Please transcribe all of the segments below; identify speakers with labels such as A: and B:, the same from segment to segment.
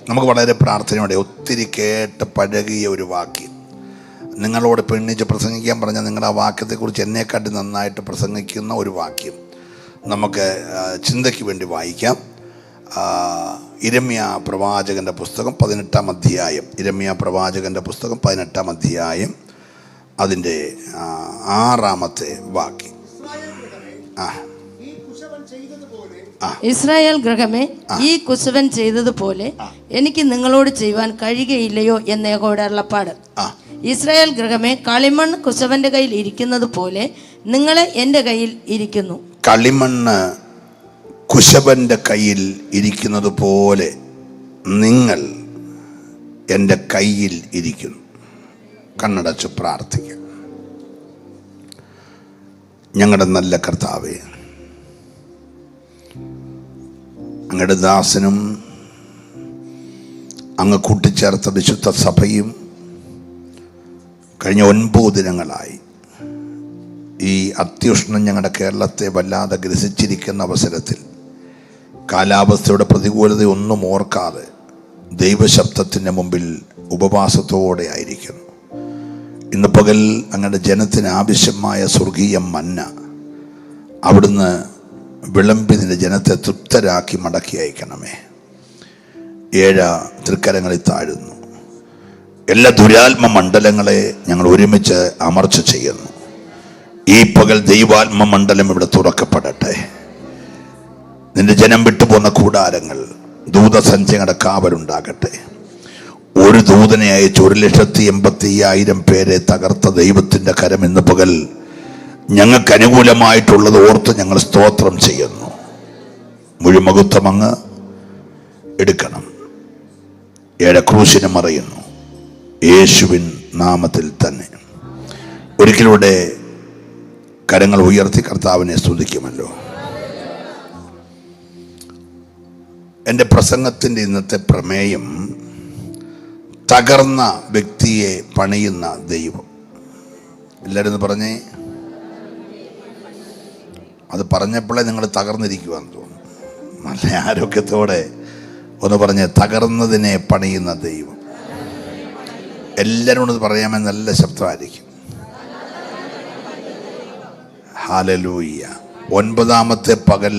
A: നമുക്ക് വളരെ പ്രാർത്ഥനയോടെ ഒത്തിരി കേട്ട് പഴകിയ ഒരു വാക്യം നിങ്ങളോട് പെണ്ണിച്ച് പ്രസംഗിക്കാൻ പറഞ്ഞാൽ നിങ്ങളുടെ ആ വാക്യത്തെക്കുറിച്ച് എന്നെക്കാട്ടി നന്നായിട്ട് പ്രസംഗിക്കുന്ന ഒരു വാക്യം നമുക്ക് ചിന്തയ്ക്ക് വേണ്ടി വായിക്കാം. ഇരമ്യാ പ്രവാചകൻ്റെ പുസ്തകം 18-ാം അധ്യായം. ഇരമ്യാ പ്രവാചകൻ്റെ പുസ്തകം 18-ാം അധ്യായം അതിൻ്റെ 6-ാമത്തെ വാക്യം.
B: ഇസ്രായേൽ ഗൃഹമേ, ഈ കുശവൻ ചെയ്തതുപോലെ എനിക്ക് നിങ്ങളോട് ചെയ്യുവാൻ കഴിയുകയില്ലയോ എന്ന് യഹോവയുടെ അരുളപ്പാട്. ഇസ്രായേൽ ഗൃഹമേ, കളിമണ്ണ് കുശവന്റെ കയ്യിൽ ഇരിക്കുന്നത് പോലെ നിങ്ങൾ എൻ്റെ കയ്യിൽ ഇരിക്കുന്നു.
A: കളിമണ്ണ് കുശവന്റെ കയ്യിൽ ഇരിക്കുന്നത് പോലെ നിങ്ങൾ എൻ്റെ കയ്യിൽ ഇരിക്കുന്നു. കണ്ണടച്ച് പ്രാർത്ഥിക്കാം. ഞങ്ങളുടെ നല്ല കർത്താവേ, അങ്ങയുടെ ദാസനും അങ്ങ് കൂട്ടിച്ചേർത്ത വിശുദ്ധ സഭയും കഴിഞ്ഞ 9 ദിനങ്ങളായി ഈ അത്യുഷ്ണം ഞങ്ങളുടെ കേരളത്തെ വല്ലാതെ ഗ്രസിച്ചിരിക്കുന്ന അവസരത്തിൽ കാലാവസ്ഥയുടെ പ്രതികൂലത ഒന്നും ഓർക്കാതെ ദൈവശബ്ദത്തിൻ്റെ മുമ്പിൽ ഉപവാസത്തോടെ ആയിരിക്കുന്നു. ഇന്ന് പകൽ അങ്ങയുടെ ജനത്തിന് ആവശ്യമായ സ്വർഗീയ മന്ന അവിടുന്ന് വിളമ്പി നിന്റെ ജനത്തെ തൃപ്തരാക്കി മടക്കി അയക്കണമേ. 7 തൃക്കരങ്ങളിൽ താഴുന്നു. എല്ലാ ദുരാത്മ മണ്ഡലങ്ങളെ ഞങ്ങൾ ഒരുമിച്ച് അമർച്ച ചെയ്യുന്നു. ഈ പകൽ ദൈവാത്മ മണ്ഡലം ഇവിടെ തുറക്കപ്പെടട്ടെ. നിന്റെ ജനം വിട്ടുപോകുന്ന കൂടാരങ്ങൾ ദൂതസഞ്ചങ്ങളുടെ കാവലുണ്ടാകട്ടെ. ഒരു ദൂതനെ അയച്ച് 1,85,000 പേരെ തകർത്ത ദൈവത്തിൻ്റെ കരം ഇന്ന് പകൽ ഞങ്ങൾക്ക് അനുകൂലമായിട്ടുള്ളത് ഓർത്ത് ഞങ്ങൾ സ്തോത്രം ചെയ്യുന്നു. മുഴുമകുത്വം അങ്ങ് എടുക്കണം. 7 ക്രൂശിനെ മറയുന്നു യേശുവിൻ നാമത്തിൽ തന്നെ. ഒരിക്കലൂടെ കരങ്ങൾ ഉയർത്തി കർത്താവിനെ സ്തുതിക്കുമല്ലോ. എൻ്റെ പ്രസംഗത്തിൻ്റെ ഇന്നത്തെ പ്രമേയം തകർന്ന വ്യക്തിയെ പണിയുന്ന ദൈവം. എല്ലാവരും പറഞ്ഞേ. അത് പറഞ്ഞപ്പോഴേ നിങ്ങൾ തകർന്നിരിക്കുവാന്ന് തോന്നുന്നു. നല്ല ആരോഗ്യത്തോടെ ഒന്ന് പറഞ്ഞ്, തകർന്നതിനെ പണിയുന്ന ദൈവം. എല്ലാവരും പറയാമെന്ന് നല്ല ശബ്ദമായിരിക്കും. ഹല്ലേലൂയ. 9ാമത്തെ പകൽ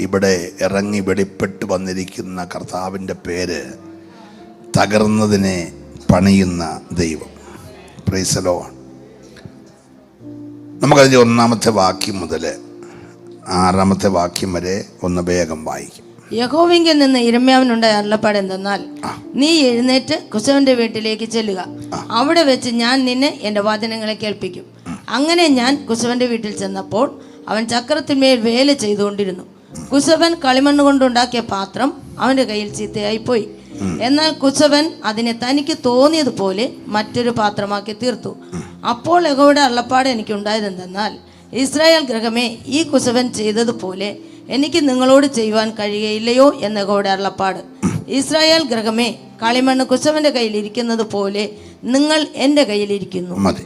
A: ഇവിടെ ഇറങ്ങി വെളിപ്പെട്ട് വന്നിരിക്കുന്ന കർത്താവിൻ്റെ പേര് തകർന്നതിനെ പണിയുന്ന ദൈവം. Price the Lord. നമുക്കതിൻ്റെ 1ാമത്തെ വാക്യം മുതൽ 6ാമത്തെ വാക്യം വരെ ഒന്ന് വേഗം വായിക്കും.
B: യഹോവയിൽ നിന്ന് യിരെമ്യാവിനുണ്ടായ അരുളപ്പാട് എന്തെന്നാൽ, നീ എഴുന്നേറ്റ് കുശവന്റെ വീട്ടിലേക്ക് ചെല്ലുക, അവിടെ വെച്ച് ഞാൻ നിന്നെ എൻ്റെ വചനങ്ങളെ കേൾപ്പിക്കും. അങ്ങനെ ഞാൻ കുശവന്റെ വീട്ടിൽ ചെന്നപ്പോൾ അവൻ ചക്രത്തിന്മേൽ വേല ചെയ്തുകൊണ്ടിരുന്നു. കുശവൻ കളിമണ്ണ് കൊണ്ടുണ്ടാക്കിയ പാത്രം അവൻ്റെ കയ്യിൽ ചീത്തയായിപ്പോയി. എന്നാൽ കുശവൻ അതിനെ തനിക്ക് തോന്നിയതുപോലെ മറ്റൊരു പാത്രമാക്കി തീർത്തു. അപ്പോൾ യഹോവയുടെ അരുളപ്പാട് എനിക്കുണ്ടായതെന്തെന്നാൽ, ഇസ്രായേൽ ഗൃഹമേ, ഈ കുശവൻ ചെയ്തതുപോലെ എനിക്ക് നിങ്ങളോട് ചെയ്യുവാൻ കഴിയുകയില്ലയോ എന്ന് യഹോവയുടെ അരുളപ്പാട്. ഇസ്രായേൽ ഗൃഹമേ, കളിമണ്ണ് കുശവന്റെ കയ്യിൽ ഇരിക്കുന്നത് പോലെ നിങ്ങൾ എൻ്റെ കയ്യിലിരിക്കുന്നു.
A: മതി.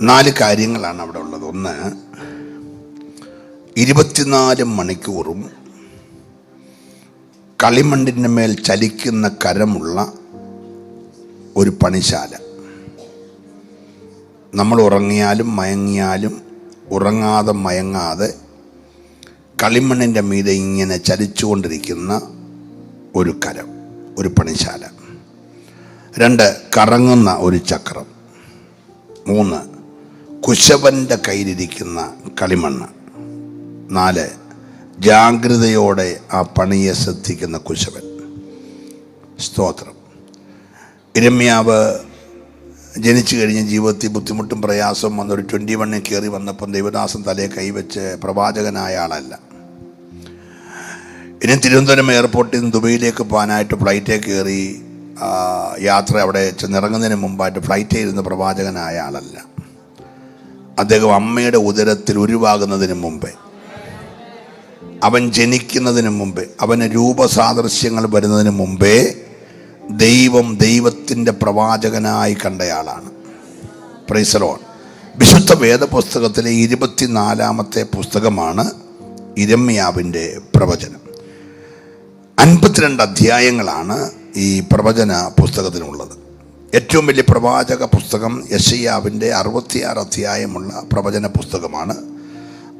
A: 4 കാര്യങ്ങളാണ് അവിടെ ഉള്ളത്. 1, 24 മണിക്കൂറും കളിമണ്ണിൻ്റെ മേൽ ചലിക്കുന്ന കരമുള്ള ഒരു പണിശാല. നമ്മൾ ഉറങ്ങിയാലും മയങ്ങിയാലും ഉറങ്ങാതെ മയങ്ങാതെ കളിമണ്ണിൻ്റെ മീതെ ഇങ്ങനെ ചലിച്ചുകൊണ്ടിരിക്കുന്ന ഒരു കരം, ഒരു പണിശാല. 2, കറങ്ങുന്ന ഒരു ചക്രം. 3, കുശവൻ്റെ കയ്യിലിരിക്കുന്ന കളിമണ്ണ്. 4, ജാഗ്രതയോടെ ആ പണിയെ ശ്രദ്ധിക്കുന്ന കുശവൻ. സ്തോത്രം. യിരെമ്യാവ് ജനിച്ചു കഴിഞ്ഞ് ജീവിതത്തിൽ ബുദ്ധിമുട്ടും പ്രയാസവും വന്നൊരു 21 കയറി വന്നപ്പം ദൈവദാസൻ തലയെ കൈവച്ച് പ്രവാചകനായ ആളല്ല. ഇനി തിരുവനന്തപുരം എയർപോർട്ടിൽ നിന്ന് ദുബൈയിലേക്ക് പോകാനായിട്ട് ഫ്ലൈറ്റേ കയറി യാത്ര അവിടെ ചെന്നിറങ്ങുന്നതിന് മുമ്പായിട്ട് ഫ്ലൈറ്റിൽ ഇരുന്ന് പ്രവാചകനായ ആളല്ല. അദ്ദേഹം അമ്മയുടെ ഉദരത്തിൽ ഉരുവാകുന്നതിന് മുമ്പേ, അവൻ ജനിക്കുന്നതിന് മുമ്പേ, അവന് രൂപസാദൃശ്യങ്ങൾ വരുന്നതിന് മുമ്പേ ദൈവത്തിൻ്റെ പ്രവാചകനായി കണ്ടയാളാണ്. Praise the lord. വിശുദ്ധ വേദപുസ്തകത്തിലെ 24ാമത്തെ പുസ്തകമാണ് യിരെമ്യാവിൻ്റെ പ്രവചനം. 52 അധ്യായങ്ങളാണ് ഈ പ്രവചന പുസ്തകത്തിനുള്ളത്. ഏറ്റവും വലിയ പ്രവാചക പുസ്തകം യെശയ്യാവിൻ്റെ 66 അധ്യായമുള്ള പ്രവചന പുസ്തകമാണ്.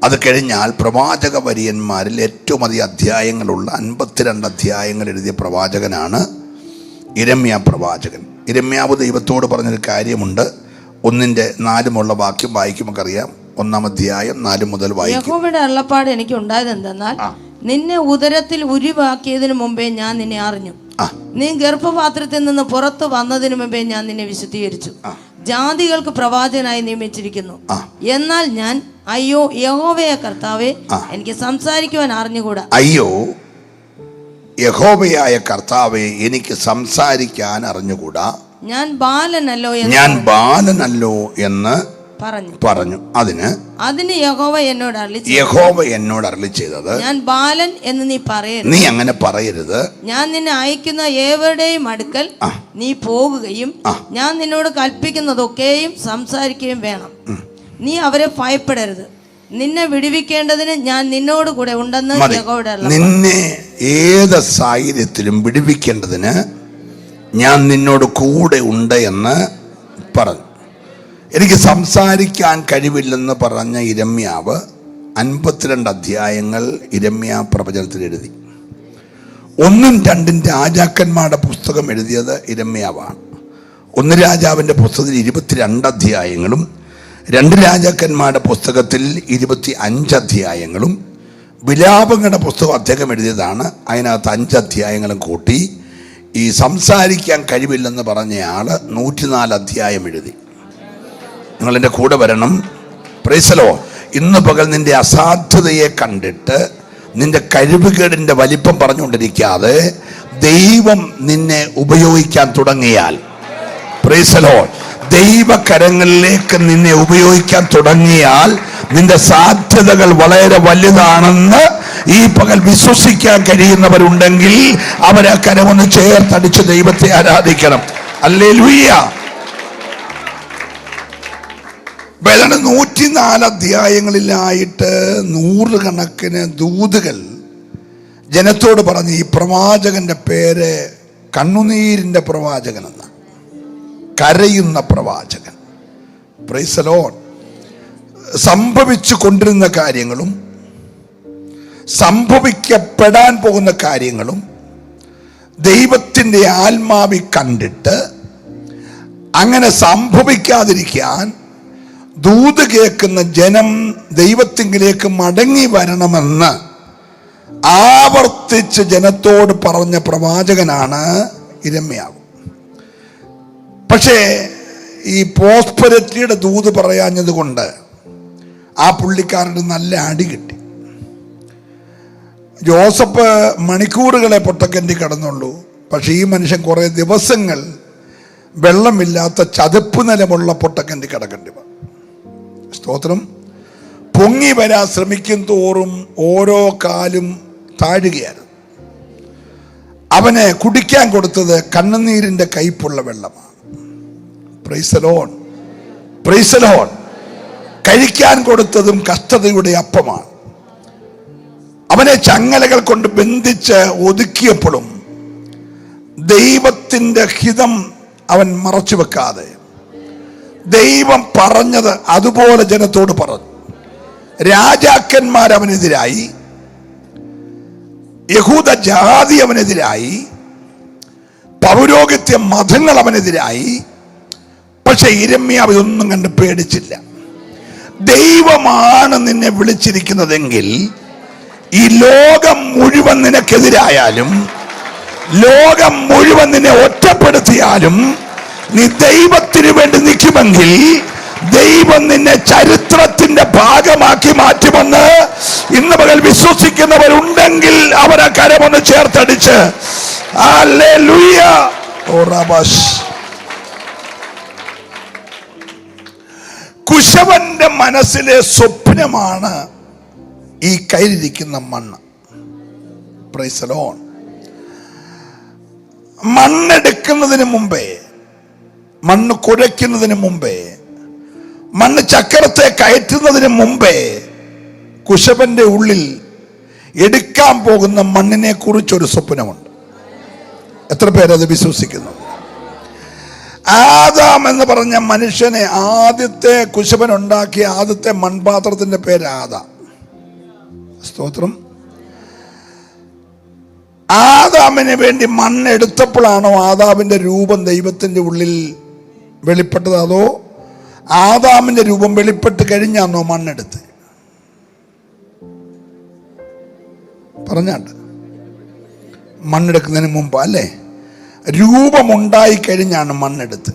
A: അത് കഴിഞ്ഞാൽ പ്രവാചക വര്യന്മാരിൽ ഏറ്റവും അധികം അധ്യായങ്ങളുള്ള 52 അധ്യായങ്ങൾ എഴുതിയ പ്രവാചകനാണ് യിരെമ്യാ പ്രവാചകൻ. യിരെമ്യാവ് ദൈവത്തോട് പറഞ്ഞൊരു കാര്യമുണ്ട്. 1:4 വാക്യം വായിക്കുമ്പോൾ അറിയാം. 1-ാം അധ്യായം 4 മുതൽ വായിക്കും.
B: യഹോവയുടെ അരുളപ്പാട് എനിക്ക് ഉണ്ടായത് എന്തെന്നാൽ, നിന്നെ ഉദരത്തിൽ ഉരുവാക്കിയതിനു മുമ്പേ ഞാൻ നിന്നെ അറിഞ്ഞു. നീ ഗർഭപാത്രത്തിൽ നിന്ന് പുറത്തു വന്നതിന് മുമ്പേ ഞാൻ നിന്നെ വിശുദ്ധീകരിച്ചു. ജാതികൾക്ക് പ്രവാചകനായി നിയമിച്ചിരിക്കുന്നു. എന്നാൽ ഞാൻ അയ്യോ യഹോവയെ കർത്താവേ, എനിക്ക് സംസാരിക്കുവാൻ അറിഞ്ഞുകൂടാ.
A: അയ്യോ യഹോവയായ കർത്താവേ, എനിക്ക് സംസാരിക്കാൻ അറിഞ്ഞുകൂടാ.
B: ഞാൻ ബാലനല്ലോ
A: എന്ന് പറഞ്ഞു. അതിന് യഹോവ എന്നോട് അരുളി ചെയ്തത്, ഞാൻ ബാലൻ എന്ന് നീ അങ്ങനെ പറയരുത്. ഞാൻ നിന്നെ അയക്കുന്ന ഏവരുടെയും അടുക്കൽ നീ പോകുകയും ഞാൻ നിന്നോട് കൽപ്പിക്കുന്നതൊക്കെയും സംസാരിക്കുകയും വേണം. നീ അവരെ ഭയപ്പെടരുത്. നിന്നെ വിടുവിക്കേണ്ടതിന് ഞാൻ നിന്നോട് കൂടെ ഉണ്ടെന്ന് യഹോവയുടെ അരുളപ്പാട്. നിന്നെ ഏത് സാഹചര്യത്തിലും വിടുവിക്കേണ്ടതിന് ഞാൻ നിന്നോട് കൂടെ ഉണ്ട് എന്ന് പറഞ്ഞു. എനിക്ക് സംസാരിക്കാൻ കഴിവില്ലെന്ന് പറഞ്ഞ യിരെമ്യാവ് 52 അധ്യായങ്ങൾ യിരെമ്യാ പ്രവചനത്തിൽ എഴുതി. 1-2 രാജാക്കന്മാരുടെ പുസ്തകം എഴുതിയത് യിരെമ്യാവാണ്. 1 രാജാവിൻ്റെ പുസ്തകത്തിൽ 22 അധ്യായങ്ങളും 2 രാജാക്കന്മാരുടെ പുസ്തകത്തിൽ 25 അധ്യായങ്ങളും വിലാപങ്ങളുടെ പുസ്തകം അദ്ദേഹം എഴുതിയതാണ്. അതിനകത്ത് 5 അധ്യായങ്ങളും കൂട്ടി ഈ സംസാരിക്കാൻ കഴിവില്ലെന്ന് പറഞ്ഞയാൾ 104 അധ്യായം എഴുതി. നിങ്ങളെൻ്റെ കൂടെ വരണം. Price the Lord. ഇന്ന് പകൽ നിന്റെ അസാധ്യതയെ കണ്ടിട്ട് നിന്റെ കഴിവുകേടിൻ്റെ വലിപ്പം പറഞ്ഞുകൊണ്ടിരിക്കാതെ ദൈവം നിന്നെ ഉപയോഗിക്കാൻ തുടങ്ങിയാൽ, പ്രൈസ് ദി ലോർഡ്, ദൈവകരങ്ങളിലേക്ക് നിന്നെ ഉപയോഗിക്കാൻ തുടങ്ങിയാൽ നിന്റെ സാധ്യതകൾ വളരെ വലുതാണെന്ന് ഈ പകൽ വിശ്വസിക്കാൻ കഴിയുന്നവരുണ്ടെങ്കിൽ അവരെ കരമൊന്ന് ചേർത്തടിച്ച് ദൈവത്തെ ആരാധിക്കണം. ഹല്ലേലൂയ. 104 അധ്യായങ്ങളിലായിട്ട് 100 കണക്കിന് ദൂതുകൾ ജനത്തോട് പറഞ്ഞ് ഈ പ്രവാചകന്റെ പേര് കണ്ണുനീരിൻ്റെ പ്രവാചകൻ എന്ന, കരയുന്ന പ്രവാചകൻ. Price the Lord. സംഭവിച്ചു കൊണ്ടിരുന്ന കാര്യങ്ങളും സംഭവിക്കപ്പെടാൻ പോകുന്ന കാര്യങ്ങളും ദൈവത്തിൻ്റെ ആത്മാവിൽ കണ്ടിട്ട് അങ്ങനെ സംഭവിക്കാതിരിക്കാൻ ദൂത് കേൾക്കുന്ന ജനം ദൈവത്തിങ്കിലേക്ക് മടങ്ങി വരണമെന്ന് ആവർത്തിച്ച് ജനത്തോട് പറഞ്ഞ പ്രവാചകനാണ് യിരെമ്യാവ്. പക്ഷേ ഈ പ്രോസ്പെരിറ്റിയുടെ ദൂത് പറയാഞ്ഞത് കൊണ്ട് ആ പുള്ളിക്കാരന് നല്ല അടി കിട്ടി. ജോസഫ് മണിക്കൂറുകളെ പൊട്ടക്കണ്ടി കടന്നുള്ളൂ. പക്ഷെ ഈ മനുഷ്യൻ കുറേ ദിവസങ്ങൾ വെള്ളമില്ലാത്ത ചതുപ്പ് നിലമുള്ള പൊട്ടക്കണ്ടി കിടക്കേണ്ടി വന്നു. സ്തോത്രം. പൊങ്ങി വരാൻ ശ്രമിക്കും തോറും ഓരോ കാലും താഴുകയാണ്. അവന് കുടിക്കാൻ കൊടുത്തത് കണ്ണുനീരിൻ്റെ കയ്പുള്ള വെള്ളമാണ്. Price the lord. Praise the Lord. കഴിക്കാൻ കൊടുത്തതും കഷ്ടതയുടെ അപ്പമാണ്. അവനെ ചങ്ങലകൾ കൊണ്ട് ബന്ധിച്ച് ഒതുക്കിയപ്പോഴും ദൈവത്തിൻ്റെ ഹിതം അവൻ മറച്ചു വെക്കാതെ ദൈവം പറഞ്ഞത് അതുപോലെ ജനത്തോട് പറഞ്ഞു. രാജാക്കന്മാർ അവനെതിരായി, യഹൂദ ജാതി അവനെതിരായി, പൗരോഹിത്യ മതങ്ങൾ അവനെതിരായി. പക്ഷെ യിരെമ്യാവ് ഇതൊന്നും കണ്ട് പേടിച്ചില്ല. ദൈവമാണ് നിന്നെ വിളിച്ചിരിക്കുന്നതെങ്കിൽ ഈ ലോകം മുഴുവൻ നിനക്കെതിരായാലും ലോകം മുഴുവൻ നിന്നെ ഒറ്റപ്പെടുത്തിയാലും നീ ദൈവത്തിന് വേണ്ടി നിൽക്കുമെങ്കിൽ ദൈവം നിന്നെ ചരിത്രത്തിന്റെ ഭാഗമാക്കി മാറ്റുമെന്ന് ഇന്ന് പകൽ വിശ്വസിക്കുന്നവരുണ്ടെങ്കിൽ അവരെ കരമൊന്ന് ചേർത്തടിച്ച് ഹല്ലേലൂയ. കുശവന്റെ മനസ്സിലെ സ്വപ്നമാണ് ഈ കയ്യിലിരിക്കുന്ന മണ്ണ്. Price the Lord. മണ്ണെടുക്കുന്നതിന് മുമ്പേ, മണ്ണ് കുഴയ്ക്കുന്നതിന് മുമ്പേ, മണ്ണ് ചക്രത്തെ കയറ്റുന്നതിന് മുമ്പേ കുശവന്റെ ഉള്ളിൽ എടുക്കാൻ പോകുന്ന മണ്ണിനെ കുറിച്ചൊരു സ്വപ്നമുണ്ട്. എത്ര പേരത് വിശ്വസിക്കുന്നു? ആദാം എന്ന് പറഞ്ഞ മനുഷ്യനെ, ആദ്യത്തെ കുശവൻ ഉണ്ടാക്കിയ ആദ്യത്തെ മൺപാത്രത്തിന്റെ പേര് ആദാം. സ്തോത്രം. ആദാമിന് വേണ്ടി മണ്ണെടുത്തപ്പോഴാണോ ആദാമിന്റെ രൂപം ദൈവത്തിന്റെ ഉള്ളിൽ വെളിപ്പെട്ടത്? അതോ ആദാമിന്റെ രൂപം വെളിപ്പെട്ട് കഴിഞ്ഞാണോ മണ്ണെടുത്ത്? പറഞ്ഞാണ്ട് മണ്ണെടുക്കുന്നതിന് മുമ്പ് അല്ലേ? രൂപമുണ്ടായി കഴിഞ്ഞാണ് മണ്ണെടുത്ത്.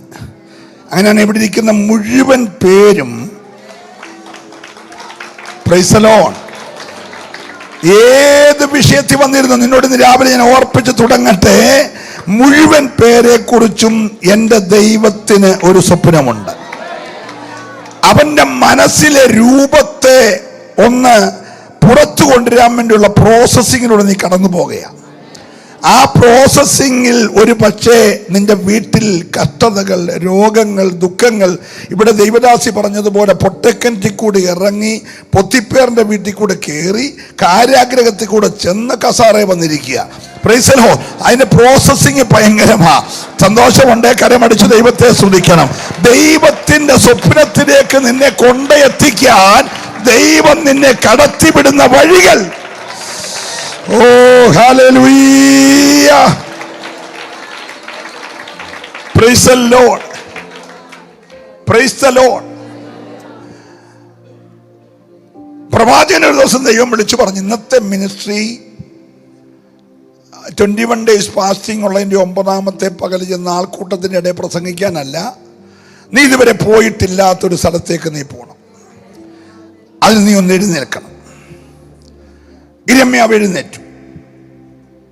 A: അങ്ങനെയാണ് ഇവിടെ ഇരിക്കുന്ന മുഴുവൻ പേരും പ്രൈസ് ദി ലോർഡ്. ഏത് വിഷയത്തിൽ വന്നിരുന്നു നിന്നോട് ഇന്ന് രാവിലെ ഞാൻ ഓർപ്പിച്ച് തുടങ്ങട്ടെ. മുഴുവൻ പേരെ കുറിച്ചും എൻ്റെ ദൈവത്തിന് ഒരു സ്വപ്നമുണ്ട്. അവന്റെ മനസ്സിലെ രൂപത്തെ ഒന്ന് പുറത്തു കൊണ്ടുവരാൻ വേണ്ടിയുള്ള പ്രോസസ്സിങ്ങിലൂടെ നീ കടന്നു പോകുകയാണ്. ആ പ്രോസസ്സിങ്ങിൽ ഒരു പക്ഷേ നിന്റെ വീട്ടിൽ കഷ്ടതകൾ, രോഗങ്ങൾ, ദുഃഖങ്ങൾ, ഇവിടെ ദൈവദാസി പറഞ്ഞതുപോലെ പൊട്ടക്കിണറ്റിൽ കൂടി ഇറങ്ങി പൊത്തിപ്പേറിന്റെ വീട്ടിൽ കൂടെ കയറി കാരാഗ്രഹത്തിൽ കൂടെ ചെന്ന് കസാറേ വന്നിരിക്കുക. Price the Lord. അതിന്റെ പ്രോസസ്സിങ് ഭയങ്കരമാ. സന്തോഷമുണ്ടേ? കരമടിച്ച് ദൈവത്തെ സ്തുതിക്കണം. ദൈവത്തിന്റെ സ്വപ്നത്തിലേക്ക് നിന്നെ കൊണ്ടെത്തിക്കാൻ ദൈവം നിന്നെ കടത്തിവിടുന്ന വഴികൾ. ഓ hallelujah, praise the lord, praise the lord. പ്രവാചകൻ ഒരു ദിവസം ദൈവം വിളിച്ചു പറഞ്ഞു, ഇന്നത്തെ മിനിസ്ട്രി 21 days ഫാസ്റ്റിംഗ് ഉള്ളതിൻ്റെ 9ാമത്തെ പകൽ ചെന്ന ആൾക്കൂട്ടത്തിൻ്റെ ഇടയിൽ പ്രസംഗിക്കാനല്ല, നീ ഇതുവരെ പോയിട്ടില്ലാത്തൊരു സ്ഥലത്തേക്ക് നീ പോകണം. അതിന് നീ ഒന്ന് എഴുന്നേൽക്കണം. ഇരമ്യാവ് എഴുന്നേറ്റു.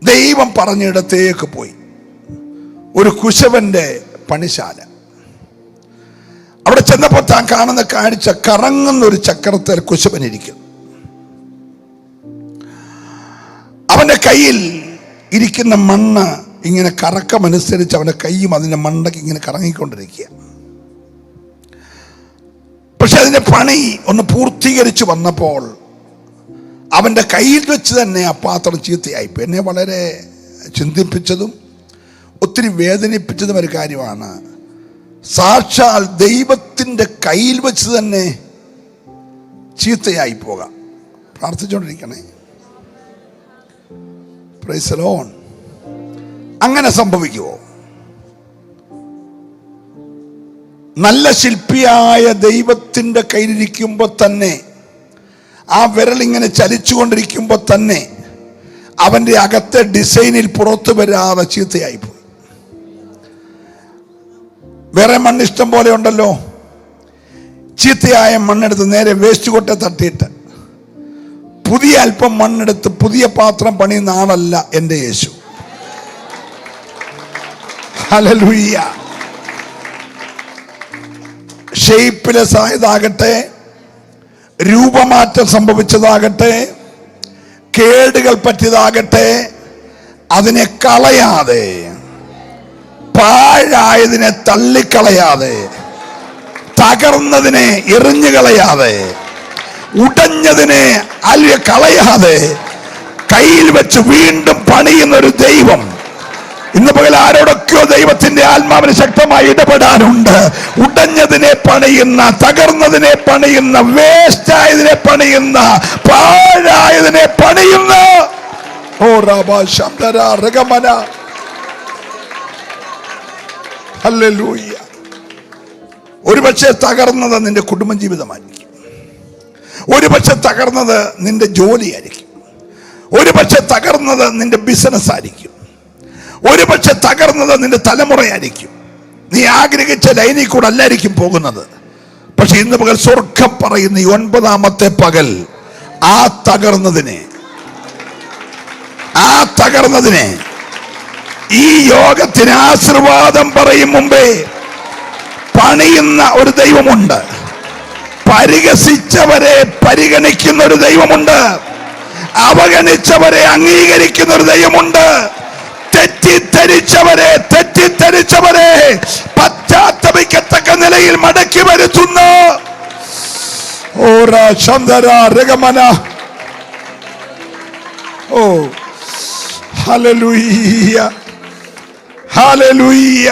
A: ദൈവം പറഞ്ഞിടത്തേക്ക് പോയി. ഒരു കുശവന്റെ പണിശാല. അവിടെ ചെന്നപ്പോൾ താൻ കാണുന്ന കാഴ്ച, കറങ്ങുന്ന ഒരു ചക്രത്തിൽ കുശവനിരിക്കും. അവന്റെ കയ്യിൽ ഇരിക്കുന്ന മണ്ണ് ഇങ്ങനെ കറക്കമനുസരിച്ച് അവന്റെ കൈയും അതിന്റെ മണ്ടയ്ക്ക് ഇങ്ങനെ കറങ്ങിക്കൊണ്ടിരിക്കുക. പക്ഷെ അതിന്റെ പണി ഒന്ന് പൂർത്തീകരിച്ചു വന്നപ്പോൾ അവന്റെ കയ്യിൽ വെച്ച് തന്നെ ആ പാത്രം ചീത്തയായിപ്പോയി. എന്നെ വളരെ ചിന്തിപ്പിച്ചതും ഒത്തിരി വേദനിപ്പിച്ചതും ഒരു കാര്യമാണ്. സാക്ഷാൽ ദൈവത്തിന്റെ കയ്യിൽ വെച്ച് തന്നെ ചീത്തയായി പോകാം. പ്രാർത്ഥിച്ചുകൊണ്ടിരിക്കണേ. Praise the lord. അങ്ങനെ സംഭവിക്കുമോ? നല്ല ശില്പിയായ ദൈവത്തിന്റെ കയ്യിലിരിക്കുമ്പോൾ തന്നെ, ആ വിരലിങ്ങനെ ചലിച്ചുകൊണ്ടിരിക്കുമ്പോൾ തന്നെ അവന്റെ അകത്തെ ഡിസൈനിൽ പുറത്തു വരാതെ ചീത്തയായിപ്പോയി. വേറെ മണ്ണ് ഇഷ്ടം പോലെ ഉണ്ടല്ലോ. ചീത്തയായ മണ്ണെടുത്ത് നേരെ വേസ്റ്റ് കൊട്ടെ തട്ടിയിട്ട് പുതിയ അല്പം മണ്ണെടുത്ത് പുതിയ പാത്രം പണിയുന്ന ആളല്ല എൻ്റെ യേശു. ഹല്ലേലൂയ. ഷേപ്പിലെസ് ആയതാകട്ടെ, രൂപമാറ്റം സംഭവിച്ചതാകട്ടെ, കേടുകൾ പറ്റിയതാകട്ടെ, അതിനെ കളയാതെ, പാഴായതിനെ തള്ളിക്കളയാതെ, തകർന്നതിനെ എറിഞ്ഞുകളയാതെ, ഉടഞ്ഞതിനെ കളയാതെ കയ്യിൽ വെച്ച് വീണ്ടും പണിയുന്ന ഒരു ദൈവം ഇന്ന് പകൽ ആരോടൊക്കെയോ ദൈവത്തിന്റെ ആത്മാവിന് ശക്തമായി ഇടപെടാനുണ്ട്. ഉടഞ്ഞതിനെ പണിയുന്ന, തകർന്നതിനെ പണിയുന്ന, വേസ്റ്റായതിനെ പണിയുന്ന, പാഴായതിനെ പണിയുന്ന ഓ റബാ ശബ്ദര രഗമന. ഹല്ലേലൂയ. ഒരുപക്ഷെ തകർന്നത് നിന്റെ കുടുംബജീവിതമായിരിക്കും. ഒരുപക്ഷെ തകർന്നത് നിന്റെ ജോലിയായിരിക്കും. ഒരുപക്ഷെ തകർന്നത് നിന്റെ ബിസിനസ് ആയിരിക്കും. ഒരുപക്ഷെ തകർന്നത് നിന്റെ തലമുറയായിരിക്കും. നീ ആഗ്രഹിച്ച ലൈനിൽ കൂടെ അല്ലായിരിക്കും പോകുന്നത്. പക്ഷെ ഇന്ന് പകൽ സ്വർഗം പറയുന്ന ഈ 9ാമത്തെ പകൽ ആ തകർന്നതിനെ ഈ യോഗത്തിന് ആശീർവാദം പറയും മുമ്പേ പണിയുന്ന ഒരു ദൈവമുണ്ട്. പരിഹസിച്ചവരെ പരിഗണിക്കുന്ന ഒരു ദൈവമുണ്ട്. അവഗണിച്ചവരെ അംഗീകരിക്കുന്ന ഒരു ദൈവമുണ്ട്. തെറ്റിദ്ധരിച്ചവരെ പശ്ചാത്തപിക്കത്തക്ക നിലയിൽ മടക്കി വരുത്തുന്ന ഓ ഹല്ലേലൂയ. ഹല്ലേലൂയ.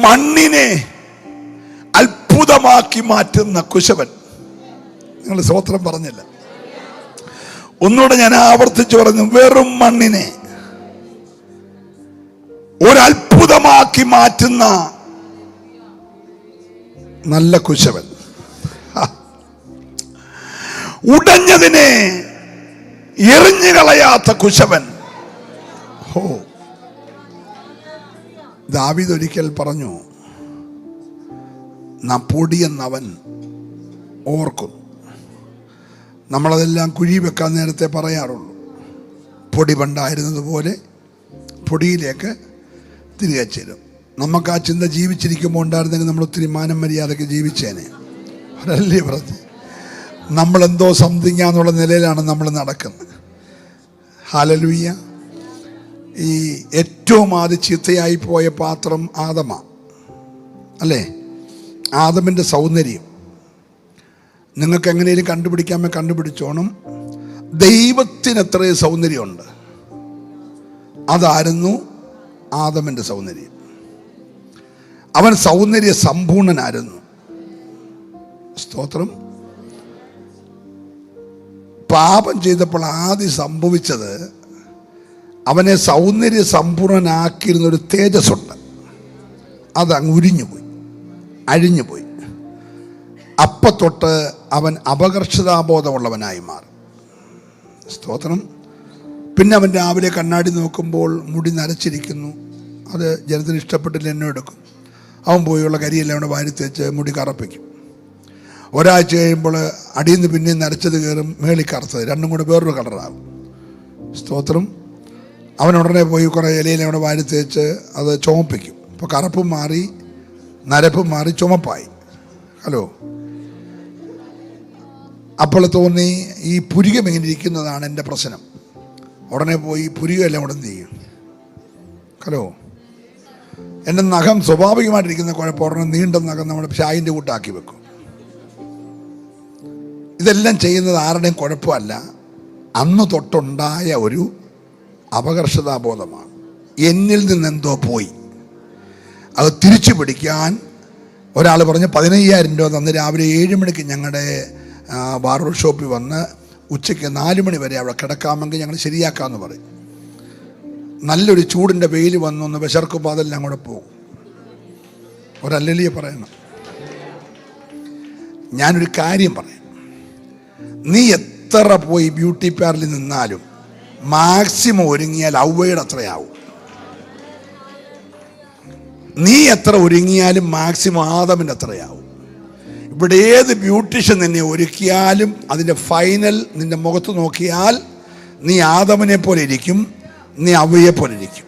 A: മണ്ണിനെ അത്ഭുതമാക്കി മാറ്റുന്ന കുശവൻ. നിങ്ങൾ സ്തോത്രം പറഞ്ഞില്ല. ഒന്നുകൂടെ ഞാൻ ആവർത്തിച്ചു പറഞ്ഞു, വെറും മണ്ണിനെ ഒരത്ഭുതമാക്കി മാറ്റുന്ന നല്ല കുശവൻ. ഉടഞ്ഞതിനെ എറിഞ്ഞു കളയാത്ത കുശവൻ. ഓ, ദാവീദ് ഒരിക്കൽ പറഞ്ഞു, നാം പൊടിയെന്നവൻ ഓർക്കും. നമ്മളതെല്ലാം കുഴി വെക്കാൻ നേരത്തെ പറയാറുള്ളൂ. പൊടി പണ്ടായിരുന്നത് പോലെ പൊടിയിലേക്ക് തിരികെ ചേരും. നമുക്ക് ആ ചിന്ത ജീവിച്ചിരിക്കുമ്പോൾ ഉണ്ടായിരുന്നെങ്കിൽ നമ്മൾ ഒത്തിരി മാനം മര്യാദയ്ക്ക് ജീവിച്ചേനെ. അതല്ലേ പറഞ്ഞ് നമ്മളെന്തോ സംതിങ് എന്നുള്ള നിലയിലാണ് നമ്മൾ നടക്കുന്നത്. ഹല്ലേലൂയ. ഈ ഏറ്റവും ആദ്യം ചീത്തയായി പോയ പാത്രം ആദമ അല്ലേ? ആദമിൻ്റെ സൗന്ദര്യം നിങ്ങൾക്ക് എങ്ങനെയും കണ്ടുപിടിക്കാമേ കണ്ടുപിടിച്ചോണം. ദൈവത്തിന് എത്രയും സൗന്ദര്യമുണ്ട്. അതായിരുന്നു ആദമിൻ്റെ സൗന്ദര്യം. അവൻ സൗന്ദര്യ സമ്പൂർണനായിരുന്നു. സ്തോത്രം. പാപം ചെയ്തപ്പോൾ ആദ്യം സംഭവിച്ചത്, അവനെ സൗന്ദര്യ സമ്പൂർണനാക്കിയിരുന്ന ഒരു തേജസ്സുണ്ട്. അതങ്ങ് ഉരിഞ്ഞുപോയി, അഴിഞ്ഞുപോയി. അപ്പത്തൊട്ട് അവൻ അപകർഷതാബോധമുള്ളവനായി മാറും. സ്തോത്രം. പിന്നെ അവൻ രാവിലെ കണ്ണാടി നോക്കുമ്പോൾ മുടി നരച്ചിരിക്കുന്നു. അത് ജനത്തിന് ഇഷ്ടപ്പെട്ടില്ല, എന്നെ എടുക്കും. അവൻ പോയുള്ള കരിയെല്ലാം അവിടെ വാരി തേച്ച് മുടി കറപ്പിക്കും. ഒരാഴ്ച കഴിയുമ്പോൾ അടിയിൽ നിന്ന് പിന്നെയും നരച്ചത് കയറും, മേളി കറുത്തത്, രണ്ടും കൂടെ വേറൊരു കളറാകും. സ്തോത്രം. അവൻ ഉടനെ പോയി കുറേ ഇലയിലും അവിടെ വാരി തേച്ച് അത് ചുമപ്പിക്കും. അപ്പോൾ കറുപ്പും മാറി, നരപ്പും മാറി, ചുമപ്പായി. ഹലോ. അപ്പോൾ തോന്നി ഈ പുരികം എങ്ങനെ ഇരിക്കുന്നതാണ് എൻ്റെ പ്രശ്നം. ഉടനെ പോയി പുരികമെല്ലാം ഉടൻ ചെയ്യും. ഹലോ. എൻ്റെ നഖം സ്വാഭാവികമായിട്ടിരിക്കുന്ന കുഴപ്പം ഉടനെ നീണ്ട നഖം നമ്മുടെ ഷായിൻ്റെ കൂട്ടാക്കി വെക്കും. ഇതെല്ലാം ചെയ്യുന്നത് ആരുടെയും കുഴപ്പമല്ല, അന്ന് തൊട്ടുണ്ടായ ഒരു അപകർഷതാബോധമാണ്. എന്നിൽ നിന്നെന്തോ പോയി, അത് തിരിച്ചു പിടിക്കാൻ ഒരാൾ പറഞ്ഞ് 15,000 രൂപ തന്ന് രാവിലെ 7 മണിക്ക് ഞങ്ങളുടെ ബാർബർ ഷോപ്പിൽ വന്ന് ഉച്ചയ്ക്ക് 4 മണി വരെ അവിടെ കിടക്കാമെങ്കിൽ ഞങ്ങൾ ശരിയാക്കാമെന്ന് പറയും. നല്ലൊരു ചൂടിൻ്റെ വെയിൽ വന്നൊന്ന് വിശർക്കുമ്പോൾ അതെല്ലാം കൂടെ പോകും. ഒരല്ലിയെ പറയണം. ഞാനൊരു കാര്യം പറയാം. നീ എത്ര പോയി ബ്യൂട്ടി പാർലറിൽ നിന്നാലും മാക്സിമം ഒരുങ്ങിയാൽ ഔവയുടെ അത്രയാവും. നീ എത്ര ഒരുങ്ങിയാലും മാക്സിമം ആദമിൻ്റെ അത്രയാവും. ഇവിടെ ഏത് ബ്യൂട്ടീഷ്യൻ നിന്നെ ഒരുക്കിയാലും അതിൻ്റെ ഫൈനൽ നിൻ്റെ മുഖത്ത് നോക്കിയാൽ നീ ആദമിനെ പോലെ ഇരിക്കും, നീ അവയെ പോലെ ഇരിക്കും.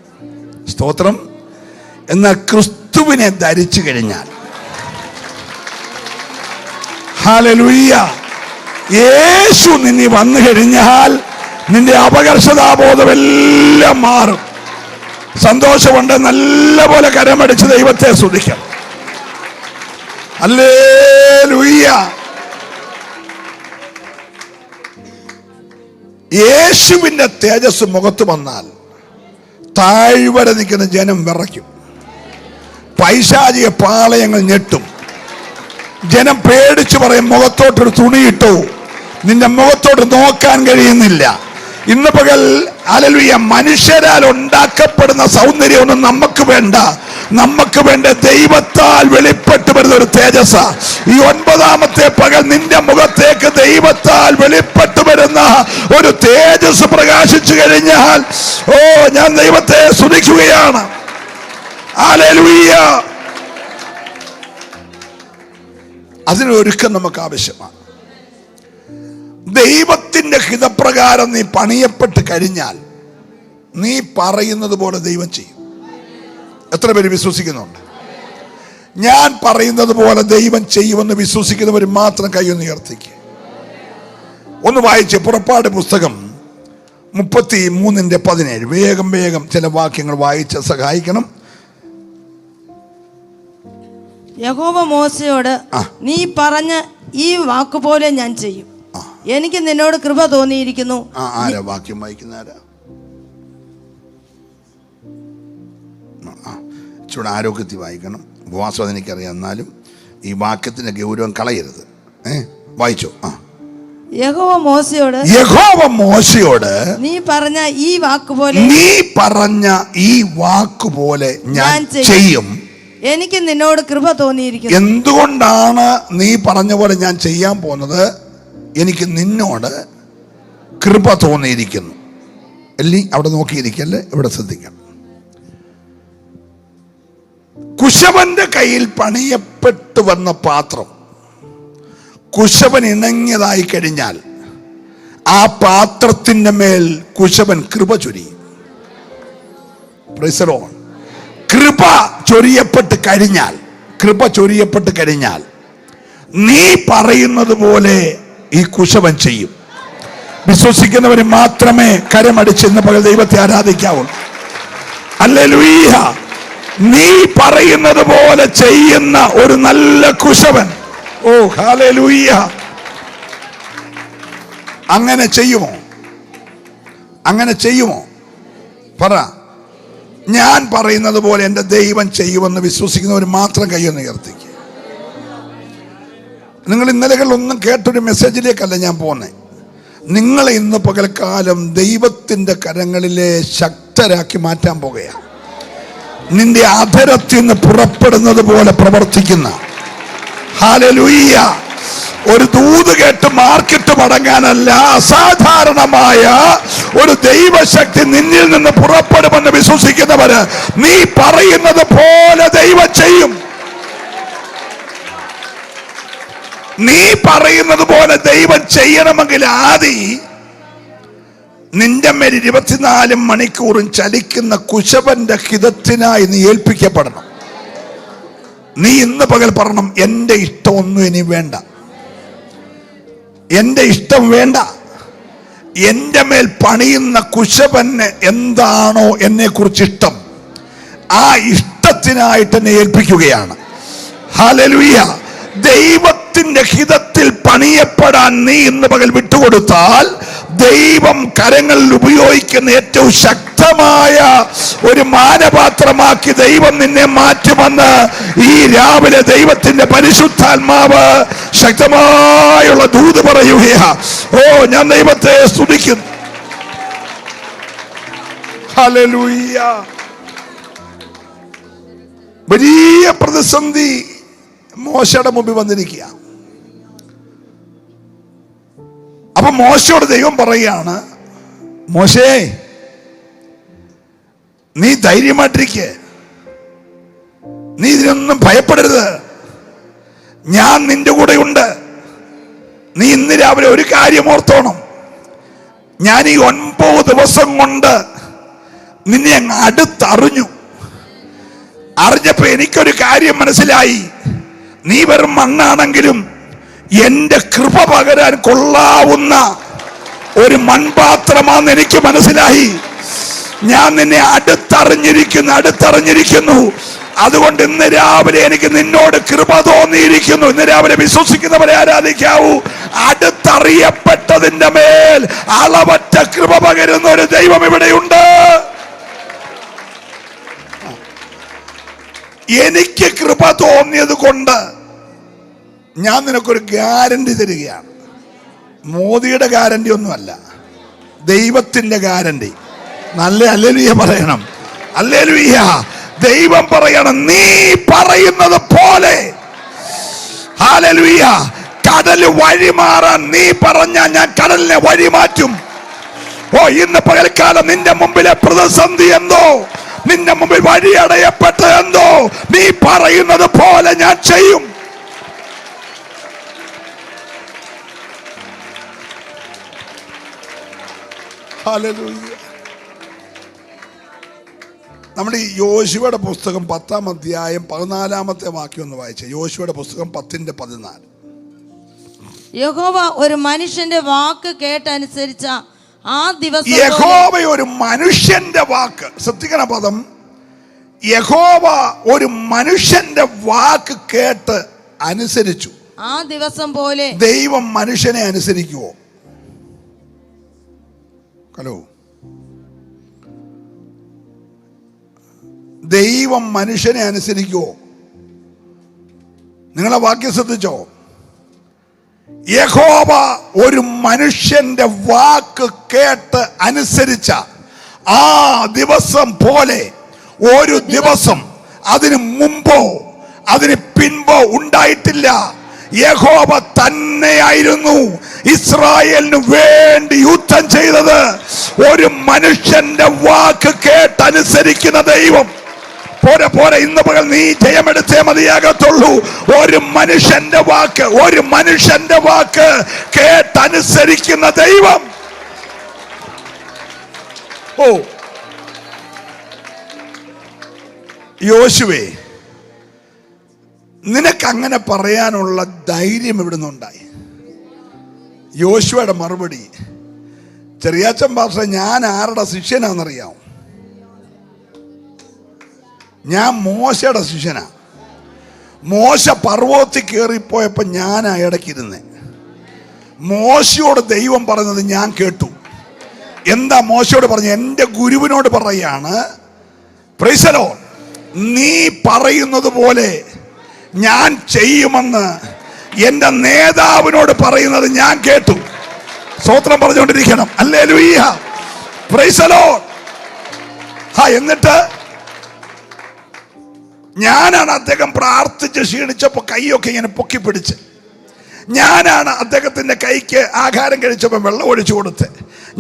A: സ്തോത്രം. എന്നാൽ ക്രിസ്തുവിനെ ധരിച്ചു കഴിഞ്ഞാൽ, ഹല്ലേലൂയ, യേശു നിന്നെ വന്നു കഴിഞ്ഞാൽ നിന്റെ അപകർഷതാബോധമെല്ലാം മാറും. സന്തോഷമുണ്ട്. നല്ലപോലെ കരമടിച്ച് ദൈവത്തെ സ്തുതിക്കാം. ഹല്ലേലൂയ. യേശുവിൻ്റെ തേജസ് മുഖത്ത് വന്നാൽ താഴ്വര നിൽക്കുന്ന ജനം വിറയ്ക്കും. പൈശാചിക പാളയങ്ങൾ ഞെട്ടും. ജനം പേടിച്ചു പറയും, മുഖത്തോട്ടൊരു തുണിയിട്ടു, നിന്റെ മുഖത്തോട്ട് നോക്കാൻ കഴിയുന്നില്ല. ഇന്ന് പകൽ ഹല്ലേലൂയ, മനുഷ്യരാൽ ഉണ്ടാക്കപ്പെടുന്ന സൗന്ദര്യമൊന്നും നമുക്ക് വേണ്ട. നമുക്ക് വേണ്ട ദൈവത്താൽ വെളിപ്പെട്ടു വരുന്ന ഒരു തേജസ്. ഈ 9ാമത്തെ പകൽ നിന്റെ മുഖത്തേക്ക് ദൈവത്താൽ വെളിപ്പെട്ടു വരുന്ന ഒരു തേജസ് പ്രകാശിച്ചു കഴിഞ്ഞാൽ, ഓ, ഞാൻ ദൈവത്തെ സ്തുതിക്കുകയാണ്. ഹല്ലേലൂയ. അതിനൊരുക്കം നമുക്ക് ആവശ്യമാണ്. ദൈവത്തിന്റെ ഹിതപ്രകാരം നീ പണിയപ്പെട്ട് കഴിഞ്ഞാൽ നീ പറയുന്നത് പോലെ ദൈവം ചെയ്യും. എത്ര പേര് വിശ്വസിക്കുന്നുണ്ട്? ഞാൻ പറയുന്നത് പോലെ ദൈവം ചെയ്യുമെന്ന് വിശ്വസിക്കുന്നവർ മാത്രം കൈയൊന്ന് ഉയർത്തിക്കുക. ഒന്ന് വായിച്ച് പുറപ്പാട് പുസ്തകം 33:17. വേഗം വേഗം ചില വാക്യങ്ങൾ വായിച്ച് സഹായിക്കണം.
B: യഹോവ മോശയോട്, നീ പറഞ്ഞ ഈ വാക്കുപോലെ ഞാൻ ചെയ്യും. എനിക്ക് നിന്നോട് കൃപ തോന്നിയിരിക്കുന്നു.
A: ആരാ വാക്യം വായിക്കുന്ന? ആരാ? ഇച്ചിരി ആരോഗ്യത്തിൽ വായിക്കണം. ഉപവാസം അതെനിക്കറിയാം, എന്നാലും ഈ വാക്യത്തിൻ്റെ ഗൗരവം കളയരുത്. വായിച്ചോ.
B: യഹോവ മോശയോട്
A: നീ പറഞ്ഞ ഈ വാക്കുപോലെ ഞാൻ ചെയ്യും.
B: എനിക്ക് നിന്നോട് കൃപ തോന്നിയിരിക്കുന്നു.
A: എന്തുകൊണ്ടാണ് നീ പറഞ്ഞ പോലെ ഞാൻ ചെയ്യാൻ പോകുന്നത്? എനിക്ക് നിന്നോട് കൃപ തോന്നിയിരിക്കുന്നു. അല്ലേ? അവിടെ നോക്കിയിരിക്കല്ലേ, ഇവിടെ ശ്രദ്ധിക്കണം. കുശവന്റെ കയ്യിൽ പണിയപ്പെട്ടു വന്ന പാത്രം കുശവൻ ഇണങ്ങിയതായി കഴിഞ്ഞാൽ ആ പാത്രത്തിന്റെ മേൽ കുശവൻ കൃപ ചൊരിയും. Price the Lord. കൃപ ചൊരിയപ്പെട്ട് കഴിഞ്ഞാൽ നീ പറയുന്നത് പോലെ ഈ കുശവൻ ചെയ്യും. വിശ്വസിക്കുന്നവന് മാത്രമേ കരമടിച്ച് ഇന്ന് പകൽ ദൈവത്തെ ആരാധിക്കാവൂ. ഹല്ലേലൂയ. നീ പറയുന്നത് പോലെ ചെയ്യുന്ന ഒരു നല്ല കുശവൻ. ഓ ഹല്ലേലൂയ. അങ്ങനെ ചെയ്യുമോ? പറ. ഞാൻ പറയുന്നത് പോലെ എൻ്റെ ദൈവം ചെയ്യുമെന്ന് വിശ്വസിക്കുന്നവർ മാത്രം കൈയൊന്ന് ഉയർത്തിക്കുക. നിങ്ങൾ ഇന്നലകളിലൊന്നും കേട്ടൊരു മെസ്സേജിലേക്കല്ല ഞാൻ പോകുന്നത്. നിങ്ങളെ ഇന്ന് പകൽക്കാലം ദൈവത്തിൻ്റെ കരങ്ങളിലെ ശക്തരാക്കി മാറ്റാൻ പോകുകയാണ്. നിന്റെ അധരത്തിൽ നിന്ന് പുറപ്പെടുന്നത് പോലെ പ്രവർത്തിക്കുന്ന, ഹല്ലേലൂയ, ഒരു ദൂത് കേട്ട് മാർക്കറ്റ് മടങ്ങാനല്ല, അസാധാരണമായ ഒരു ദൈവശക്തി നിന്നിൽ നിന്ന് പുറപ്പെടുമെന്ന് വിശ്വസിക്കുന്നവര് നീ പറയുന്നത് പോലെ ദൈവം ചെയ്യും. നീ പറയുന്നത് പോലെ ദൈവം ചെയ്യണമെങ്കിൽ ആദ്യം നിന്റെ മേൽ 24 മണിക്കൂറും ചലിക്കുന്ന കുശവന്റെ ഹിതത്തിനായി നീ ഏൽപ്പിക്കപ്പെടണം. നീ ഇന്ന് പകൽ പറയണം, എൻ്റെ ഇഷ്ടമൊന്നും ഇനി വേണ്ട, എൻ്റെ ഇഷ്ടം വേണ്ട. എൻ്റെ മേൽ പണിയുന്ന കുശവന് എന്താണോ എന്നെ കുറിച്ച് ഇഷ്ടം, ആ ഇഷ്ടത്തിനായിട്ട് എന്നെ ഏൽപ്പിക്കുകയാണ്. ഹല്ലേലൂയ. ദൈവത്തിന്റെ ഹിതത്തിൽ പണിയപ്പെടാൻ നീ ഇന്ന് പകൽ വിട്ടുകൊടുത്താൽ ദൈവം കരങ്ങളിൽ ഉപയോഗിക്കുന്ന ഏറ്റവും ശക്തമായ ഒരു മാനപാത്രമാക്കി ദൈവം നിന്നെ മാറ്റുമെന്ന് ഈ രാവിലെ ദൈവത്തിന്റെ പരിശുദ്ധാത്മാവ് ശക്തമായുള്ള ദൂത് പറയുകയാ. ഓ, ഞാൻ ദൈവത്തെ സ്തുതിക്കുന്നു. ഹല്ലേലൂയ. വലിയ പ്രതിസന്ധി മോശയുടെ മുമ്പിൽ വന്നിരിക്കുക. അപ്പൊ മോശയോട് ദൈവം പറയുകയാണ്, മോശേ, നീ ധൈര്യമായിട്ടിരിക്കെ, നീ ഇതിനൊന്നും ഭയപ്പെടരുത്, ഞാൻ നിന്റെ കൂടെ ഉണ്ട്. നീ ഇന്ന് രാവിലെ ഒരു കാര്യം ഓർത്തോണം, ഞാൻ ഈ 9 ദിവസം കൊണ്ട് നിന്നെ അങ്ങ് അറിഞ്ഞപ്പോ എനിക്കൊരു കാര്യം മനസ്സിലായി. നീ വെറും മണ്ണാണെങ്കിലും എന്റെ കൃപ പകരാൻ കൊള്ളാവുന്ന ഒരു മൺപാത്രമാണെന്ന് എനിക്ക് മനസ്സിലായി. ഞാൻ നിന്നെ അടുത്തറിഞ്ഞിരിക്കുന്നു. അതുകൊണ്ട് ഇന്ന് രാവിലെ എനിക്ക് നിന്നോട് കൃപ തോന്നിയിരിക്കുന്നു. ഇന്ന് രാവിലെ വിശ്വസിക്കുന്നവരെ ആരാധിക്കാവൂ. അടുത്തറിയപ്പെട്ടതിന്റെ മേൽ അളവറ്റ കൃപ പകരുന്ന ഒരു ദൈവം ഇവിടെയുണ്ട്. എനിക്ക് കൃപ തോന്നിയത് കൊണ്ട് ഞാൻ നിനക്കൊരു ഗ്യാരണ്ടി തരികയാണ്. മോദിയുടെ ഗ്യാരണ്ടി ഒന്നുമല്ല, ദൈവത്തിന്റെ ഗ്യാരണ്ടി. നല്ല ഹല്ലേലൂയ പറയണം. ഹല്ലേലൂയ. ദൈവം പറയണം, നീ പറയുന്നത് പോലെ. ഹല്ലേലൂയ. കടല് വഴിമാറാൻ നീ പറഞ്ഞാൽ ഞാൻ കടലിനെ വഴിമാറ്റും. ഓ, ഇന്ന് പകൽക്കാലം നിന്റെ മുമ്പിലെ പ്രതിസന്ധി എന്തോ, നിന്റെ മുമ്പിൽ വഴിയടയപ്പെട്ട എന്തോ, നീ പറയുന്നത് പോലെ ഞാൻ ചെയ്യും. നമ്മുടെ ഈ യോശുവയുടെ പുസ്തകം 10-ാം അധ്യായം 14-ാമത്തെ വാക്യം ഒന്ന് വായിച്ചേ. യോശുവയുടെ പുസ്തകം 10:14.
B: യഹോവ ഒരു മനുഷ്യന്റെ വാക്ക് കേട്ടനുസരിച്ച ആ ദിവസം,
A: യഹോവ ഒരു മനുഷ്യന്റെ വാക്ക്, ശ്രദ്ധിക്കണ പദം, യഹോവ ഒരു മനുഷ്യന്റെ വാക്ക് കേട്ട് അനുസരിച്ചു.
B: ആ ദിവസം പോലെ
A: ദൈവം മനുഷ്യനെ അനുസരിക്കുവോ? ഹലോ, ദൈവം മനുഷ്യനെ അനുസരിക്കുമോ? നിങ്ങളെ വാക്യം ശ്രദ്ധിച്ചോ? യഹോവ ഒരു മനുഷ്യന്റെ വാക്ക് കേട്ട് അനുസരിച്ച ആ ദിവസം പോലെ ഒരു ദിവസം അതിന് മുമ്പോ അതിന് പിൻപോ ഉണ്ടായിട്ടില്ല. യഹോവ തന്നെയായിരുന്നു ഇസ്രായേലിന് വേണ്ടി യുദ്ധം ചെയ്തത്. ഒരു മനുഷ്യന്റെ വാക്ക് കേട്ടനുസരിക്കുന്ന ദൈവം. പോരെ, ഇന്ന് പകൽ നീ ജയമെടുത്തേ മതിയാകത്തുള്ളൂ. ഒരു മനുഷ്യന്റെ വാക്ക് കേട്ടനുസരിക്കുന്ന ദൈവം. യോശുവേ, നിനക്കങ്ങനെ പറയാനുള്ള ധൈര്യം എവിടുന്നുണ്ടായി? യോശുവയുടെ മറുപടി, ചെറിയാച്ചൻ പാസ്റ്റർ, ഞാൻ ആരുടെ ശിഷ്യനാണെന്നറിയാം? ഞാൻ മോശയുടെ ശിഷ്യനാ. മോശ പർവ്വതത്തിൽ കയറിപ്പോയപ്പോൾ ഞാനാ ഇടയ്ക്കിരുന്നേ. മോശയോട് ദൈവം പറയുന്നത് ഞാൻ കേട്ടു. എന്താ മോശയോട് പറഞ്ഞു? എൻ്റെ ഗുരുവിനോട് പറയാണ്, പ്രൈസ് ദി ലോർഡ്, നീ പറയുന്നത് പോലെ ഞാൻ ചെയ്യുമെന്ന് എൻ്റെ നേതാവിനോട് പറയുന്നത് ഞാൻ കേട്ടു. സ്തോത്രം പറഞ്ഞുകൊണ്ടിരിക്കണം. Hallelujah, praise the lord. എന്നിട്ട് ഞാനാണ് അദ്ദേഹം പ്രാർത്ഥിച്ച് ക്ഷീണിച്ചപ്പോൾ കൈയൊക്കെ ഇങ്ങനെ പൊക്കി പിടിച്ച്, ഞാനാണ് അദ്ദേഹത്തിന്റെ കൈക്ക് ആഹാരം കഴിച്ചപ്പോൾ വെള്ളം ഒഴിച്ചു കൊടുത്ത്,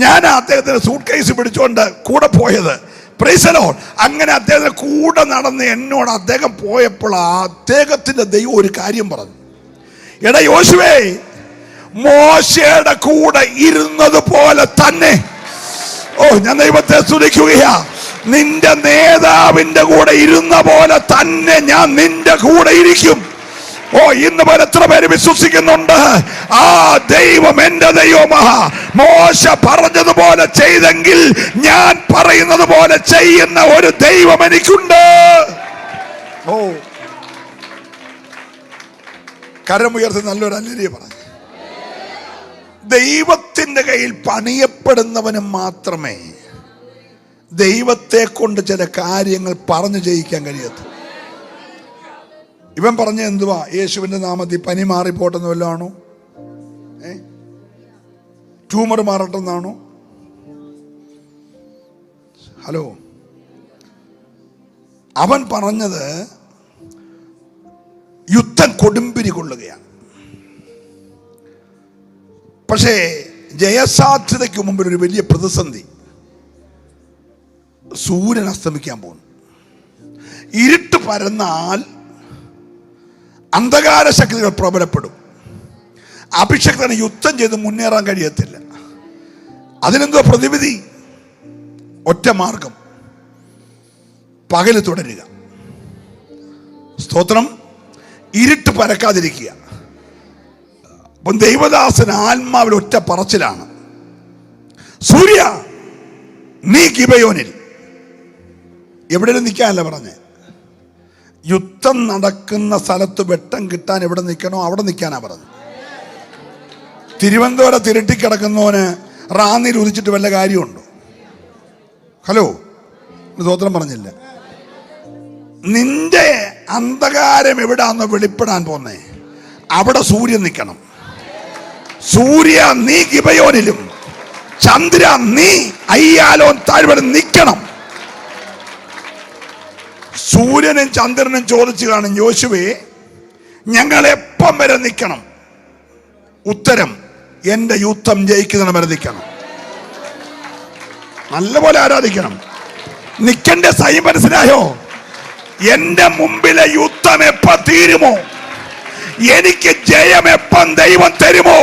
A: ഞാനാണ് അദ്ദേഹത്തിന്റെ സൂട്ട് കേസ് പിടിച്ചുകൊണ്ട് കൂടെ പോയത്. Price the lord. അങ്ങനെ അദ്ദേഹത്തിന് കൂടെ നടന്ന് എന്നോട് അദ്ദേഹം പോയപ്പോൾ അദ്ദേഹത്തിന്റെ ദൈവം ഒരു കാര്യം പറഞ്ഞു, എടാ യോശുവേ, മോശയുടെ കൂടെ ഇരുന്നത് പോലെ തന്നെ, ഞാൻ ദൈവത്തെ സ്തുതിക്കുകയാ, നിന്റെ നേതാവിന്റെ കൂടെ ഇരുന്ന പോലെ തന്നെ ഞാൻ നിന്റെ കൂടെ ഇരിക്കും. ഇന്ന് പോലെ എത്ര പേര് വിശ്വസിക്കുന്നുണ്ട്? ആ ദൈവം എന്റെ ദൈവമാ. മോശ പറഞ്ഞതുപോലെ ചെയ്തെങ്കിൽ ഞാൻ പറയുന്നത് പോലെ ചെയ്യുന്ന ഒരു ദൈവം എനിക്കുണ്ട്. കരമുയർത്തി നല്ലൊരു ഹല്ലേലൂയ പറഞ്ഞു. ദൈവത്തിന്റെ കയ്യിൽ പണിയപ്പെടുന്നവന് മാത്രമേ ദൈവത്തെ കൊണ്ട് ചില കാര്യങ്ങൾ പറഞ്ഞു ചെയ്യിക്കാൻ കഴിയത്തു. ഇവൻ പറഞ്ഞ എന്തുവാ? യേശുവിന്റെ നാമത്തിൽ പനി മാറിപ്പോട്ടെന്ന് വല്ലതാണോ? ട്യൂമർ മാറട്ടെന്നാണോ? ഹലോ, അവൻ പറഞ്ഞത് യുദ്ധം കൊടുമ്പിരി കൊള്ളുകയാണ്. പക്ഷേ ജയസാധ്യതയ്ക്ക് മുമ്പിൽ ഒരു വലിയ പ്രതിസന്ധി. സൂര്യൻ അസ്തമിക്കാൻ പോകുന്നു. ഇരുട്ട് പരന്നാൽ അന്ധകാര ശക്തികൾ പ്രബലപ്പെടും. അഭിഷക്തന് യുദ്ധം ചെയ്ത് മുന്നേറാൻ കഴിയത്തില്ല. അതിനെന്തോ പ്രതിവിധി? ഒറ്റ മാർഗം, പകല് തുടരുക. സ്തോത്രം. ഇരുട്ട് പരക്കാതിരിക്കുക. അപ്പം ദൈവദാസൻ ആത്മാവിൽ ഒറ്റ പറച്ചിലാണ്, സൂര്യ നീ ഗിബയോനിൽ. എവിടെയും നിൽക്കാനല്ല പറഞ്ഞേ, യുദ്ധം നടക്കുന്ന സ്ഥലത്ത് വെട്ടം കിട്ടാൻ എവിടെ നിൽക്കണോ അവിടെ നിൽക്കാനാ പറഞ്ഞു. തിരുവനന്തപുരം തിരട്ടിക്കിടക്കുന്നവന് റാന്നിയിൽ ഉദിച്ചിട്ട് വല്ല കാര്യമുണ്ടോ? ഹലോ, സ്തോത്രം പറഞ്ഞില്ല. നിന്റെ അന്ധകാരം എവിടാന്ന് വെളിപ്പെടാൻ പോന്നേ, അവിടെ സൂര്യൻ നിൽക്കണം. സൂര്യ നീ ഗിബയോനിലും, ചന്ദ്ര നീ അയ്യാലോൻ താഴ്വരയിൽ നിൽക്കണം. സൂര്യനും ചന്ദ്രനും ചോദിച്ചു കാണും, യോശുവേ ഞങ്ങൾ എപ്പം വരെ നിൽക്കണം? ഉത്തരം, എന്റെ യുദ്ധം ജയിക്കുന്നതിന് വരെ നിൽക്കണം. നല്ലപോലെ ആരാധിക്കണം. നിൽക്കേണ്ട സൈം മനസ്സിലായോ? എന്റെ മുമ്പിലെ യുദ്ധം എപ്പം തീരുമോ, എനിക്ക് ജയം എപ്പം ദൈവം തരുമോ,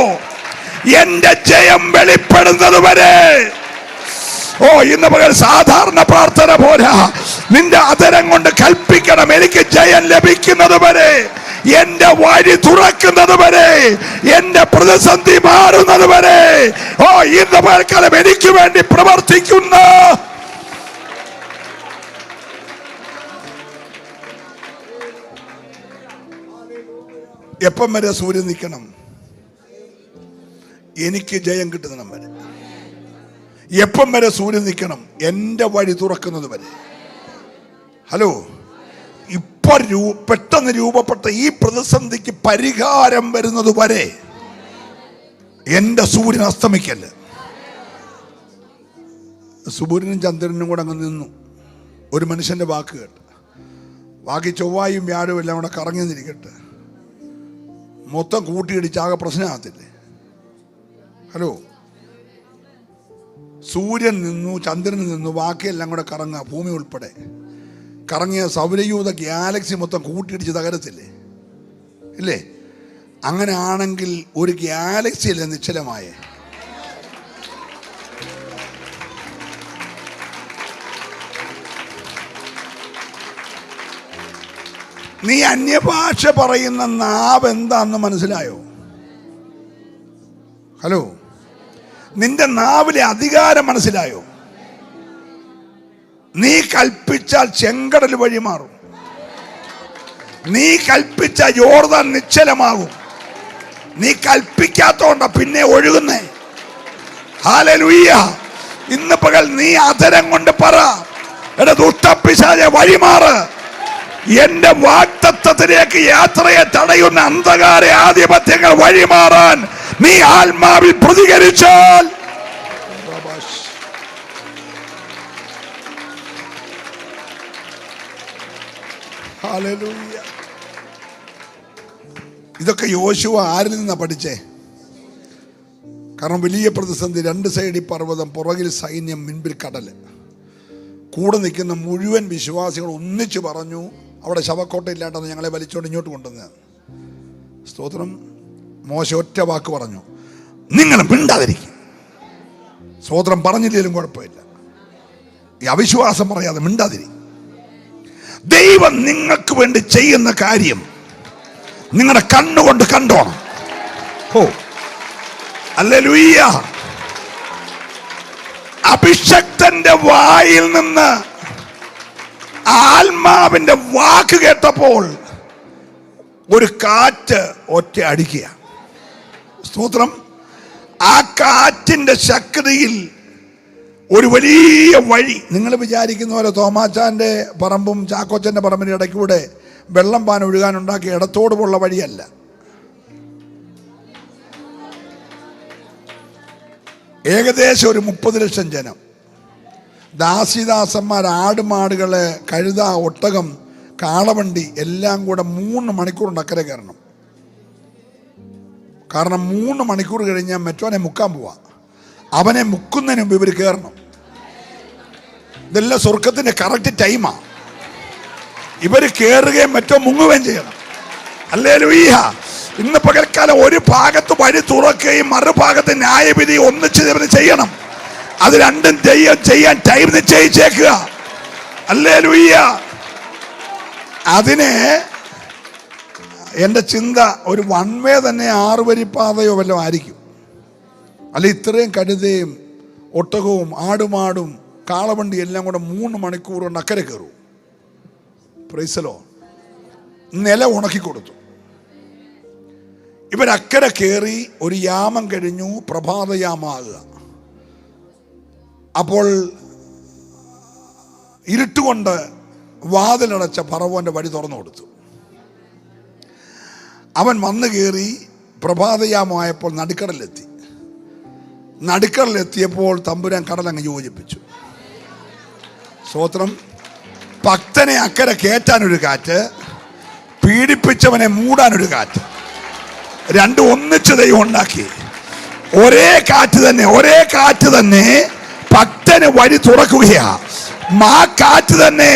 A: എന്റെ ജയം വെളിപ്പെടുന്നത് വരെ. ഇന്ന് പകൽ സാധാരണ പ്രാർത്ഥന പോരാ, നിന്റെ അതരം കൊണ്ട് കൽപ്പിക്കണം, എനിക്ക് ജയം ലഭിക്കുന്നത് വരെ, എന്റെ വഴി തുറക്കുന്നത് വരെ, എന്റെ പ്രതിസന്ധി മാറുന്നത് വരെ. ഇന്ന് പകൽക്കാലം എനിക്ക് വേണ്ടി പ്രവർത്തിക്കുന്ന എപ്പം വരെ സൂര്യൻ നിൽക്കണം? എനിക്ക് ജയം കിട്ടുന്നിടം വരെ. എപ്പം വരെ സൂര്യൻ നിൽക്കണം? എന്റെ വഴി തുറക്കുന്നത് വരെ. ഹലോ, പെട്ടെന്ന് രൂപപ്പെട്ട ഈ പ്രതിസന്ധിക്ക് പരിഹാരം വരുന്നത് വരെ എന്റെ സൂര്യൻ അസ്തമിക്കല്ല. സൂര്യനും ചന്ദ്രനും കൂടെ അങ്ങ് നിന്നു. ഒരു മനുഷ്യന്റെ വാക്ക് കേട്ട്, ബാക്കി ചൊവ്വായും വ്യാഴവും എല്ലാം കൂടെ കറങ്ങി നിന്നിരിക്കട്ടെ, മൊത്തം കൂട്ടിയിടിച്ചാകെ പ്രശ്നമാകത്തില്ലേ? ഹലോ, സൂര്യൻ നിന്നു, ചന്ദ്രൻ നിന്നു, ബാക്കിയെല്ലാം കൂടെ കറങ്ങുക, ഭൂമി ഉൾപ്പെടെ കറങ്ങിയ സൗരയൂഥ ഗാലക്സി മൊത്തം കൂട്ടിയിടിച്ച് തകരത്തില്ലേ? ഇല്ലേ? അങ്ങനെ ആണെങ്കിൽ ഒരു ഗാലക്സി അല്ലേ നിശ്ചലമായ? നീ അന്യഭാഷ പറയുന്ന നാവ് എന്താന്ന് മനസ്സിലായോ? ഹലോ, നിന്റെ നാവിലെ അധികാരം മനസ്സിലായോ? നീ കൽപ്പിച്ചാൽ ചെങ്കടൽ വഴി മാറും. നീ കൽപ്പിച്ച യോർദാൻ നിശ്ചലമാകും. നീ കൽപ്പിക്കാത്തോണ്ട പിന്നെ ഒഴുകുന്നേ. ഹല്ലേലൂയ. ഇന്ന് പകൽ നീ അധരം കൊണ്ട് പറ, എടാ ദുഷ്ടപിശാചേ വഴിമാറ്. എന്റെ വാഗ്ദത്തത്തിലേക്ക് യാത്രയെ തടയുന്ന അന്ധകാര ആധിപത്യങ്ങൾ വഴിമാറാൻ നീ ആത്മാവിൽ പ്രതികരിച്ചാൽ ഹല്ലേലൂയ. ഇതൊക്കെ യോശുവ ആരിൽ നിന്നാ പഠിച്ചേ? കാരണം വലിയ പ്രതിസന്ധി, രണ്ട് സൈഡിൽ പർവ്വതം, പുറകിൽ സൈന്യം, മുൻപിൽ കടൽ. കൂടെ നിൽക്കുന്ന മുഴുവൻ വിശ്വാസികൾ ഒന്നിച്ചു പറഞ്ഞു, അവിടെ ശവക്കോട്ട ഇല്ലാണ്ടെന്ന് ഞങ്ങളെ വലിച്ചോണ്ട് ഇങ്ങോട്ട് കൊണ്ടുവന്ന്. സ്തോത്രം. മോശ ഒറ്റ വാക്ക് പറഞ്ഞു, നിങ്ങൾ മിണ്ടാതിരിക്കും. സ്തോത്രം. പറഞ്ഞില്ലെങ്കിലും കുഴപ്പമില്ല, ഈ അവിശ്വാസം പറയാതെ മിണ്ടാതിരി. ദൈവം നിങ്ങൾക്ക് വേണ്ടി ചെയ്യുന്ന കാര്യം നിങ്ങളുടെ കണ്ണുകൊണ്ട് കണ്ടോണം. ഓ ഹല്ലേലൂയ. അഭിഷക്തന്റെ വായിൽ നിന്ന് ആത്മാവിന്റെ വാക്ക് കേട്ടപ്പോൾ ഒരു കാറ്റ് ഒറ്റ അടിക്കുക. സ്തോത്രം. ആ കാറ്റിന്റെ ശക്തിയിൽ ഒരു വലിയ വഴി. നിങ്ങൾ വിചാരിക്കുന്ന പോലെ തോമാച്ചാന്റെ പറമ്പും ചാക്കോച്ചന്റെ പറമ്പിന്റെ ഇടയ്ക്കൂടെ വെള്ളം പാൻ ഒഴുകാനുണ്ടാക്കിയ ഇടത്തോടുള്ള വഴിയല്ല. ഏകദേശം ഒരു 30 ലക്ഷം ജനം, ദാസിദാസന്മാർ, ആടുമാടുകള്, കഴുത, ഒട്ടകം, കാളവണ്ടി എല്ലാം കൂടെ 3 മണിക്കൂർ അക്കരെ കയറണം. കാരണം 3 മണിക്കൂർ കഴിഞ്ഞാൽ മെറ്റോനെ മുക്കാൻ പോവാ. അവനെ മുക്കുന്നതിന് മുമ്പ് ഇവർ കയറണം. ഇതെല്ലാം സ്വർഗത്തിന്റെ കറക്റ്റ് ടൈമാ. ഇവര് കയറുകയും മറ്റോ മുങ്ങുകയും ചെയ്യണം. ഹല്ലേലൂയ. ഇന്ന് പകൽക്കാലം ഒരു ഭാഗത്ത് വഴി തുറക്കുകയും മറുഭാഗത്ത് ന്യായവിധി ഒന്നിച്ച് ചെയ്യണം. അത് രണ്ടും ചെയ്യാൻ ടൈം നിശ്ചയിച്ചേക്കുക. ഹല്ലേലൂയ. അതിന് എൻ്റെ ചിന്ത ഒരു വൺ വേ തന്നെ 6 വരിപ്പാതയോ വല്ലതും ആയിരിക്കും. അല്ല, ഇത്രയും കഴുതയും ഒട്ടകവും ആടുമാടും കാളവണ്ടി എല്ലാം കൂടെ 3 മണിക്കൂർ കൊണ്ട് അക്കരെ കയറും. Price the Lord. നില ഉണക്കി കൊടുത്തു. ഇവരക്കരെ കയറി ഒരു യാമം കഴിഞ്ഞു, പ്രഭാതയാമാകുക. അപ്പോൾ ഇരുട്ടുകൊണ്ട് വാതിലടച്ച ഫറവോന്റെ വഴി തുറന്നു കൊടുത്തു. അവൻ വന്നു കയറി പ്രഭാതയാമമായപ്പോൾ നടുക്കടലിലെത്തി. നടുക്കടലിലെത്തിയപ്പോൾ തമ്പുരാൻ കടലങ്ങ് യോജിപ്പിച്ചു. സ്തോത്രം. ഭക്തനെ അക്കരെ കയറ്റാനൊരു കാറ്റ്, പീഡിപ്പിച്ചവനെ മൂടാനൊരു കാറ്റ്, രണ്ടും ഒന്നിച്ച് ദൈവം ഉണ്ടാക്കി. ഒരേ കാറ്റ് തന്നെ ഭക്തന് വഴി തുറക്കുകയാ. ആ കാറ്റ് തന്നെ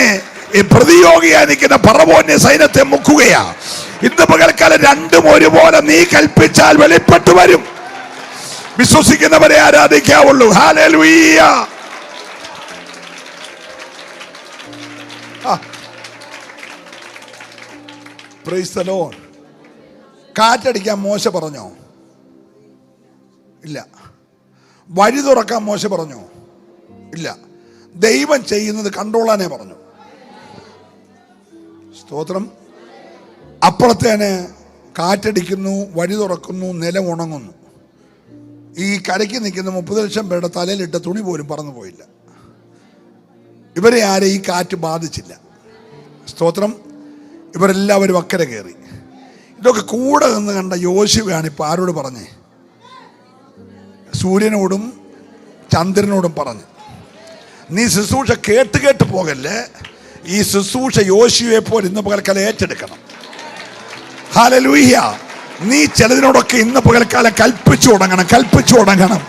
A: പ്രതിയോഗിയായി നിൽക്കുന്ന ഫറവോന്റെ സൈന്യത്തെ മുക്കുകയാ. ഇന്ന് പകൽക്കാലം രണ്ടും ഒരുപോലെ നീ കൽപ്പിച്ചാൽ വെളിപ്പെട്ടു വരും. വിശ്വസിക്കുന്നവരെ ആരാധിക്കാവുള്ളൂ. ഹല്ലേലൂയ. Praise the lord. കാറ്റടിക്കാൻ മോശ പറഞ്ഞോ? ഇല്ല. വഴി തുറക്കാൻ മോശ പറഞ്ഞോ? ഇല്ല. ദൈവം ചെയ്യുന്നത് കണ്ടോളാനേ പറഞ്ഞു. സ്തോത്രം. അപ്പുറത്തേന് കാറ്റടിക്കുന്നു, വഴി തുറക്കുന്നു, നിലം ഉണങ്ങുന്നു. ഈ കരയ്ക്ക് നിൽക്കുന്ന 30 ലക്ഷം പേരുടെ തലയിലിട്ട തുണി പോലും പറന്നു പോയില്ല. ഇവരെ ആരെ ഈ കാറ്റ് ബാധിച്ചില്ല. സ്തോത്രം. ഇവരെല്ലാവരും അക്കരെ കയറി. ഇതൊക്കെ കൂടെ നിന്ന് കണ്ട യോശുവയാണ് ഇപ്പം ആരോട് പറഞ്ഞേ? സൂര്യനോടും ചന്ദ്രനോടും പറഞ്ഞു, നീ ശുശ്രൂഷ കേട്ട് കേട്ട് പോകല്ലേ, ഈ ശുശ്രൂഷ യോശുവയെ പോലെ ഇന്ന് പകൽക്കാലം ഏറ്റെടുക്കണം. ഹല്ലേലൂയ. നീ ചിലതിനോടൊക്കെ ഇന്ന് പകൽക്കാലം കൽപ്പിച്ചു തുടങ്ങണം.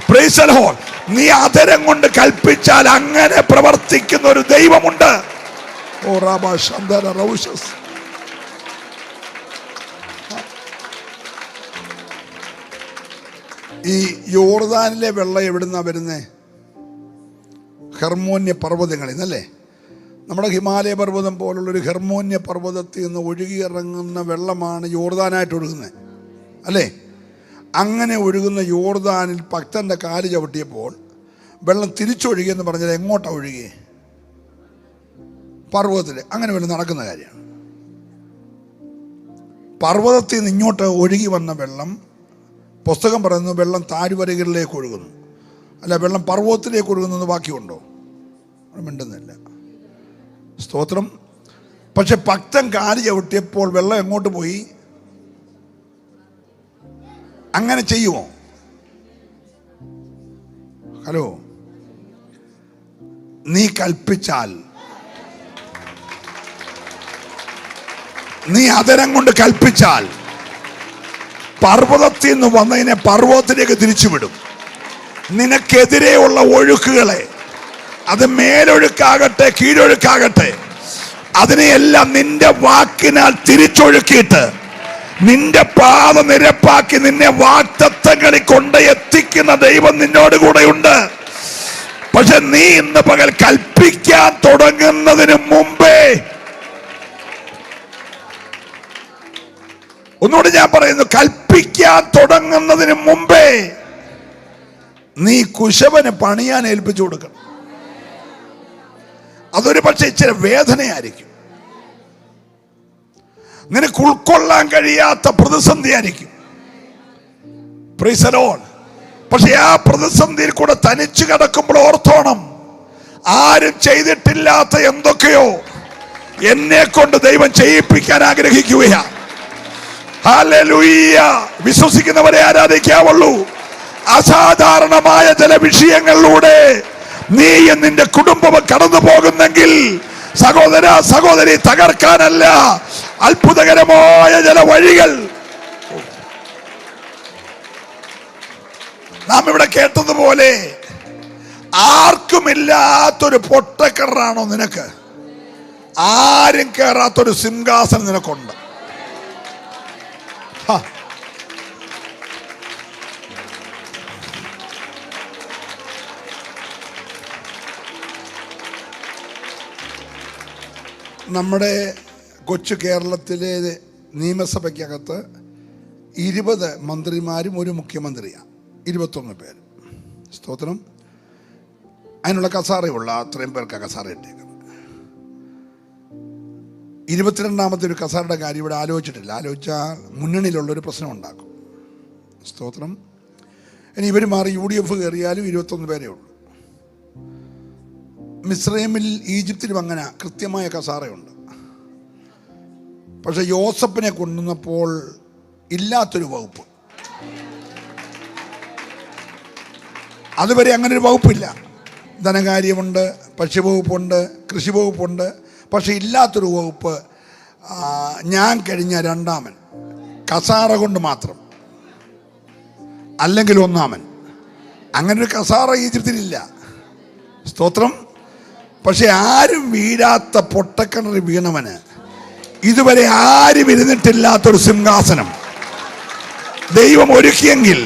A: Price the lord. നീ അതരം കൊണ്ട് കൽപ്പിച്ചാൽ അങ്ങനെ പ്രവർത്തിക്കുന്ന ഒരു ദൈവമുണ്ട്. ഓ റാബാ ശന്തര റൗഷസ്. ഈ യോർദാനിലെ വെള്ളം എവിടുന്നാ വരുന്നേ? ഹെർമോന്യ പർവ്വതങ്ങളിൽ നിന്നല്ലേ? നമ്മുടെ ഹിമാലയ പർവ്വതം പോലുള്ളൊരു ഹെർമോന്യ പർവ്വതത്തിൽ നിന്ന് ഒഴുകിയിറങ്ങുന്ന വെള്ളമാണ് യോർദാനായിട്ട് ഒഴുകുന്നത്, അല്ലേ? അങ്ങനെ ഒഴുകുന്ന യോർദാനിൽ ഭക്തൻ്റെ കാല് ചവിട്ടിയപ്പോൾ വെള്ളം തിരിച്ചൊഴുകിയെന്ന് പറഞ്ഞാൽ എങ്ങോട്ടാണ് ഒഴുകിയേ? പർവ്വതത്തിൽ. അങ്ങനെ വല്ല നടക്കുന്ന കാര്യമാണ്. പർവ്വതത്തിൽ നിന്ന് ഇങ്ങോട്ട് ഒഴുകി വന്ന വെള്ളം, പുസ്തകം പറയുന്നു വെള്ളം താഴ്വരകളിലേക്ക് ഒഴുകുന്നു, അല്ല വെള്ളം പർവ്വതത്തിലേക്ക് ഒഴുകുന്നത് ബാക്കിയുണ്ടോ? മിണ്ടുന്നില്ല. സ്തോത്രം. പക്ഷെ ഭക്തൻ കാല് ചവിട്ടിയപ്പോൾ വെള്ളം എങ്ങോട്ട് പോയി? അങ്ങനെ ചെയ്യുമോ? ഹലോ, നീ കൽപ്പിച്ചാൽ, നീ അതരം കൊണ്ട് കൽപ്പിച്ചാൽ പർവ്വതത്തിൽ നിന്ന് വന്നതിനെ പർവ്വതത്തിലേക്ക് തിരിച്ചുവിടും. നിനക്കെതിരെയുള്ള ഒഴുക്കുകളെ, അത് മേലൊഴുക്കാകട്ടെ കീഴൊഴുക്കാകട്ടെ, അതിനെയെല്ലാം നിന്റെ വാക്കിനാൽ തിരിച്ചൊഴുക്കിയിട്ട് നിന്റെ പാത നിരപ്പാക്കി നിന്നെ വാഗ്ദത്തങ്ങളിൽ കൊണ്ട് എത്തിക്കുന്ന ദൈവം നിന്നോട് കൂടെയുണ്ട്. പക്ഷെ നീ ഇന്ന് പകൽ കൽപ്പിക്കാൻ തുടങ്ങുന്നതിന് മുമ്പേ, ഒന്നുകൂടി ഞാൻ പറയുന്നു, കൽപ്പിക്കാൻ തുടങ്ങുന്നതിന് മുമ്പേ നീ കുശവന് പണിയാൻ ഏൽപ്പിച്ചു കൊടുക്കണം. അതൊരു പക്ഷെ ഇച്ചിരി വേദനയായിരിക്കും, നിനക്ക് ഉൾക്കൊള്ളാൻ കഴിയാത്ത പ്രതിസന്ധി ആയിരിക്കും. Price the Lord. പക്ഷെ ആ പ്രതിസന്ധിയിൽ കൂടെ തനിച്ചു കിടക്കുമ്പോൾ ഓർത്തോണം, ആരും ചെയ്തിട്ടില്ലാത്ത എന്തൊക്കെയോ എന്നെ കൊണ്ട് ദൈവം ചെയ്യിപ്പിക്കാൻ ആഗ്രഹിക്കുകയാണ്. ഹല്ലേലൂയ. വിശ്വസിക്കുന്നവരെ ആരാധിക്കാവുള്ളൂ. അസാധാരണമായ ചില വിഷയങ്ങളിലൂടെ നീ നിന്റെ കുടുംബം കടന്നു പോകുന്നെങ്കിൽ സഹോദര സഹോദരി, തകർക്കാനല്ല, അത്ഭുതകരമായ ചില വഴികൾ നാം ഇവിടെ കേട്ടതുപോലെ ആർക്കുമില്ലാത്തൊരു പൊട്ടക്കിണറാണോ നിനക്ക്? ആരും കയറാത്തൊരു സിംഹാസനം നിനക്കുണ്ട്. നമ്മുടെ കൊച്ചു കേരളത്തിലെ നിയമസഭയ്ക്കകത്ത് 20 മന്ത്രിമാരും ഒരു മുഖ്യമന്ത്രിയാണ്, 21 പേര്. സ്തോത്രം. അതിനുള്ള കസാറയുള്ള അത്രയും പേർക്ക് കസാറ ഇട്ടേക്കുന്നത്. 22ാമത്തെ ഒരു കസാറയുടെ കാര്യം ഇവിടെ ആലോചിച്ചിട്ടില്ല. ആലോചിച്ചാൽ മുന്നണിയിലുള്ളൊരു പ്രശ്നം ഉണ്ടാക്കും. സ്തോത്രം. ഇനി ഇവർ മാറി UDF കയറിയാലും 21 പേരേ ഉള്ളൂ. മിസ്രൈമിൽ, ഈജിപ്തിലും അങ്ങനെ കൃത്യമായ കസാറയുണ്ട്. പക്ഷെ യോസഫിനെ കൊണ്ടുവന്നപ്പോൾ ഇല്ലാത്തൊരു വകുപ്പ്, അതുവരെ അങ്ങനെ ഒരു വകുപ്പില്ല. ധനകാര്യമുണ്ട്, ഭക്ഷ്യവകുപ്പുണ്ട്, കൃഷി വകുപ്പുണ്ട്. പക്ഷെ ഇല്ലാത്തൊരു വകുപ്പ്, ഞാൻ കഴിഞ്ഞ 2ാമൻ, കസാറ കൊണ്ട് മാത്രം, അല്ലെങ്കിൽ 1ാമൻ. അങ്ങനൊരു കസാറ ഈജിപ്തിലില്ല. സ്തോത്രം. പക്ഷെ ആരും വീഴാത്ത പൊട്ടക്കിണറി വീണവന് ഇതുവരെ ആരും ഇരുന്നിട്ടില്ലാത്തൊരു സിംഹാസനം ദൈവം ഒരുക്കിയെങ്കിൽ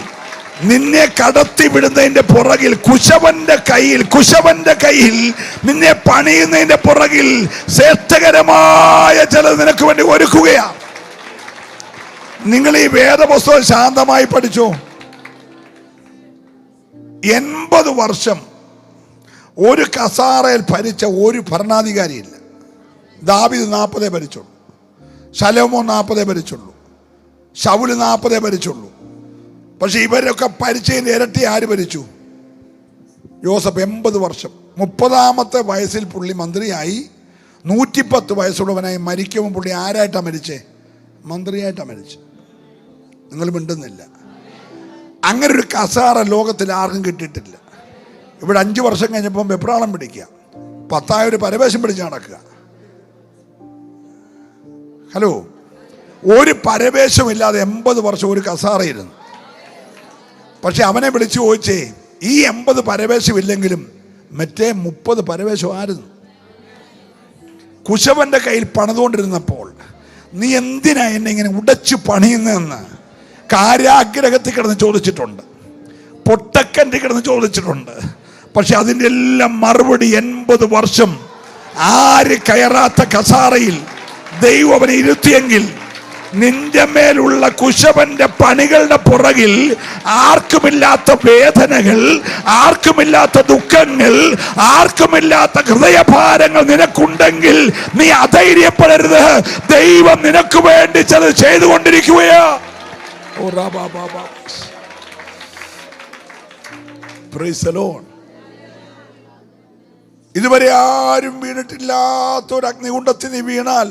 A: നിന്നെ കടത്തി വിടുന്നതിന്റെ പുറകിൽ കുശവന്റെ കയ്യിൽ നിന്നെ പണിയുന്നതിന്റെ പുറകിൽ ശ്രേഷ്ഠകരമായ ചിലത് നിനക്ക് വേണ്ടി ഒരുക്കുകയാണ്. നിങ്ങൾ ഈ വേദപുസ്തകം ശാന്തമായി പഠിച്ചോ. 80 വർഷം ഒരു കസാറയിൽ ഭരിച്ച ഒരു ഭരണാധികാരിയില്ല. ദാവീദ് 40 ഭരിച്ചുള്ളൂ, ശലോമോൻ 40 ഭരിച്ചുള്ളൂ, ശൗല് 40 ഭരിച്ചുള്ളൂ. പക്ഷെ ഇവരൊക്കെ ഭരിച്ചതിൻ്റെ ഇരട്ടി ആര് ഭരിച്ചു? യോസഫ് 80 വർഷം. 30ാമത്തെ വയസ്സിൽ പുള്ളി മന്ത്രിയായി.
C: 110 വയസ്സുള്ളവനായി മരിക്കുമ്പോൾ പുള്ളി ആരായിട്ടാണ് മരിച്ചേ? മന്ത്രിയായിട്ടാണ് മരിച്ചത്. നിങ്ങൾ മിണ്ടുന്നില്ല. അങ്ങനെ ഒരു കസാര ലോകത്തിൽ ആർക്കും കിട്ടിയിട്ടില്ല. ഇവിടെ 5 വർഷം കഴിഞ്ഞപ്പം വെപ്രാളം പിടിക്കുക, 10,000 പരവേശം പിടിച്ച് നടക്കുക. ഹലോ, ഒരു പരവേശമില്ലാതെ 80 വർഷം ഒരു കസാറയിരുന്നു. പക്ഷെ അവനെ വിളിച്ചു ചോദിച്ചേ, ഈ 80 പരവേശമില്ലെങ്കിലും മറ്റേ 30 പരവേശമായിരുന്നു. കുശവന്റെ കയ്യിൽ പണിതുകൊണ്ടിരുന്നപ്പോൾ നീ എന്തിനാ എന്നെ ഇങ്ങനെ ഉടച്ചു പണിയുന്നതെന്ന് കാരാഗ്രഹത്തിൽ കിടന്ന് ചോദിച്ചിട്ടുണ്ട്, പൊട്ടക്കൻ്റെ കിടന്ന് ചോദിച്ചിട്ടുണ്ട്. പക്ഷെ അതിൻ്റെ എല്ലാം മറുപടി 80 വർഷം ആര് കയറാത്ത കസാറയിൽ ദൈവം അവനെ ഇരുത്തിയെങ്കിൽ നിന്റെ മേലുള്ള കുശവന്റെ പണികളുടെ പുറകിൽ ആർക്കുമില്ലാത്ത വേദനകൾ, ആർക്കുമില്ലാത്ത ദുഃഖങ്ങൾ, ആർക്കുമില്ലാത്ത ഹൃദയഭാരങ്ങൾ നിനക്കുണ്ടെങ്കിൽ നീ അധൈര്യപ്പെടരുത്. ദൈവം നിനക്ക് വേണ്ടി ചില ചെയ്തുകൊണ്ടിരിക്കുകയാ. ഇതുവരെ ആരും വീണിട്ടില്ലാത്തൊരു അഗ്നികുണ്ഡത്തിൽ നീ വീണാൽ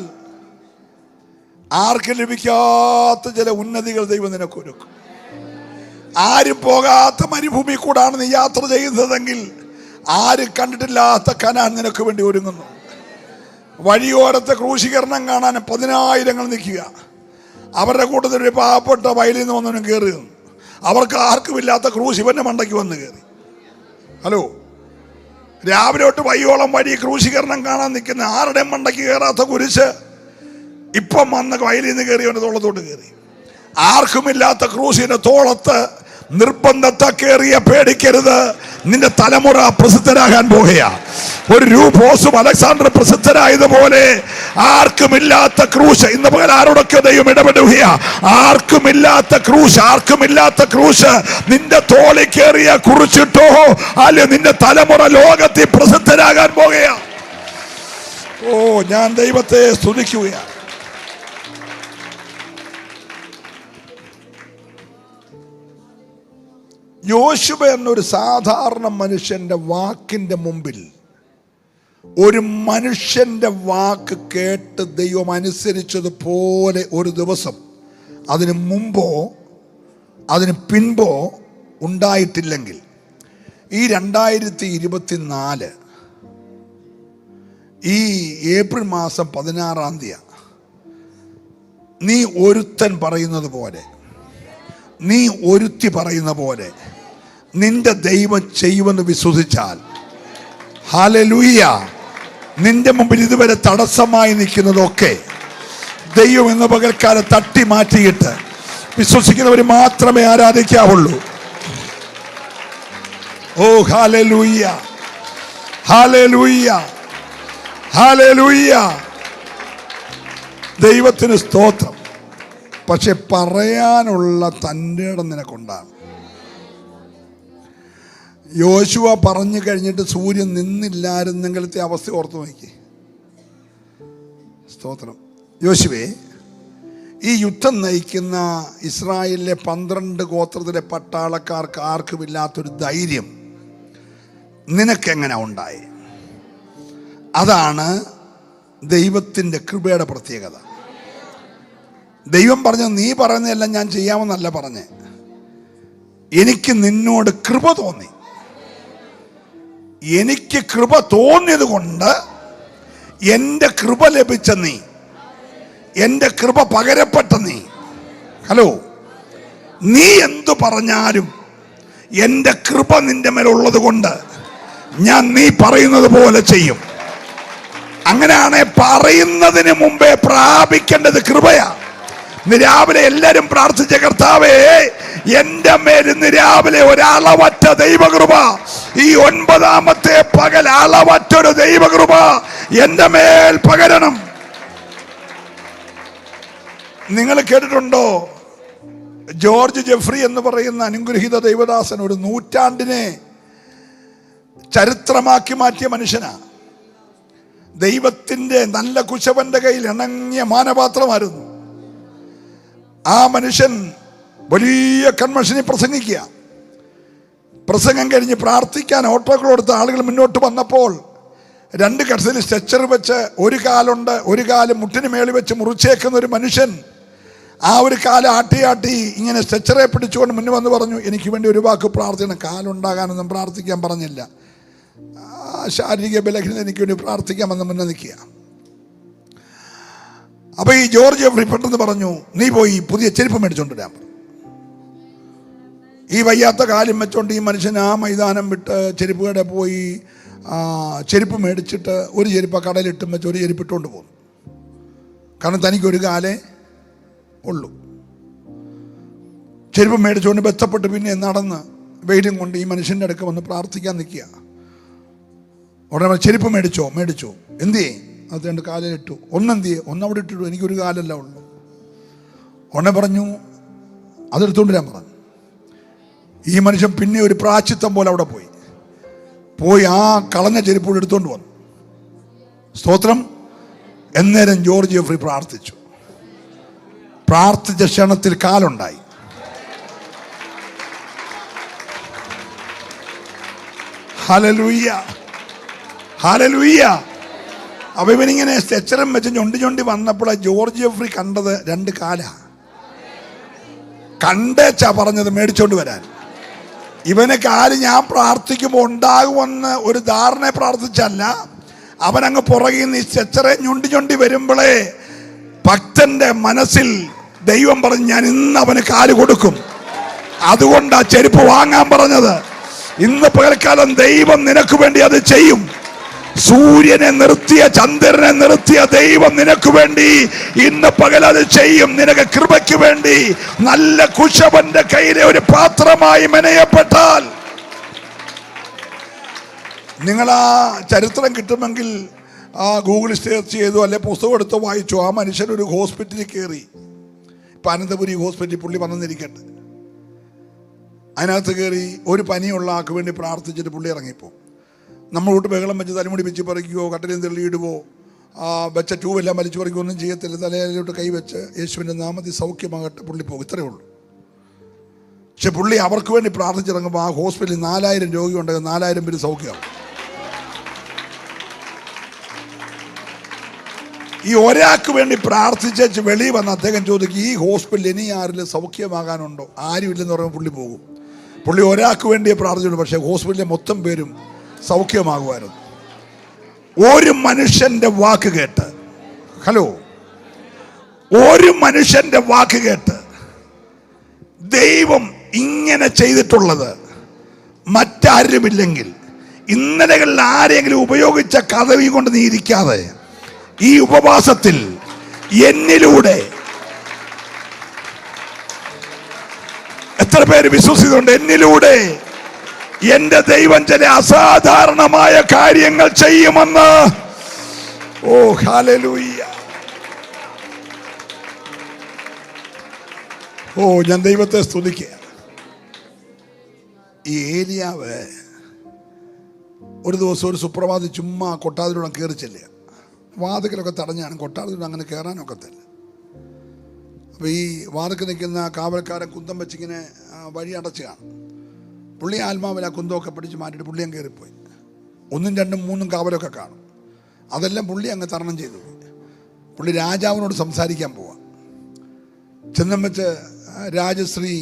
C: ആർക്കും ലഭിക്കാത്ത ചില ഉന്നതികൾ ദൈവം നിനക്കൊരുക്കും. ആരും പോകാത്ത മരുഭൂമി കൂടാണ് നീ യാത്ര ചെയ്യുന്നതെങ്കിൽ ആരും കണ്ടിട്ടില്ലാത്ത കനാൻ നിനക്ക് വേണ്ടി ഒരുങ്ങുന്നു. വഴിയോരത്തെ ക്രൂശീകരണം കാണാൻ 10,000 നിൽക്കുക. അവരുടെ കൂട്ടത്തിൽ ഒരു പാവപ്പെട്ട വയലിൽ നിന്ന് വന്നവനും കയറി. അവർക്ക് ആർക്കുമില്ലാത്ത ക്രൂശ് ഇവന്റെ മണ്ടയ്ക്ക് വന്ന് കയറി. ഹലോ, രാവിലെ തൊട്ട് വയ്യോളം വഴി ക്രൂശീകരണം കാണാൻ നിൽക്കുന്ന ആരുടെയും മണ്ടയ്ക്ക് കയറാത്ത കുരിശ് ഇപ്പം വന്ന വയലിൽ നിന്ന് കയറി അവൻ്റെ തോളത്തോട്ട് കയറി. ആർക്കുമില്ലാത്ത ക്രൂശിന്റെ തോളത്ത് നിർബന്ധത്തെ കയറിയ പേടിക്കരുത്. നിന്റെ തലമുറ പ്രസിദ്ധരാകാൻ പോകുകയാ. ഒരു രൂപോസും അലക്സാണ്ടർ പ്രസിദ്ധരായതുപോലെ ആർക്കുമില്ലാത്ത ക്രൂശ് ഇന്ന് പകൽ ആരോടൊക്കെ ദൈവം ഇടപെടുകയാ. ആർക്കുമില്ലാത്ത ക്രൂശ് നിന്റെ തോളിൽ കയറിയ കുറിച്ചിട്ടോ അല്ലെ നിന്റെ തലമുറ ലോകത്തിൽ പ്രസിദ്ധരാകാൻ പോകുകയാ. ഓ, ഞാൻ ദൈവത്തെ സ്തുതിക്കുകയാണ്. യോശുവ എന്നൊരു സാധാരണ മനുഷ്യന്റെ വാക്കിന്റെ മുമ്പിൽ ഒരു മനുഷ്യന്റെ വാക്ക് കേട്ട് ദൈവം അനുസരിച്ചതുപോലെ ഒരു ദിവസം അതിന് മുമ്പോ അതിന് പിൻപോ ഉണ്ടായിട്ടില്ലെങ്കിൽ ഈ 2024 ഈ ഏപ്രിൽ മാസം 16-ാം തീയതി നീ ഒരുത്തൻ പറയുന്നത് പോലെ, നീ ഒരുത്തി പറയുന്ന പോലെ നിന്റെ ദൈവം ചെയ്യുമെന്ന് വിശ്വസിച്ചാൽ, ഹല്ലേലൂയ, നിന്റെ മുമ്പിൽ ഇതുവരെ തടസ്സമായി നിൽക്കുന്നതൊക്കെ ദൈവം എന്ന പകൽക്കാലം തട്ടി മാറ്റിയിട്ട് വിശ്വസിക്കുന്നവർ മാത്രമേ ആരാധിക്കാവുള്ളൂ. ഓ ഹല്ലേലൂയ, ഹല്ലേലൂയ, ഹല്ലേലൂയ. ദൈവത്തിന് സ്തോത്രം. പക്ഷെ പറയാനുള്ള തൻ്റെ ഇടം നിനക്കുണ്ടാകും. യോശുവ പറഞ്ഞു കഴിഞ്ഞിട്ട് സൂര്യൻ നിന്നില്ലായിരുന്നെങ്കിലത്തെ അവസ്ഥ ഓർത്തു നോക്കി. സ്തോത്രം. യോശുവേ, ഈ യുദ്ധം നയിക്കുന്ന ഇസ്രായേലിലെ 12 ഗോത്രത്തിലെ പട്ടാളക്കാർക്ക് ആർക്കുമില്ലാത്തൊരു ധൈര്യം നിനക്കെങ്ങനെ ഉണ്ടായി? അതാണ് ദൈവത്തിൻ്റെ കൃപയുടെ പ്രത്യേകത. ദൈവം പറഞ്ഞു, നീ പറയുന്നതെല്ലാം ഞാൻ ചെയ്യാമെന്നല്ല പറഞ്ഞേ, എനിക്ക് നിന്നോട് കൃപ തോന്നി. എനിക്ക് കൃപ തോന്നിയത് കൊണ്ട് എൻ്റെ കൃപ ലഭിച്ച നീ, എൻ്റെ കൃപ പകരപ്പെട്ട നീ, ഹലോ, നീ എന്തു പറഞ്ഞാലും എൻ്റെ കൃപ നിന്റെ മേലുള്ളത് കൊണ്ട് ഞാൻ നീ പറയുന്നത് പോലെ ചെയ്യും. അങ്ങനെയാണ് പറയുന്നതിന് മുമ്പേ പ്രാപിക്കേണ്ടത് കൃപയാ. ഇന്ന് രാവിലെ എല്ലാരും പ്രാർത്ഥിച്ച, കർത്താവേ, എന്റെ മേൽ ഇന്ന് രാവിലെ ഒരളവറ്റ ദൈവകൃപ, ഈ 9ാമത്തെ പകൽ അളവറ്റൊരു ദൈവകൃപ എന്റെ മേൽ പകരണം. നിങ്ങൾ കേട്ടിട്ടുണ്ടോ? ജോർജ് ജെഫ്രി എന്ന് പറയുന്ന അനുഗ്രഹീത ദൈവദാസൻ ഒരു നൂറ്റാണ്ടിനെ ചരിത്രമാക്കി മാറ്റിയ മനുഷ്യനാ. ദൈവത്തിന്റെ നല്ല കുശവന്റെ കയ്യിൽ ഇണങ്ങിയ മാനപാത്രമായിരുന്നു. ആ മനുഷ്യൻ വലിയ കൺവെൻഷനിൽ പ്രസംഗിക്കുക. പ്രസംഗം കഴിഞ്ഞ് പ്രാർത്ഥിക്കാൻ ഓട്ടോകൾ കൊടുത്ത ആളുകൾ മുന്നോട്ട് വന്നപ്പോൾ 2 കടസിൽ സ്ട്രെച്ചർ വെച്ച് ഒരു കാലുണ്ട്, ഒരു കാല് മുട്ടിന് മേളിൽ വെച്ച് മുറിച്ചേക്കുന്ന ഒരു മനുഷ്യൻ ആ ഒരു കാല് ആട്ടി ഇങ്ങനെ സ്ട്രെച്ചറെ പിടിച്ചുകൊണ്ട് മുന്നിൽ വന്ന് പറഞ്ഞു, എനിക്ക് വേണ്ടി ഒരു വാക്ക് പ്രാർത്ഥിക്കണം. കാലുണ്ടാകാനൊന്നും പ്രാർത്ഥിക്കാൻ പറഞ്ഞില്ല, ശാരീരിക ബലഹീനത എനിക്ക് വേണ്ടി പ്രാർത്ഥിക്കാമെന്ന് മുന്നേ നിൽക്കുക. അപ്പോൾ ഈ ജോർജ് ജെഫ്രി പെട്ടെന്ന് പറഞ്ഞു, നീ പോയി പുതിയ ചെരുപ്പ് മേടിച്ചോണ്ട് വരാൻ പറഞ്ഞു. ഈ വയ്യാത്ത കാലും വെച്ചോണ്ട് ഈ മനുഷ്യൻ ആ മൈതാനം വിട്ട് ചെരുപ്പ് കടയിൽ പോയി ചെരുപ്പ് മേടിച്ചിട്ട് ഒരു ചെരുപ്പ് കടയിലിട്ടും വെച്ച് ഒരു ചെരുപ്പ് ഇട്ടുകൊണ്ട് പോകുന്നു. കാരണം തനിക്കൊരു കാലേ ഉള്ളൂ. ചെരുപ്പ് മേടിച്ചുകൊണ്ട് ബന്ധപ്പെട്ട് പിന്നെ നടന്ന് വെയിലും കൊണ്ട് ഈ മനുഷ്യൻ്റെ അടുക്ക് വന്ന് പ്രാർത്ഥിക്കാൻ നിൽക്കുക. ഉടനെ ചെരുപ്പ് മേടിച്ചോ എന്തിയേ? അത് 2 കാലിലിട്ടു. ഒന്നെന്തിയേ? ഒന്നവിടെ ഇട്ടിട്ടു, എനിക്കൊരു കാലല്ല ഉള്ളൂ. ഉടനെ പറഞ്ഞു അതെടുത്തുകൊണ്ട് വരാൻ പറഞ്ഞു. ഈ മനുഷ്യൻ പിന്നെ ഒരു പ്രാശ്ചിത്തം പോലെ അവിടെ പോയി ആ കളഞ്ഞ ചെരുപ്പ് എടുത്തുകൊണ്ട് വന്നു. സ്തോത്രം. എന്നേരം ജോർജ് ജെഫ്രി പ്രാർത്ഥിച്ചു. പ്രാർത്ഥിച്ച ക്ഷണത്തിൽ കാലുണ്ടായി. Hallelujah, hallelujah. അപ്പൊ ഇവനിങ്ങനെ സ്ട്രെച്ചറും വെച്ച് ഞൊണ്ടി വന്നപ്പോൾ ജോർജ് ജെഫ്രി കണ്ടത് 2 കാലാ. കണ്ടേച്ചാ പറഞ്ഞത് മേടിച്ചോണ്ട് വരാൻ. ഇവന് കാല് ഞാൻ പ്രാർത്ഥിക്കുമ്പോൾ ഉണ്ടാകുമെന്ന് ഒരു ധാരണ പ്രാർത്ഥിച്ചല്ല, അവനങ്ങ് പുറകിൽ നിന്ന് ഈ സ്ട്രെച്ചറെ ഞൊണ്ടി വരുമ്പോഴേ ഭക്തന്റെ മനസ്സിൽ ദൈവം പറഞ്ഞു, ഞാൻ ഇന്ന് അവന് കാല് കൊടുക്കും. അതുകൊണ്ടാ ചെരുപ്പ് വാങ്ങാൻ പറഞ്ഞത്. ഇന്ന് പകൽക്കാലം ദൈവം നിനക്ക് വേണ്ടി അത് ചെയ്യും. സൂര്യനെ നിർത്തിയ, ചന്ദ്രനെ നിർത്തിയ ദൈവം നിനക്ക് വേണ്ടി ഇന്ന് പകൽ അത് ചെയ്യും. നിനക്ക് കൃപയ്ക്ക് വേണ്ടി നല്ല കുശവന്റെ കയ്യിലെ ഒരു പാത്രമായി മെനയപ്പെട്ടാൽ. നിങ്ങൾ ആ ചരിത്രം കിട്ടുമെങ്കിൽ ഗൂഗിൾ സെർച്ച് ചെയ്തു, അല്ലെ പുസ്തകം എടുത്ത് വായിച്ചു. ആ മനുഷ്യൻ ഒരു ഹോസ്പിറ്റലിൽ കയറി. ഇപ്പം അനന്തപുരി ഹോസ്പിറ്റലിൽ പുള്ളി വന്നെന്നിരിക്കട്ടെ. അതിനകത്ത് കയറി ഒരു പനിയുള്ള ആൾക്ക് വേണ്ടി പ്രാർത്ഥിച്ചിട്ട് പുള്ളി ഇറങ്ങിപ്പോ. നമ്മളോട്ട് ബഹളം വെച്ച് തലമുടി വെച്ച് പറിക്കുകയോ കട്ടലിൽ തെള്ളിയിടുവോ വെച്ച ട്യൂബെല്ലാം വലിച്ചു പറിക്കുകയോ ഒന്നും ചെയ്യത്തില്ല. തലയിലോട്ട് കൈവച്ച് യേശുവിൻ്റെ നാമത്തിൽ സൗഖ്യമാകട്ടെ പുള്ളി പോകും. ഇത്രയേ ഉള്ളൂ. പക്ഷെ പുള്ളി അവർക്ക് വേണ്ടി പ്രാർത്ഥിച്ചിറങ്ങുമ്പോൾ ആ ഹോസ്പിറ്റലിൽ 4000 രോഗി ഉണ്ടെങ്കിൽ 4000 പേര് സൗഖ്യമാകും. ഈ ഒരാൾക്ക് വേണ്ടി പ്രാർത്ഥിച്ചു വെളിയിൽ വന്ന് അദ്ദേഹം ചോദിക്കും, ഈ ഹോസ്പിറ്റലിൽ ഇനി ആരിലും സൗഖ്യമാകാനുണ്ടോ? ആരും ഇല്ലെന്ന് പറയുമ്പോൾ പുള്ളി പോകും. പുള്ളി ഒരാൾക്ക് വേണ്ടിയേ പ്രാർത്ഥിച്ചുള്ളൂ, പക്ഷേ ഹോസ്പിറ്റലിലെ മൊത്തം പേരും സൗഖ്യമാകുമായിരുന്നു. ഒരു മനുഷ്യന്റെ വാക്ക് കേട്ട്, ഒരു മനുഷ്യന്റെ വാക്ക് കേട്ട് ദൈവം ഇങ്ങനെ ചെയ്തിട്ടുള്ളത് മറ്റാരുമില്ലെങ്കിൽ, ഇന്നലകളിൽ ആരെങ്കിലും ഉപയോഗിച്ച കഥവി കൊണ്ട് നീ ഇരിക്കാതെ ഈ ഉപവാസത്തിൽ എന്നിലൂടെ എത്ര പേര് വിശ്വസിക്കുന്നുണ്ട്? എന്നിലൂടെ എന്റെ ദൈവം ചില അസാധാരണമായ കാര്യങ്ങൾ ചെയ്യുമെന്ന്. ഓ ഹല്ലേലൂയ. ഓ ഞാൻ ദൈവത്തെ സ്തുതിക്കുക. ഈ ഏലിയാവ് ഒരു ദിവസം ഒരു സുപ്രഭാതം ചുമ്മാ കൊട്ടാരത്തിലൂടെ കയറി ചെല്ലുക. വാതിക്കലൊക്കെ തടഞ്ഞാണ്, കൊട്ടാരത്തിലൂടെ അങ്ങനെ കയറാനൊക്കത്തില്ല. അപ്പോൾ ഈ വാതിക്കൽ നിൽക്കുന്ന കാവൽക്കാരൻ കുന്തം വെച്ചിങ്ങനെ വഴി അടച്ച് കാണും. പുള്ളി ആത്മാവിൽ ആ കുന്തമൊക്കെ പിടിച്ച് മാറ്റിയിട്ട് പുള്ളി അങ്ങ് കയറിപ്പോയി. 1, 2, 3 കാവലൊക്കെ കാണും. അതെല്ലാം പുള്ളി അങ്ങ് തരണം ചെയ്തു പോയി. പുള്ളി രാജാവിനോട് സംസാരിക്കാൻ പോവാം. ചെന്നം വെച്ച് രാജശ്രീ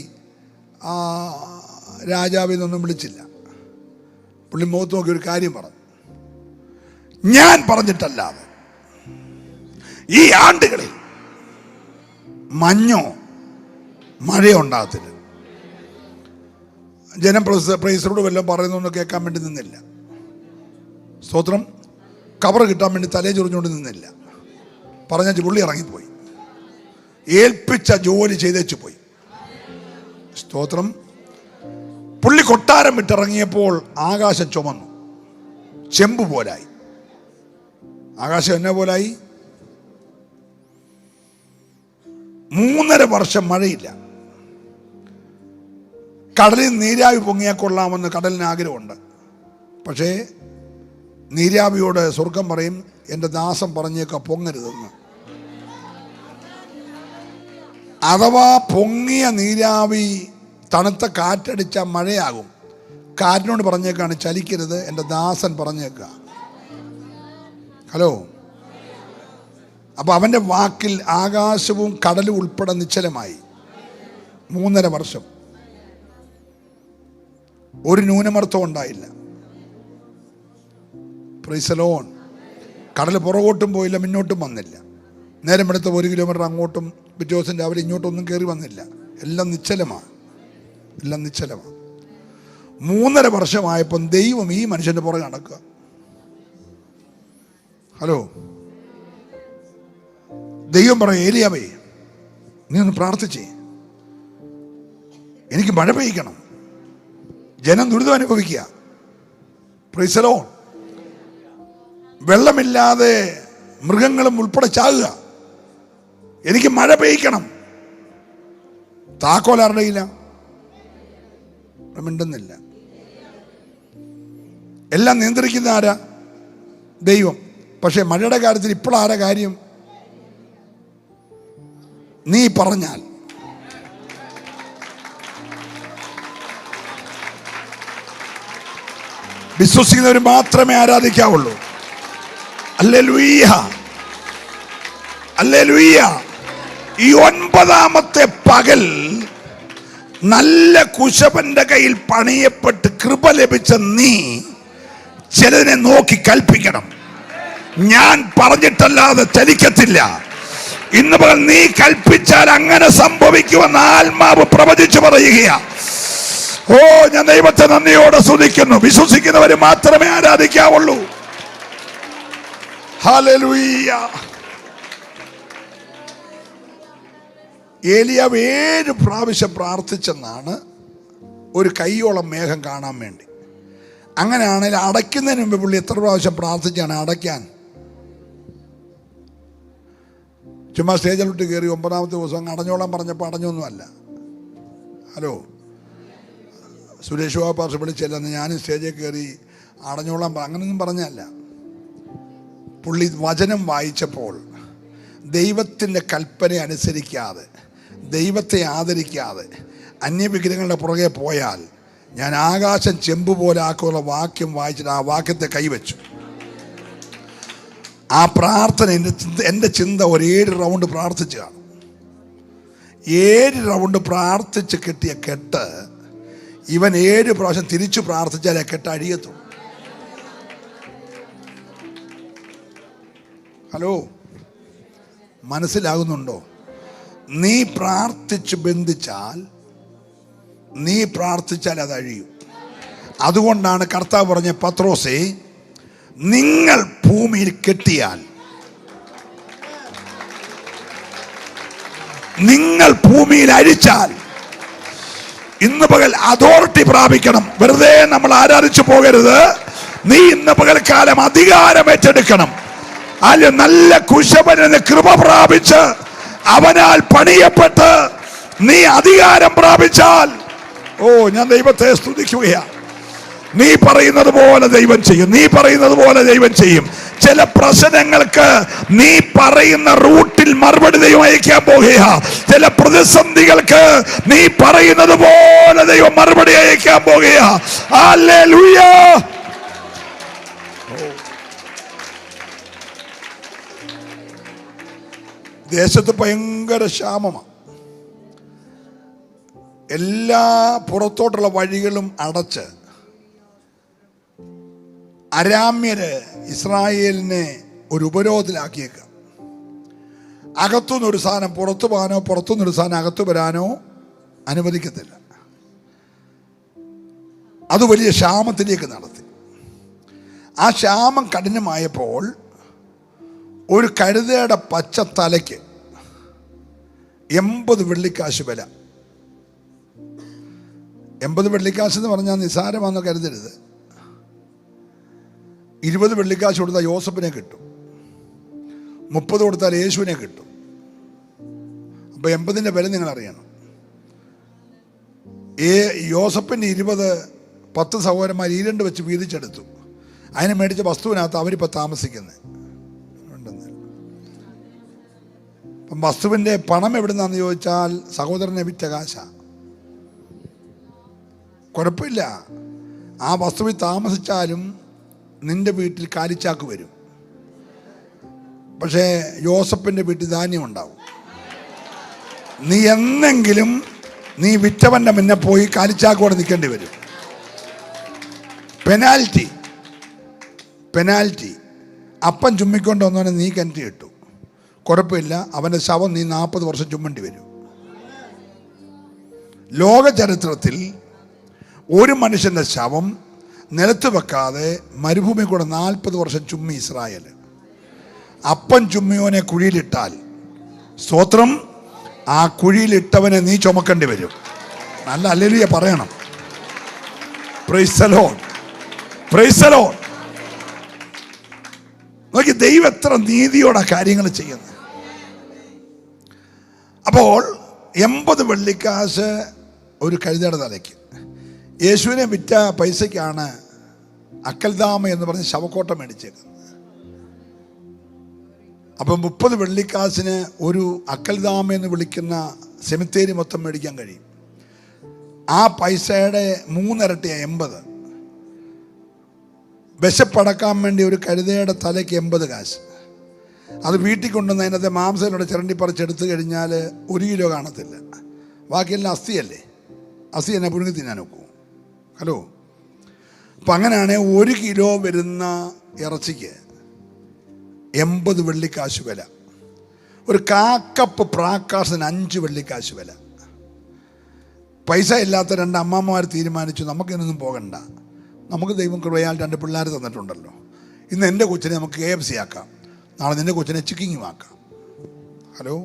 C: രാജാവിൽ നിന്നൊന്നും വിളിച്ചില്ല. പുള്ളി മുഖത്ത് നോക്കി ഒരു കാര്യം പറഞ്ഞു, ഞാൻ പറഞ്ഞിട്ടല്ലാതെ ഈ ആണ്ടുകളിൽ മഞ്ഞോ മഴയോ ഉണ്ടാകത്തില്ല. ജനം പ്രൈസറോട് വല്ലതും പറയുന്നൊന്നും കേൾക്കാൻ വേണ്ടി നിന്നില്ല. സ്തോത്രം. കവർ കിട്ടാൻ വേണ്ടി തലേ ചൊറിഞ്ഞുകൊണ്ട് നിന്നില്ല. പറഞ്ഞ പുള്ളി ഇറങ്ങിപ്പോയി. ഏൽപ്പിച്ച ജോലി ചെയ്തേച്ചു പോയി. സ്തോത്രം. പുള്ളി കൊട്ടാരം വിട്ടിറങ്ങിയപ്പോൾ ആകാശം ചുമന്നു, ചെമ്പ് പോലായി. ആകാശം എന്നെ പോലായി. 3.5 വർഷം മഴയില്ല. കടലിൽ നീരാവി പൊങ്ങിയാൽ കൊള്ളാമെന്ന് കടലിന് ആഗ്രഹമുണ്ട്. പക്ഷേ നീരാവിയോട് സ്വർഗം പറയും, എൻ്റെ ദാസം പറഞ്ഞേക്ക പൊങ്ങരുതെന്ന്. അഥവാ പൊങ്ങിയ നീരാവി തണുത്ത കാറ്റടിച്ച മഴയാകും. കാറ്റിനോട് പറഞ്ഞേക്കാണ് ചലിക്കരുത്, എൻ്റെ ദാസൻ പറഞ്ഞേക്ക. ഹലോ. അപ്പൊ അവന്റെ വാക്കിൽ ആകാശവും കടലും ഉൾപ്പെടെ നിശ്ചലമായി. 3.5 വർഷം ഒരു ന്യൂനമർത്തം ഉണ്ടായില്ല. Price the Lord. കടൽ പുറകോട്ടും പോയില്ല, മുന്നോട്ടും വന്നില്ല. നേരം എടുത്ത 1 കിലോമീറ്റർ അങ്ങോട്ടും പിറ്റേ ദിവസം രാവിലെ ഇങ്ങോട്ടൊന്നും കയറി വന്നില്ല. എല്ലാം നിശ്ചലമാണ്, എല്ലാം നിശ്ചലമാണ്. 3.5 വർഷമായപ്പം ദൈവം ഈ മനുഷ്യന്റെ പുറകെ നടക്കുക. ഹലോ. ദൈവം പറയും, ഏലിയാവേ നീ ഒന്ന് പ്രാർത്ഥിച്ചേ, എനിക്ക് മഴ പെയ്യിക്കണം, ജനം ദുരിതം അനുഭവിക്കുക. Price the Lord. വെള്ളമില്ലാതെ മൃഗങ്ങളും ഉൾപ്പെടെ ചാകുക, എനിക്ക് മഴ പെയ്യിക്കണം. താക്കോൽ ആരുടെയില്ല, മിണ്ടുന്നില്ല. എല്ലാം നിയന്ത്രിക്കുന്ന ആരാ? ദൈവം. പക്ഷെ മഴയുടെ കാര്യത്തിൽ ഇപ്പോഴാരാ കാര്യം? നീ പറഞ്ഞാൽ. വിശ്വസിക്കുന്നവർ മാത്രമേ ആരാധിക്കാവുള്ളൂ. Hallelujah, hallelujah. ഈ 9ാമത്തെ പകൽ നല്ല കുശവന്റെ കയ്യിൽ പണിയപ്പെട്ട് കൃപ ലഭിച്ച നീ ചിലതിനെ നോക്കി കൽപ്പിക്കണം. ഞാൻ പറഞ്ഞിട്ടല്ലാതെ ചലിക്കത്തില്ല. ഇന്ന് പകൽ നീ കൽപ്പിച്ചാൽ അങ്ങനെ സംഭവിക്കുമെന്ന് ആത്മാവ് പ്രവചിച്ചു പറയുകയാ. ഓ, ഞാൻ ദൈവത്തെ നന്ദിയോടെ സ്തുതിക്കുന്നു. വിശ്വസിക്കുന്നവര് മാത്രമേ ആരാധിക്കാവുള്ളൂ. ഹല്ലേലൂയ. ഏലിയാവ് 7 പ്രാവശ്യം പ്രാർത്ഥിച്ചെന്നാണ് ഒരു കൈയോളം മേഘം കാണാൻ വേണ്ടി. അങ്ങനെയാണെങ്കിൽ അടയ്ക്കുന്നതിന് മുമ്പ് പുള്ളി എത്ര പ്രാവശ്യം പ്രാർത്ഥിച്ചാണ് അടയ്ക്കാൻ? ചുമ്മാ സ്റ്റേജിലോട്ട് കയറി 9ാമത്തെ ദിവസം അടഞ്ഞോളാൻ പറഞ്ഞപ്പോൾ അടഞ്ഞൊന്നുമല്ല. ഹലോ. സുരേഷ് ബാബു പാസ്റ്റർ വിളിച്ചല്ലെന്ന് ഞാനും സ്റ്റേജിൽ കയറി അടഞ്ഞോളാൻ അങ്ങനെയൊന്നും പറഞ്ഞല്ല. പുള്ളി വചനം വായിച്ചപ്പോൾ ദൈവത്തിൻ്റെ കൽപ്പന അനുസരിക്കാതെ, ദൈവത്തെ ആദരിക്കാതെ അന്യവിഗ്രഹങ്ങളുടെ പുറകെ പോയാൽ ഞാൻ ആകാശം ചെമ്പ് പോലെ ആക്കുള്ള വാക്യം വായിച്ചിട്ട് ആ വാക്യത്തെ കൈവച്ചു. ആ പ്രാർത്ഥന എൻ്റെ ചിന്ത ഒരു 7 റൗണ്ട് പ്രാർത്ഥിച്ചു കാണും. 7 റൗണ്ട് പ്രാർത്ഥിച്ച് കെട്ടിയ കെട്ട് ഇവൻ 7 പ്രാവശ്യം തിരിച്ചു പ്രാർത്ഥിച്ചാലേ കെട്ട് അഴിയത്തുള്ളൂ. ഹലോ, മനസ്സിലാകുന്നുണ്ടോ? നീ പ്രാർത്ഥിച്ച് ബന്ധിച്ചാൽ, നീ പ്രാർത്ഥിച്ചാൽ അത് അഴിയും. അതുകൊണ്ടാണ് കർത്താവ് പറഞ്ഞ, പത്രോസേ, നിങ്ങൾ ഭൂമിയിൽ കെട്ടിയാൽ, നിങ്ങൾ ഭൂമിയിൽ അഴിച്ചാൽ. ഇന്ന് പകൽ അതോറിറ്റി പ്രാപിക്കണം. വെറുതെ നമ്മൾ ആരാധിച്ചു പോകരുത്. നീ ഇന്ന് പകൽക്കാലം അധികാരം ഏറ്റെടുക്കണം. അല്ല, നല്ല കുശവന് കൃപ പ്രാപിച്ച് അവനാൽ പണിയപ്പെട്ട് നീ അധികാരം പ്രാപിച്ചാൽ, ഓ, ഞാൻ ദൈവത്തെ സ്തുതിക്കുകയാണ്. നീ പറയുന്നത് പോലെ ദൈവം ചെയ്യും. നീ പറയുന്നത് പോലെ ദൈവം ചെയ്യും. ചില പ്രശ്നങ്ങൾക്ക് നീ പറയുന്ന റൂട്ടിൽ മറുപടി ദൈവം അയക്കാൻ പോകുക. ചില പ്രതിസന്ധികൾക്ക് നീ പറയുന്നത് പോലെ ദൈവം മറുപടി അയക്കാൻ പോകുക. ഹല്ലേലൂയ. ദേശത്ത് ഭയങ്കര ക്ഷാമമാണ്. എല്ലാ പുറത്തോട്ടുള്ള വഴികളും അടച്ച് അരാമ്യര് ഇസ്രായേലിനെ ഒരു ഉപരോധത്തിലാക്കിയേക്കുക. അകത്തുനിന്നൊരു സാധനം പുറത്തു പോകാനോ പുറത്തുനിന്നൊരു സാധനം അകത്തു വരാനോ അനുവദിക്കത്തില്ല. അത് വലിയ ക്ഷാമത്തിലേക്ക് നടത്തി. ആ ക്ഷാമം കഠിനമായപ്പോൾ ഒരു കഴുതയുടെ പച്ച തലയ്ക്ക് 80 വെള്ളിക്കാശ് വില. 80 വെള്ളിക്കാശ് എന്ന് പറഞ്ഞാൽ നിസ്സാരമാണെന്ന് കരുതരുത്. 20 വെള്ളിക്കാശ് കൊടുത്താൽ യോസഫിനെ കിട്ടും, 30 കൊടുത്താൽ യേശുവിനെ കിട്ടും. അപ്പോൾ 80ൻ്റെ വില നിങ്ങൾ അറിയണം. യോസഫിൻ്റെ 20 10 സഹോദരന്മാർ 2 വെച്ച് വീതിച്ചെടുത്തു. അതിനെ മേടിച്ച വസ്തുവിനകത്ത് അവരിപ്പോൾ താമസിക്കുന്നത്. അപ്പം വസ്തുവിൻ്റെ പണം എവിടുന്നാന്ന് ചോദിച്ചാൽ സഹോദരനെ വിറ്റ കാശ. കുഴപ്പമില്ല, ആ വസ്തുവിൽ താമസിച്ചാലും നിന്റെ വീട്ടിൽ കാലിച്ചാക്ക് വരും. പക്ഷേ യോസഫിൻ്റെ വീട്ടിൽ ധാന്യം ഉണ്ടാവും. നീ എന്നെങ്കിലും നീ വിറ്റവൻ്റെ മുന്നേ പോയി കാലിച്ചാക്കോടെ നിൽക്കേണ്ടി വരും. പെനാൽറ്റി. അപ്പം ചുമ്മിക്കൊണ്ട് വന്നവനെ നീ കിണറ്റി ഇട്ടു, കുഴപ്പമില്ല, അവൻ്റെ ശവം നീ 40 വർഷം ചുമ്മണ്ടി വരും. ലോക ചരിത്രത്തിൽ ഒരു മനുഷ്യൻ്റെ ശവം നിലത്ത് വെക്കാതെ മരുഭൂമി കൂടെ 40 വർഷം ചുമ്മി ഇസ്രായേൽ. അപ്പം ചുമ്മിയോനെ കുഴിയിലിട്ടാൽ, സ്തോത്രം, ആ കുഴിയിലിട്ടവനെ നീ ചുമക്കേണ്ടി വരും. നല്ല ഹല്ലേലൂയ പറയണം. Price the lord, praise the Lord. നോക്കി, ദൈവം എത്ര നീതിയോടെ കാര്യങ്ങൾ ചെയ്യുന്നത്. അപ്പോൾ 80 വെള്ളിക്കാശ് ഒരു കഴുതയുടെ തലയ്ക്ക്. യേശുവിനെ വിറ്റ പൈസയ്ക്കാണ് അക്കൽദാമ എന്ന് പറഞ്ഞ് ശവക്കോട്ട മേടിച്ചേക്കുന്നത്. അപ്പം 30 വെള്ളിക്കാശിന് ഒരു അക്കൽദാമ എന്ന് വിളിക്കുന്ന സെമിത്തേരി മൊത്തം മേടിക്കാൻ കഴിയും. ആ പൈസയുടെ 3 ഇരട്ടിയാണ് 80. വിശപ്പടക്കാൻ വേണ്ടി ഒരു കഴുതയുടെ തലയ്ക്ക് 80 കാശ്. അത് വീട്ടിൽ കൊണ്ടുവന്ന് അതിനകത്തെ മാംസയിലൂടെ ചിരണ്ടി പറിച്ചെടുത്ത് കഴിഞ്ഞാൽ 1 കിലോ കാണത്തില്ല. ബാക്കിയെല്ലാം അസ്ഥിയല്ലേ, അസ്ഥി എന്നെ പുഴുങ്ങി തിന്നാൻ നോക്കൂ. ഹലോ, അപ്പം അങ്ങനെയാണെങ്കിൽ 1 കിലോ വരുന്ന ഇറച്ചിക്ക് 80 വെള്ളിക്കാശ് വില. ഒരു കാക്കപ്പ് പ്രാക്കാശിന് 5 വെള്ളിക്കാശ് വില. പൈസ ഇല്ലാത്ത 2 അമ്മമാർ തീരുമാനിച്ചു, നമുക്കിനൊന്നും പോകണ്ട, നമുക്ക് ദൈവം കൃപയാൽ 2 പിള്ളേർ തന്നിട്ടുണ്ടല്ലോ, ഇന്ന് എൻ്റെ കൊച്ചിനെ നമുക്ക് KFC ആക്കാം, നാളെ നിൻ്റെ കൊച്ചിനെ ചിക്കിങ്ങും ആക്കാം. ഹലോ,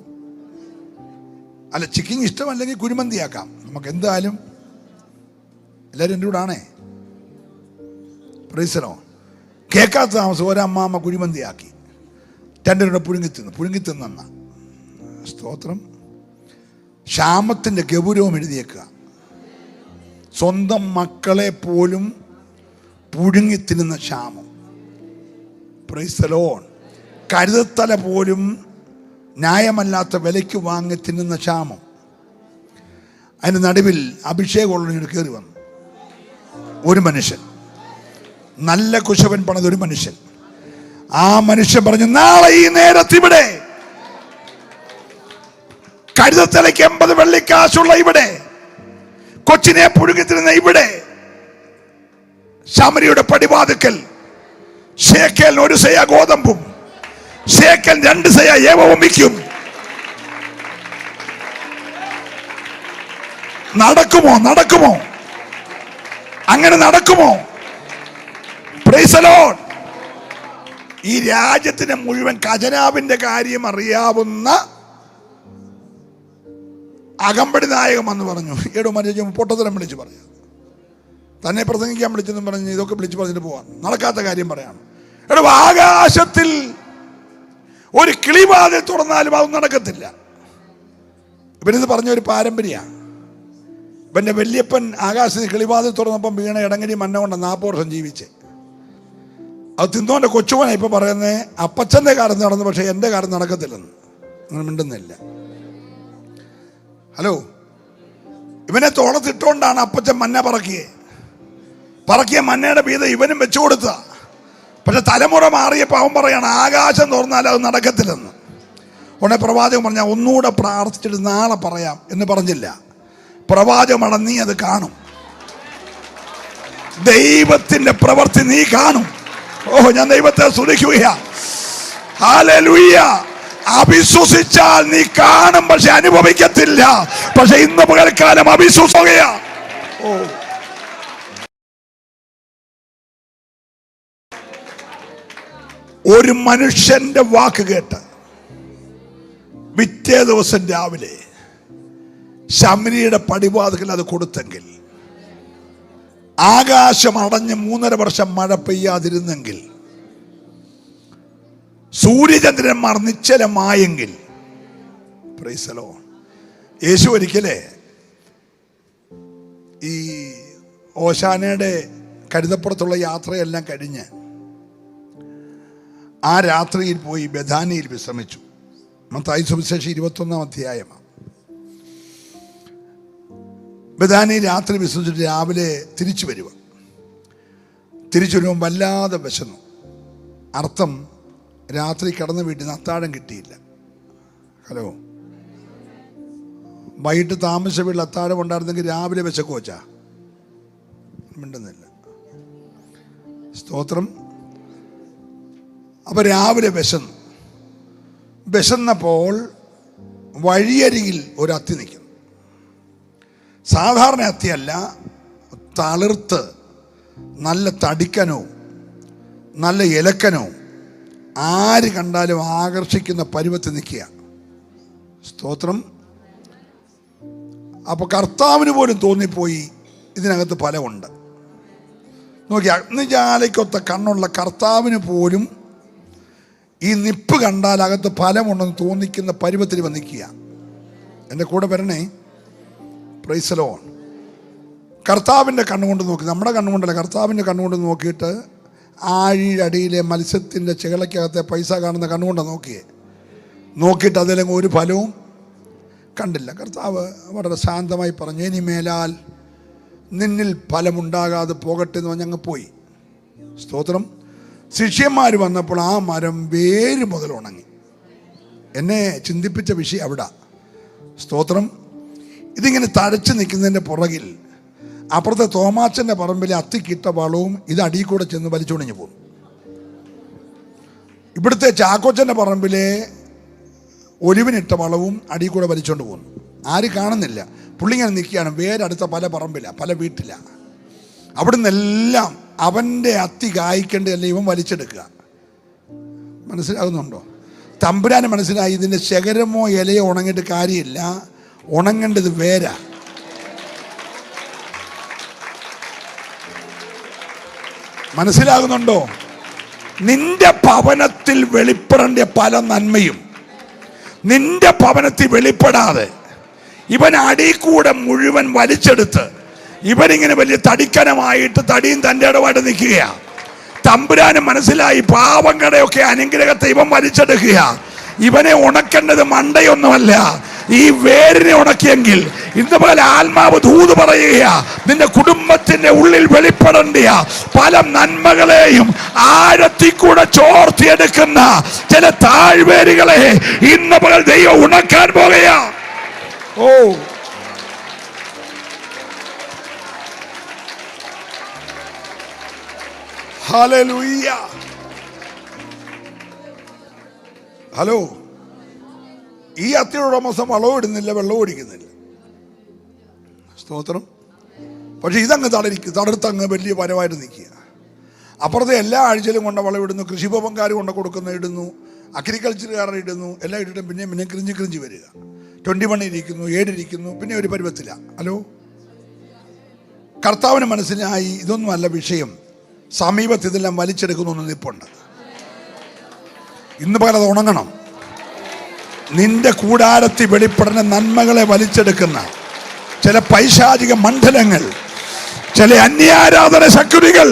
C: അല്ല, ചിക്കിങ് ഇഷ്ടമല്ലെങ്കിൽ കുഴിമന്തി ആക്കാം, നമുക്ക് എന്തായാലും എല്ലാവരും എൻ്റെ കൂടെ ആണേ. പ്രൈസലോ, കേൾക്കാത്ത താമസം ഒരമ്മാമ്മ കുഴിമന്തി ആക്കി, 2 രൂപ പുഴുങ്ങി തിന്ന സ്തോത്രം. ക്ഷാമത്തിൻ്റെ ഗൗരവം എഴുതിയേക്കുക. സ്വന്തം മക്കളെ പോലും പുഴുങ്ങി തിന്നുന്ന ക്ഷാമം. Price the Lord. കരുതത്തല പോലും ന്യായമല്ലാത്ത വിലയ്ക്ക് വാങ്ങി തിന്നുന്ന ക്ഷാമം. അതിന് നടുവിൽ അഭിഷേകമുള്ളവർ കയറി വന്നു. ഒരു മനുഷ്യൻ, നല്ല കുശവൻ പണിത ഒരു മനുഷ്യൻ. ആ മനുഷ്യൻ പറഞ്ഞു, നാളെ ഈ നേരത്ത് ഇവിടെ കരുതത്തലയ്ക്ക് 80 വെള്ളിക്കാശുള്ള ഇവിടെ, കൊച്ചിനെ പുഴുകിത്തിരുന്ന ഇവിടെ, ശമരിയുടെ പടിവാതിക്കൽ ശേക്കൽ 1 സെയ ഗോതമ്പും ശേക്കൽ 2 സെയ യവവും വിൽക്കും. നടക്കുമോ? അങ്ങനെ നടക്കുമോ? Price the lord. ഈ രാജ്യത്തിന് മുഴുവൻ ഖജനാവിന്റെ കാര്യം അറിയാവുന്ന അകമ്പടി നായകം എന്ന് പറഞ്ഞു, ഏടോ മനുഷ്യ പൊട്ടത്തരം വിളിച്ച് പറഞ്ഞു, തന്നെ പ്രസംഗിക്കാൻ വിളിച്ചെന്നും പറഞ്ഞ് ഇതൊക്കെ വിളിച്ച് പറഞ്ഞിട്ട് പോവാൻ നടക്കാത്ത കാര്യം പറയാണ്. എടോ, ആകാശത്തിൽ ഒരു കിളിവാതിൽ തുറന്നാലും അതൊന്നും നടക്കത്തില്ല. ഇവരിത് പറഞ്ഞ ഒരു പാരമ്പര്യമാണ്. ഇവൻ്റെ വല്യപ്പൻ ആകാശത്തിൽ കിളിവാതിൽ തുറന്നപ്പം വീണ ഇടങ്ങരി മന്ന കൊണ്ട് 40 വർഷം ജീവിച്ച്. അത് തിന്നോൻ്റെ കൊച്ചുവനാണ് ഇപ്പം പറയുന്നത്, അപ്പച്ചൻ്റെ കാലം നടന്നു, പക്ഷേ എൻ്റെ കാലം നടക്കത്തില്ലെന്ന്. നിങ്ങൾ മിണ്ടുന്നില്ല. ഹലോ, ഇവനെ തോളത്തിട്ടുകൊണ്ടാണ് അപ്പച്ചൻ മന്ന പറക്കിയ മന്നയുടെ വീതം ഇവനും വെച്ചു കൊടുത്ത. പക്ഷെ തലമുറ മാറിയപ്പോൾ അവൻ പറയാണ്, ആകാശം തുറന്നാൽ അത് നടക്കത്തില്ലെന്ന്. ഉടനെ പ്രവാചകൻ പറഞ്ഞാൽ, ഒന്നുകൂടെ പ്രാർത്ഥിച്ചിട്ട് നാളെ പറയാം എന്ന് പറഞ്ഞില്ല. പ്രവാചകമാണ്, നീ അത് കാണും, ദൈവത്തിന്റെ പ്രവൃത്തി നീ കാണും. ഓഹോ, ഞാൻ ദൈവത്തെ സ്തുതിക്കുകയാ. ഹല്ലേലൂയ. അവിശ്വസിച്ചാൽ നീ കാണും, പക്ഷെ അനുഭവിക്കത്തില്ല. പക്ഷെ ഇന്ന് പകൽക്കാലം അവിശ്വസിക്കുകയാ. ഓ, ഒരു മനുഷ്യന്റെ വാക്ക് കേട്ട് പിറ്റേ ദിവസം രാവിലെ ശമരിയുടെ പടിവാതിക്കൽ അത് കൊടുത്തെങ്കിൽ, ആകാശം അടഞ്ഞ് 3.5 വർഷം മഴ പെയ്യാതിരുന്നെങ്കിൽ, സൂര്യചന്ദ്രന്മാർ നിശ്ചലമായെങ്കിൽ, പ്രൈസ് ദി ലോർഡ്. യേശു ഒരിക്കലേ ഈ ഓശാനയുടെ കരുതപ്പുറത്തുള്ള യാത്രയെല്ലാം കഴിഞ്ഞ് ആ രാത്രിയിൽ പോയി ബഥാനിയിൽ വിശ്രമിച്ചു. മത്തായി സുവിശേഷം 21-ാം അധ്യായമാണ്. ബഥാനി രാത്രി വിശ്രമിച്ചിട്ട് രാവിലെ തിരിച്ചു വരുമ്പോൾ വല്ലാതെ വിശന്നു. അർത്ഥം, രാത്രി കിടന്ന് വീട്ടിൽ നിന്ന് അത്താഴം കിട്ടിയില്ല. ഹലോ, വൈകിട്ട് താമസ വീട്ടിൽ അത്താഴം ഉണ്ടായിരുന്നെങ്കിൽ രാവിലെ വിശക്കുവച്ചാ മിണ്ടുന്നില്ല. സ്തോത്രം. അപ്പം രാവിലെ വിശന്നപ്പോൾ വഴിയരികിൽ ഒരു അത്തി നിൽക്കുന്നു. സാധാരണ അത്തിയല്ല, തളിർത്ത് നല്ല തടിക്കനവും നല്ല ഇലക്കനവും ആര് കണ്ടാലും ആകർഷിക്കുന്ന പരുവത്തിൽ നിൽക്കുക. സ്തോത്രം. അപ്പോൾ കർത്താവിന് പോലും തോന്നിപ്പോയി ഇതിനകത്ത് ഫലമുണ്ട്. നോക്കി, അഗ്നിജാലയ്ക്കൊത്ത കണ്ണുള്ള കർത്താവിന് പോലും ഈ നിപ്പ് കണ്ടാൽ അകത്ത് ഫലമുണ്ടെന്ന് തോന്നിക്കുന്ന പരുവത്തിൽ വന്നിക്കുക. എൻ്റെ കൂടെ വരണേ. Price the Lord. കർത്താവിൻ്റെ കണ്ണുകൊണ്ട് നോക്കി, നമ്മുടെ കണ്ണുകൊണ്ടല്ല, കർത്താവിൻ്റെ കണ്ണുകൊണ്ട് നോക്കിയിട്ട് ആഴിയടിയിലെ മത്സ്യത്തിൻ്റെ ചികളയ്ക്കകത്തെ പൈസ കാണുന്ന കണ്ണുകൊണ്ടാണ് നോക്കിയിട്ട് അതിലെങ്കിൽ ഒരു ഫലവും കണ്ടില്ല. കർത്താവ് വളരെ ശാന്തമായി പറഞ്ഞു, ഇനി മേലാൽ നിന്നിൽ ഫലമുണ്ടാകാതെ പോകട്ടെ എന്ന് പറഞ്ഞങ്ങ് പോയി. സ്തോത്രം. ശിഷ്യന്മാർ വന്നപ്പോൾ ആ മരം വേര് മുതൽ ഉണങ്ങി. എന്നെ ചിന്തിപ്പിച്ച വിഷയം അവിടെ. സ്തോത്രം. ഇതിങ്ങനെ തഴച്ച് നിൽക്കുന്നതിൻ്റെ പുറകിൽ അപ്പുറത്തെ തോമാച്ചൻ്റെ പറമ്പിലെ അത്തിക്കിട്ട വളവും ഇത് അടിയിൽ കൂടെ ചെന്ന് വലിച്ചൊണിഞ്ഞു പോകും. ഇവിടുത്തെ ചാക്കോച്ചൻ്റെ പറമ്പിലെ ഒലിവിനിട്ട വളവും അടിയിൽ കൂടെ വലിച്ചുകൊണ്ട് പോകുന്നു. ആരും കാണുന്നില്ല. പുള്ളി ഇങ്ങനെ നിൽക്കുകയാണ്. വേരടുത്ത പല പറമ്പിലാണ്, പല വീട്ടിലാണ്. അവിടെ നിന്നെല്ലാം അവൻ്റെ അത്തി കായ്ക്കേണ്ടതല്ല ഇവൻ വലിച്ചെടുക്കുക. മനസ്സിലാകുന്നുണ്ടോ? തമ്പുരാന് മനസ്സിലായി, ഇതിൻ്റെ ശകരമോ ഇലയോ ഉണങ്ങിയിട്ട് കാര്യമില്ല, ഉണങ്ങേണ്ടത് വേരാ. മനസ്സിലാകുന്നുണ്ടോ? നിന്റെ ഭവനത്തിൽ വെളിപ്പെടേണ്ട പല നന്മയും നിന്റെ ഭവനത്തിൽ വെളിപ്പെടാതെ ഇവൻ അടിയിൽ കൂടെ മുഴുവൻ വലിച്ചെടുത്ത് ഇവനിങ്ങനെ വലിയ തടിക്കനമായിട്ട് തടിയും തൻ്റെ ഇടപാട് നിൽക്കുകയാ. തമ്പുരാന് മനസ്സിലായി, പാവങ്ങളുടെയൊക്കെ അനുഗ്രഹത്തെ ഇവൻ വലിച്ചെടുക്കുക. ഇവനെ ഉണക്കേണ്ടത് മണ്ടയൊന്നുമല്ല, ഈ വേരിനെ ഉണക്കിയെങ്കിൽ ഇന്ന് പോലെ ആത്മാവ് ദൂത് പറയുക, നിന്റെ കുടുംബത്തിന്റെ ഉള്ളിൽ വെളിപ്പെടേണ്ട പല നന്മകളെയും ആഴത്തിൽ കൂടെ ചോർത്തിയെടുക്കുന്ന ചില താഴ്വേരുകളെ ഇന്ന് പോലെ ദൈവം ഉണക്കാൻ പോകുകയാ. ഓ, ഹല്ലേലൂയ. ഹലോ, ഈ അത്തിയുടെ ഉടമസ്ഥൻ വളവും ഇടുന്നില്ല, വെള്ളവും ഒടിക്കുന്നില്ല. സ്തോത്രം. പക്ഷെ ഇതങ്ങ് തളർത്തങ്ങ് വലിയ പരമായിട്ട് നിൽക്കുക. അപ്പുറത്തെ എല്ലാ ആഴ്ചയിലും കൊണ്ട് വളം ഇടുന്നു, കൃഷിഭവൻകാർ കൊണ്ട് കൊടുക്കുന്ന ഇടുന്നു, അഗ്രികൾച്ചറുകാരൻ ഇടുന്നു, എല്ലാം ഇട്ടിട്ടും പിന്നെ ക്രിഞ്ച് വരിക. 21 ഇരിക്കുന്നു, 7 ഇരിക്കുന്നു, പിന്നെ ഒരു പരുവത്തില്ല. ഹലോ, കർത്താവിന് മനസ്സിലായി ഇതൊന്നുമല്ല വിഷയം, സമീപത്ത് ഇതെല്ലാം വലിച്ചെടുക്കുന്നു നിപ്പുണ്ട്. ഇന്ന് പകരം അത് ഉണങ്ങണം. നിന്റെ കൂടാരത്തിൽ വെളിപ്പെടുന്ന നന്മകളെ വലിച്ചെടുക്കുന്ന ചില പൈശാചിക മണ്ഡലങ്ങൾ, ചില അന്യാരാധന ശക്തികൾ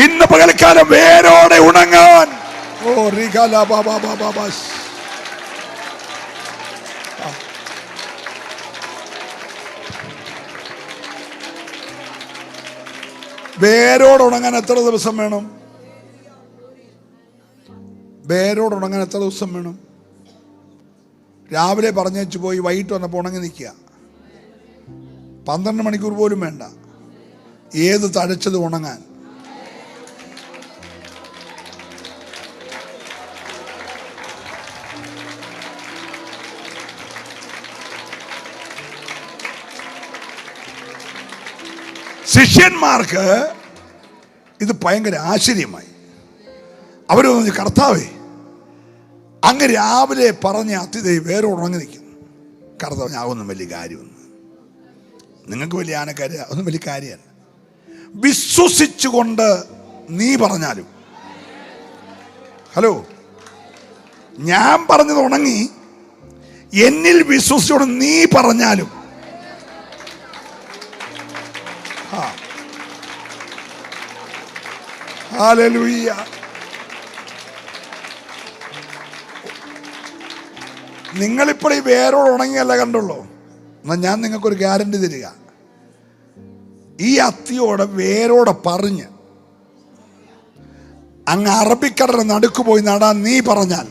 C: ഇന്ന് പകൽക്കാലം വേരോടെ ഉണങ്ങാൻ. ഓ വേരോട് ഉണങ്ങാൻ എത്ര ദിവസം വേണം? വേരോട് ഉണങ്ങാൻ എത്ര ദിവസം വേണം? രാവിലെ പറഞ്ഞു പോയി വൈകിട്ട് വന്നപ്പോൾ ഉണങ്ങി നിൽക്കുക. 12 മണിക്കൂർ പോലും വേണ്ട ഏത് തഴച്ചത് ഉണങ്ങാൻ. ശിഷ്യന്മാർക്ക് ഇത് ഭയങ്കര ആശ്ചര്യമായി. അവർ പറഞ്ഞു, കർത്താവേ, അങ്ങ് രാവിലെ പറഞ്ഞ അതിഥി വേറെ ഉണങ്ങി നിൽക്കുന്നു. കർത്താവ്, അതൊന്നും വലിയ കാര്യമൊന്നും, നിങ്ങൾക്ക് വലിയ ആനക്കാര് അതൊന്നും വലിയ കാര്യമല്ല. വിശ്വസിച്ചുകൊണ്ട് നീ പറഞ്ഞാലും, ഹലോ, ഞാൻ പറഞ്ഞത് ഉണങ്ങി, എന്നിൽ വിശ്വസിച്ചുകൊണ്ട് നീ പറഞ്ഞാലും, ഹല്ലേലൂയ. നിങ്ങളിപ്പോൾ ഈ വേരോട് ഉണങ്ങിയല്ല കണ്ടുള്ളൂ. എന്നാൽ ഞാൻ നിങ്ങൾക്കൊരു ഗ്യാരണ്ടി തരിക, ഈ അത്തിയോടെ വേരോടെ പറഞ്ഞ് അങ്ങ് അറബിക്കടലിന് നടുക്ക് പോയി നടാൻ നീ പറഞ്ഞാൽ,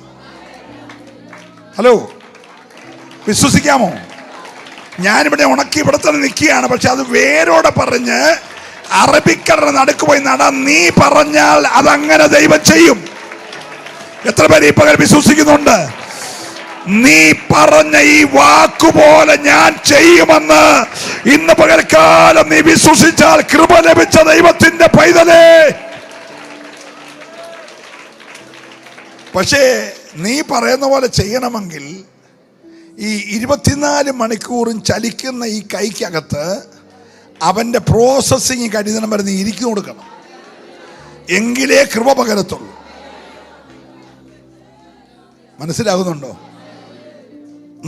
C: ഹലോ, വിശ്വസിക്കാമോ? ഞാനിവിടെ ഉണക്കി ഇവിടെ തന്നെ നിൽക്കുകയാണ്. പക്ഷെ അത് വേരോടെ പറഞ്ഞ് അറബിക്കടലിന് നടുക്ക് പോയി നടാൻ നീ പറഞ്ഞാൽ അതങ്ങനെ ദൈവം ചെയ്യും. എത്ര പേര് ഈ പകൽ വിശ്വസിക്കുന്നുണ്ട്? നീ പറഞ്ഞ ഈ വാക്കുപോലെ ഞാൻ ചെയ്യുമെന്ന് ഇന്ന് പകൽക്കാലം നീ വിശ്വസിച്ചാൽ, കൃപ ലഭിച്ച ദൈവത്തിന്റെ പൈതലേ, പക്ഷേ നീ പറയുന്ന പോലെ ചെയ്യണമെങ്കിൽ ഈ 24 മണിക്കൂറും ചലിക്കുന്ന ഈ കൈക്കകത്ത് അവന്റെ പ്രോസസ്സിങ് കഴിയണം വരെ നീ ഇരിക്കു കൊടുക്കണം. എങ്കിലേ കൃപ പകരത്തുള്ളൂ. മനസ്സിലാകുന്നുണ്ടോ?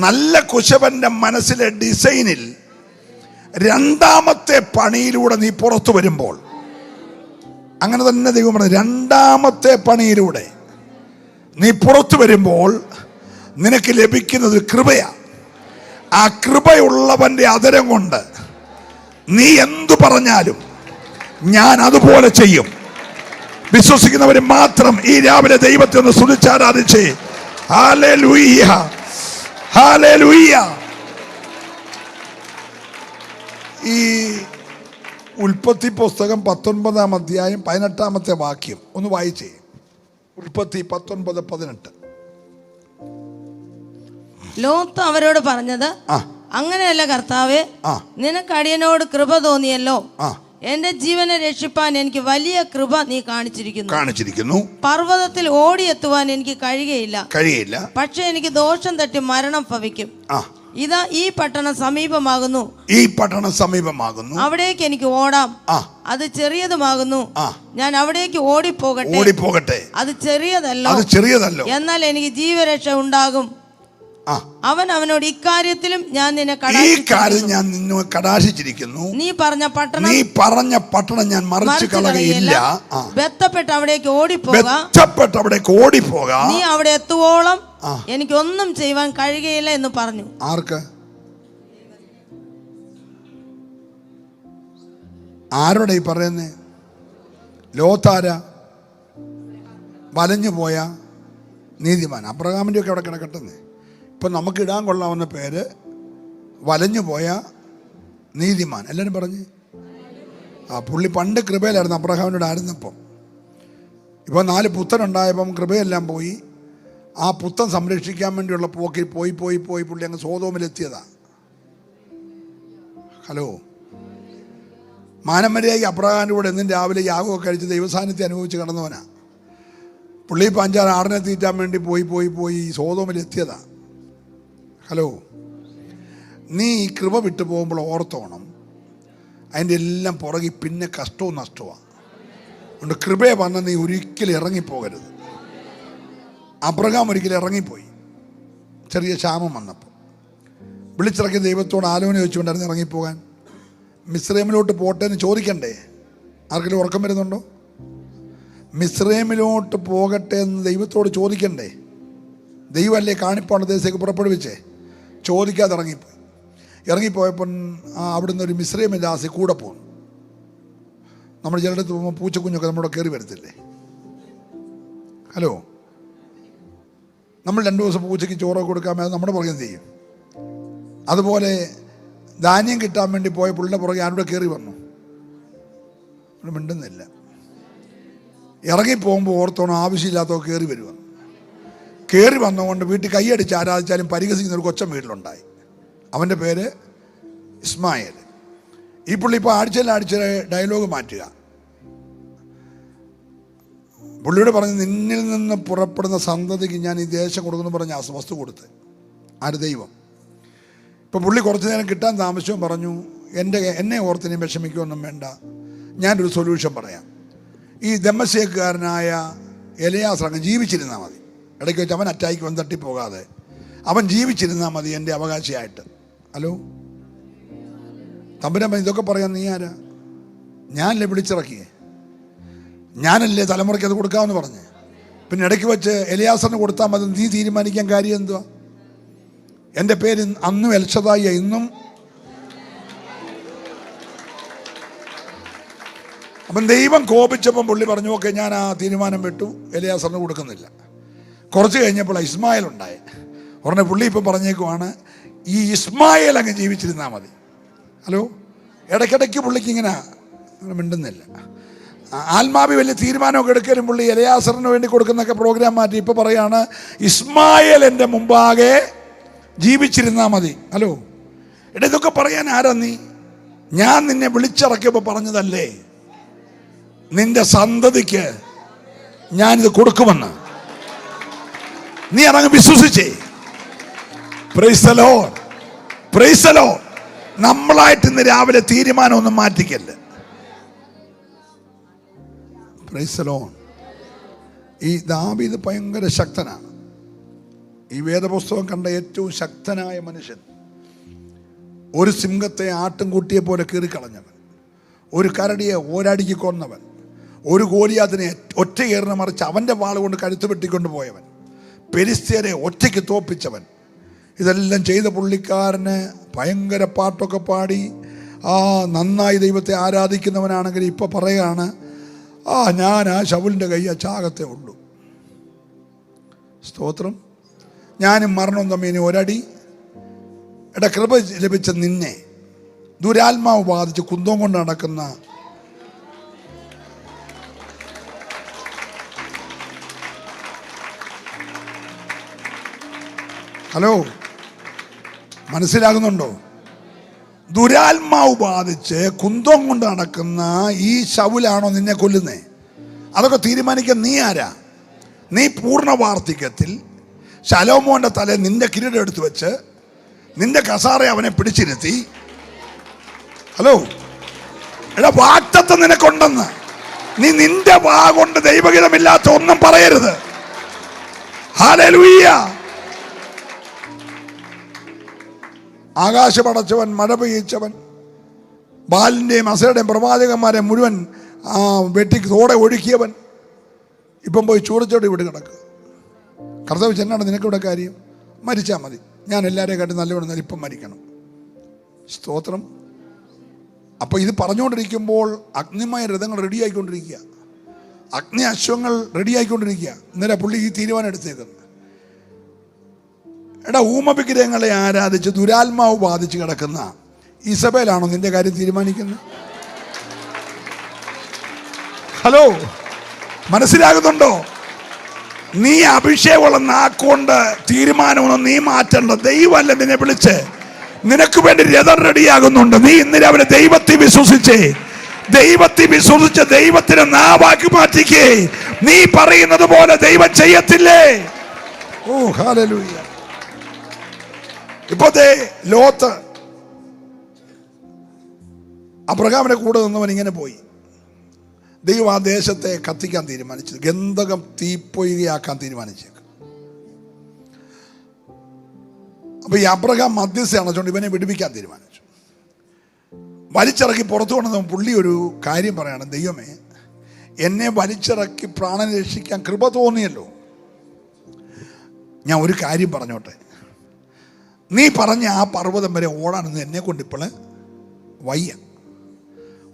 C: നല്ല കുശവന്റെ മനസ്സിലെ ഡിസൈനിൽ രണ്ടാമത്തെ പണിയിലൂടെ നീ പുറത്തു വരുമ്പോൾ, അങ്ങനെ തന്നെ ദൈവം പറഞ്ഞു, രണ്ടാമത്തെ പണിയിലൂടെ നീ പുറത്തു വരുമ്പോൾ നിനക്ക് ലഭിക്കുന്നത് കൃപയാ. ആ കൃപയുള്ളവന്റെ അതരം കൊണ്ട് നീ എന്തു പറഞ്ഞാലും ഞാൻ അതുപോലെ ചെയ്യും. വിശ്വസിക്കുന്നവർ മാത്രം ഈ രാവിലെ ദൈവത്തെ ഒന്ന് സ്തുതിച്ചാരാധിച്ചേ. Hallelujah, hallelujah. ഈ ഉൽപ്പത്തി പുസ്തകം 19-ാം അധ്യായം 18-ാമത്തെ വാക്യം ഒന്ന് വായിച്ചേ. ഉൽപ്പത്തി 19:18.
B: ലോത്ത് അവരോട് പറഞ്ഞത്, അങ്ങനെയല്ല കർത്താവേ, നിനക്ക് അടിയനോട് കൃപ തോന്നിയല്ലോ. എന്റെ ജീവനെ രക്ഷിപ്പാൻ എനിക്ക് വലിയ കൃപ നീ കാണിച്ചിരിക്കുന്നു. പർവ്വതത്തിൽ ഓടിയെത്തുവാൻ എനിക്ക് കഴിയുകയില്ല. പക്ഷെ എനിക്ക് ദോഷം തട്ടി മരണം ഭവിക്കും. ഇതാ ഈ പട്ടണം സമീപമാകുന്നു. അവിടേക്ക് എനിക്ക് ഓടാം. അത് ചെറിയതുമാകുന്നു. ഞാൻ അവിടേക്ക് ഓടിപ്പോകട്ടെ. അത് ചെറിയതല്ലോ. എന്നാൽ എനിക്ക് ജീവരക്ഷ ഉണ്ടാകും. അവൻ അവനോട്, ഇക്കാര്യത്തിലും ഞാൻ നിന്നെ കടാക്ഷിച്ചിരിക്കുന്നു. നീ പറഞ്ഞ പട്ടണം ഞാൻ മറിച്ചു കളയില്ല. ബന്ധപ്പെട്ട് അവിടേക്ക് ഓടിപ്പോക. നീ അവിടെ എത്തുവോളം എനിക്കൊന്നും ചെയ്യുവാൻ കഴിയുകയില്ല എന്ന് പറഞ്ഞു.
C: ആർക്ക്? ആരോടെ ഈ പറയുന്നേ? ലോത്താര? വലഞ്ഞു പോയ നീതിമാൻ. അബ്രഹാമിന്റെ ഒക്കെ അവിടെ കിടക്കട്ടെ. ഇപ്പം നമുക്ക് ഇടാൻ കൊള്ളാവുന്ന പേര് വലഞ്ഞു പോയ നീതിമാൻ. എല്ലാവരും പറഞ്ഞ്. പുള്ളി പണ്ട് കൃപയിലായിരുന്നു, അബ്രഹാമിനോട് ആയിരുന്നപ്പം. ഇപ്പം 4 പുത്തനുണ്ടായപ്പം കൃപയെല്ലാം പോയി. ആ പുത്തൻ സംരക്ഷിക്കാൻ വേണ്ടിയുള്ള പോക്കിൽ പോയി പുള്ളി അങ്ങ് സോതോമിലെത്തിയതാ. ഹലോ, മാനമര്യാദയ്ക്ക് അബ്രഹാമിൻ്റെ കൂടെ എന്നും രാവിലെ യാഗമൊക്കെ കഴിച്ച് ദൈവസാന്നിധ്യം അനുഭവിച്ച് കിടന്നവനാ. പുള്ളി 5-6 ആടിനെ തീറ്റാൻ വേണ്ടി പോയി സോതോമിലെത്തിയതാ. ഹലോ, നീ ഈ കൃപ വിട്ടു പോകുമ്പോൾ ഓർത്തോണം, അതിൻ്റെ എല്ലാം പുറകിൽ പിന്നെ കഷ്ടവും നഷ്ടമാണ്. അതുകൊണ്ട് കൃപയെ പറഞ്ഞാൽ നീ ഒരിക്കലും ഇറങ്ങിപ്പോകരുത്. അബ്രഹാം ഒരിക്കലും ഇറങ്ങിപ്പോയി. ചെറിയ ക്ഷാമം വന്നപ്പോൾ വിളിച്ചിറക്കിയ ദൈവത്തോട് ആലോചന ചോദിച്ചുകൊണ്ടായിരുന്നു ഇറങ്ങിപ്പോകാൻ. മിസ്രൈമിലോട്ട് പോട്ടെ എന്ന് ചോദിക്കണ്ടേ? ആർക്കെങ്കിലും ഉറക്കം വരുന്നുണ്ടോ? മിസ്രൈമിലോട്ട് പോകട്ടെ എന്ന് ദൈവത്തോട് ചോദിക്കണ്ടേ? ദൈവമല്ലേ കാണിപ്പാണ് ദേശത്തേക്ക് പുറപ്പെടുവിച്ചേ. ചോദിക്കാതെ ഇറങ്ങിപ്പോയപ്പോൾ അവിടുന്ന് ഒരു മിസ്രൈമി ദാസി കൂടെ പോകുന്നു. നമ്മൾ ചിലടത്ത് പോകുമ്പോൾ പൂച്ചക്കുഞ്ഞൊക്കെ നമ്മുടെ കയറി വരത്തില്ലേ? ഹലോ, നമ്മൾ 2 ദിവസം പൂച്ചയ്ക്ക് ചോറൊക്കെ കൊടുക്കാമേ, അത് നമ്മുടെ പുറകെ ചെയ്യും. അതുപോലെ ധാന്യം കിട്ടാൻ വേണ്ടി പോയ പുള്ളിയുടെ പുറകെ ആരുടെ കയറി വന്നു. മിണ്ടുന്നില്ല. ഇറങ്ങിപ്പോകുമ്പോൾ ഓർത്തോണം ആവശ്യമില്ലാത്തവ കയറി വരുമെന്ന്. കയറി വന്നുകൊണ്ട് വീട്ടിൽ കൈയടിച്ച് ആരാധിച്ചാലും പരിഹസിക്കുന്ന ഒരു കൊച്ചൻ വീട്ടിലുണ്ടായി. അവൻ്റെ പേര് ഇസ്മായേൽ. ഈ പുള്ളി ഇപ്പോൾ ആഴ്ച ഡയലോഗ് മാറ്റുക. പുള്ളിയോട് പറഞ്ഞ്, നിന്നിൽ നിന്ന് പുറപ്പെടുന്ന സന്തതിക്ക് ഞാൻ ഈ ദേശം കൊടുക്കുന്നു പറഞ്ഞ വസ്തു കൊടുത്ത്. ആര്? ദൈവം. ഇപ്പോൾ പുള്ളി കുറച്ച് നേരം കിട്ടാൻ താമസിച്ചും പറഞ്ഞു, എന്നെ ഓർത്തിനെ വിഷമിക്കുകയൊന്നും വേണ്ട, ഞാനൊരു സൊല്യൂഷൻ പറയാം. ഈ ദമ്മശേക്കുകാരനായ എലയാസർ അങ്ങ് ജീവിച്ചിരുന്നാൽ മതി. ഇടയ്ക്ക് വെച്ച് അവൻ അറ്റാക്ക് വന്ന് തട്ടിപ്പോകാതെ അവൻ ജീവിച്ചിരുന്നാൽ മതി എൻ്റെ അവകാശിയായിട്ട്. ഹലോ, തമ്പുരാൻ ഇതൊക്കെ പറയാൻ നീ ആരാ? ഞാനല്ലേ വിളിച്ചിറക്കിയേ, ഞാനല്ലേ തലമുറയ്ക്ക് അത് കൊടുക്കാമെന്ന് പറഞ്ഞ്. പിന്നെ ഇടയ്ക്ക് വെച്ച് എലിയാസറിന് കൊടുത്താൽ മതി നീ തീരുമാനിക്കാൻ കാര്യം എന്തുവാ? എൻ്റെ പേര് അന്നും എൽഷദായി, ഇന്നും അപ്പം ദൈവം കോപിച്ചപ്പം പുള്ളി പറഞ്ഞു, ഓക്കെ ഞാൻ ആ തീരുമാനം വിട്ടു, എലിയാസറിന് കൊടുക്കുന്നില്ല. കുറച്ച് കഴിഞ്ഞപ്പോൾ ഇസ്മായിൽ ഉണ്ടായി. ഉടനെ പുള്ളി ഇപ്പം പറഞ്ഞേക്കുവാണ്, ഈ ഇസ്മായിൽ അങ്ങ് ജീവിച്ചിരുന്നാൽ മതി. ഹലോ, ഇടയ്ക്കിടയ്ക്ക് പുള്ളിക്ക് ഇങ്ങനെ മിണ്ടുന്നില്ല. ആത്മാവി വലിയ തീരുമാനമൊക്കെ എടുക്കലും പുള്ളി എലിയാസറിന് വേണ്ടി കൊടുക്കുന്നൊക്കെ പ്രോഗ്രാം മാറ്റി ഇപ്പോൾ പറയാണ്, ഇസ്മായിൽ എൻ്റെ മുമ്പാകെ ജീവിച്ചിരുന്നാൽ മതി. ഹലോ, എടാ ഇതൊക്കെ പറയാൻ ആരാ നീ? ഞാൻ നിന്നെ വിളിച്ചിറക്കിയപ്പോൾ പറഞ്ഞതല്ലേ നിന്റെ സന്തതിക്ക് ഞാനിത് കൊടുക്കുമെന്ന്. നീ അതങ്ങ് വിശ്വസിച്ചേ. Praise the lord, praise the lord. നമ്മളായിട്ട് ഇന്ന് രാവിലെ തീരുമാനമൊന്നും മാറ്റിക്കല്ല. Praise the lord. ഈ ദാവീദ് ഭയങ്കര ശക്തനാണ്. ഈ വേദപുസ്തകം കണ്ട ഏറ്റവും ശക്തനായ മനുഷ്യൻ. ഒരു സിംഹത്തെ ആട്ടുംകുട്ടിയെ പോലെ കീറിക്കളഞ്ഞവൻ, ഒരു കരടിയെ ഓരടിക്ക് കൊന്നവൻ, ഒരു ഗോലിയാത്തിനെ ഒറ്റയേറിന് മറിച്ച് അവൻ്റെ വാൾ കൊണ്ട് കഴുത്ത് വെട്ടിക്കൊണ്ട് പോയവൻ, പെലിസ്ത്യരെ ഒറ്റയ്ക്ക് തോപ്പിച്ചവൻ. ഇതെല്ലാം ചെയ്ത പുള്ളിക്കാരന് ഭയങ്കര പാട്ടൊക്കെ പാടി നന്നായി ദൈവത്തെ ആരാധിക്കുന്നവനാണെങ്കിൽ ഇപ്പം പറയുകയാണ്, ഞാൻ ആ ശൗലിൻ്റെ കൈ ചാകത്തേ ഉള്ളൂ. സ്തോത്രം. ഞാനും മരണവും തമ്മിൽ ഒരടി. എടാ, കൃപ ലഭിച്ച നിന്നെ ദുരാത്മാവ് ബാധിച്ച് കുന്തം കൊണ്ട് നടക്കുന്ന ഹലോ, മനസ്സിലാകുന്നുണ്ടോ? ദുരാത്മാവ് ബാധിച്ച് കുന്തം കൊണ്ട് നടക്കുന്ന ഈ ശൗലാണോ നിന്നെ കൊല്ലുന്നേ? അതൊക്കെ തീരുമാനിക്കാൻ നീ ആരാ? നീ പൂർണ്ണ വാർദ്ധക്യത്തിൽ ശലോമോന്റെ തല നിന്റെ കിരീടം എടുത്തു വെച്ച് നിന്റെ കസാറെ അവനെ പിടിച്ചിരുത്തി. ഹലോ, എടാ, വാഗ്ദത്തം നിനക്കുണ്ടെന്ന്. നീ നിന്റെ വാ കൊണ്ട് ദൈവഹിതമില്ലാത്ത ഒന്നും പറയരുത്. ഹല്ലേലൂയ. ആകാശമടച്ചവൻ, മഴ പെയ്യിച്ചവൻ, ബാലിൻ്റെയും അസയുടെയും പ്രവാചകന്മാരെ മുഴുവൻ വെട്ടി തോടെ ഒഴുക്കിയവൻ ഇപ്പം പോയി ചൂടച്ചോടെ ഇവിടെ കിടക്കുക. കർത്താവ് ചെന്നാണ് നിനക്കിവിടെ കാര്യം? മരിച്ചാൽ മതി, ഞാൻ എല്ലാവരെയും കാട്ടി നല്ലവണ്ണം ഇപ്പം മരിക്കണം. സ്തോത്രം. അപ്പോൾ ഇത് പറഞ്ഞുകൊണ്ടിരിക്കുമ്പോൾ അഗ്നിമയ രഥങ്ങൾ റെഡിയായിക്കൊണ്ടിരിക്കുക, അഗ്നി അശ്വങ്ങൾ റെഡിയായിക്കൊണ്ടിരിക്കുക. ഇന്നലെ പുള്ളി ഈ തീരുമാനം എടുത്തേക്കുന്നത്. എടാ, ഊമവിഗ്രഹങ്ങളെ ആരാധിച്ച് ദുരാത്മാവ് ബാധിച്ച് കിടക്കുന്ന ഇസബേലാണോ നിന്റെ കാര്യം തീരുമാനിക്കുന്നത്? ഹലോ, മനസ്സിലാകുന്നുണ്ടോ? നീ അഭിഷേകമുള്ള നാക്കുകൊണ്ട് തീരുമാനമൊന്നും നീ മാറ്റണ്ട. ദൈവമല്ല നിന്നെ വിളിച്ച് നിനക്ക് വേണ്ടി രഥം റെഡിയാകുന്നുണ്ട്. നീ ഇന്ന് രാവിലെ ദൈവത്തെ വിശ്വസിച്ചേ. ദൈവത്തെ വിശ്വസിച്ച് ദൈവത്തിന് നാവാക്കി മാറ്റിക്കേ. നീ പറയുന്നത് പോലെ ദൈവം ചെയ്യത്തില്ലേ? ഓ ഹല്ലേലൂയ. ഇപ്പൊ ലോത്ത് അബ്രഹാമിന്റെ കൂടെ നിന്നവൻ ഇങ്ങനെ പോയി. ദൈവം ആ ദേശത്തെ കത്തിക്കാൻ തീരുമാനിച്ചു, ഗന്ധകം തീപ്പൊയ്കയാക്കാൻ തീരുമാനിച്ചേക്ക്. അപ്പൊ ഈ അബ്രഹാം മധ്യസ്ഥ അണച്ചുകൊണ്ട് ഇവനെ വിടുവിക്കാൻ തീരുമാനിച്ചു. വലിച്ചിറക്കി പുറത്തു കൊണ്ടുവന്ന പുള്ളി ഒരു കാര്യം പറയാണ്, ദൈവമേ, എന്നെ വലിച്ചിറക്കി പ്രാണനെ രക്ഷിക്കാൻ കൃപ തോന്നിയല്ലോ. ഞാൻ ഒരു കാര്യം പറഞ്ഞോട്ടെ, നീ പറഞ്ഞ ആ പർവ്വതം വരെ ഓടാനൊന്നും എന്നെ കൊണ്ട് ഇപ്പോൾ വയ്യ.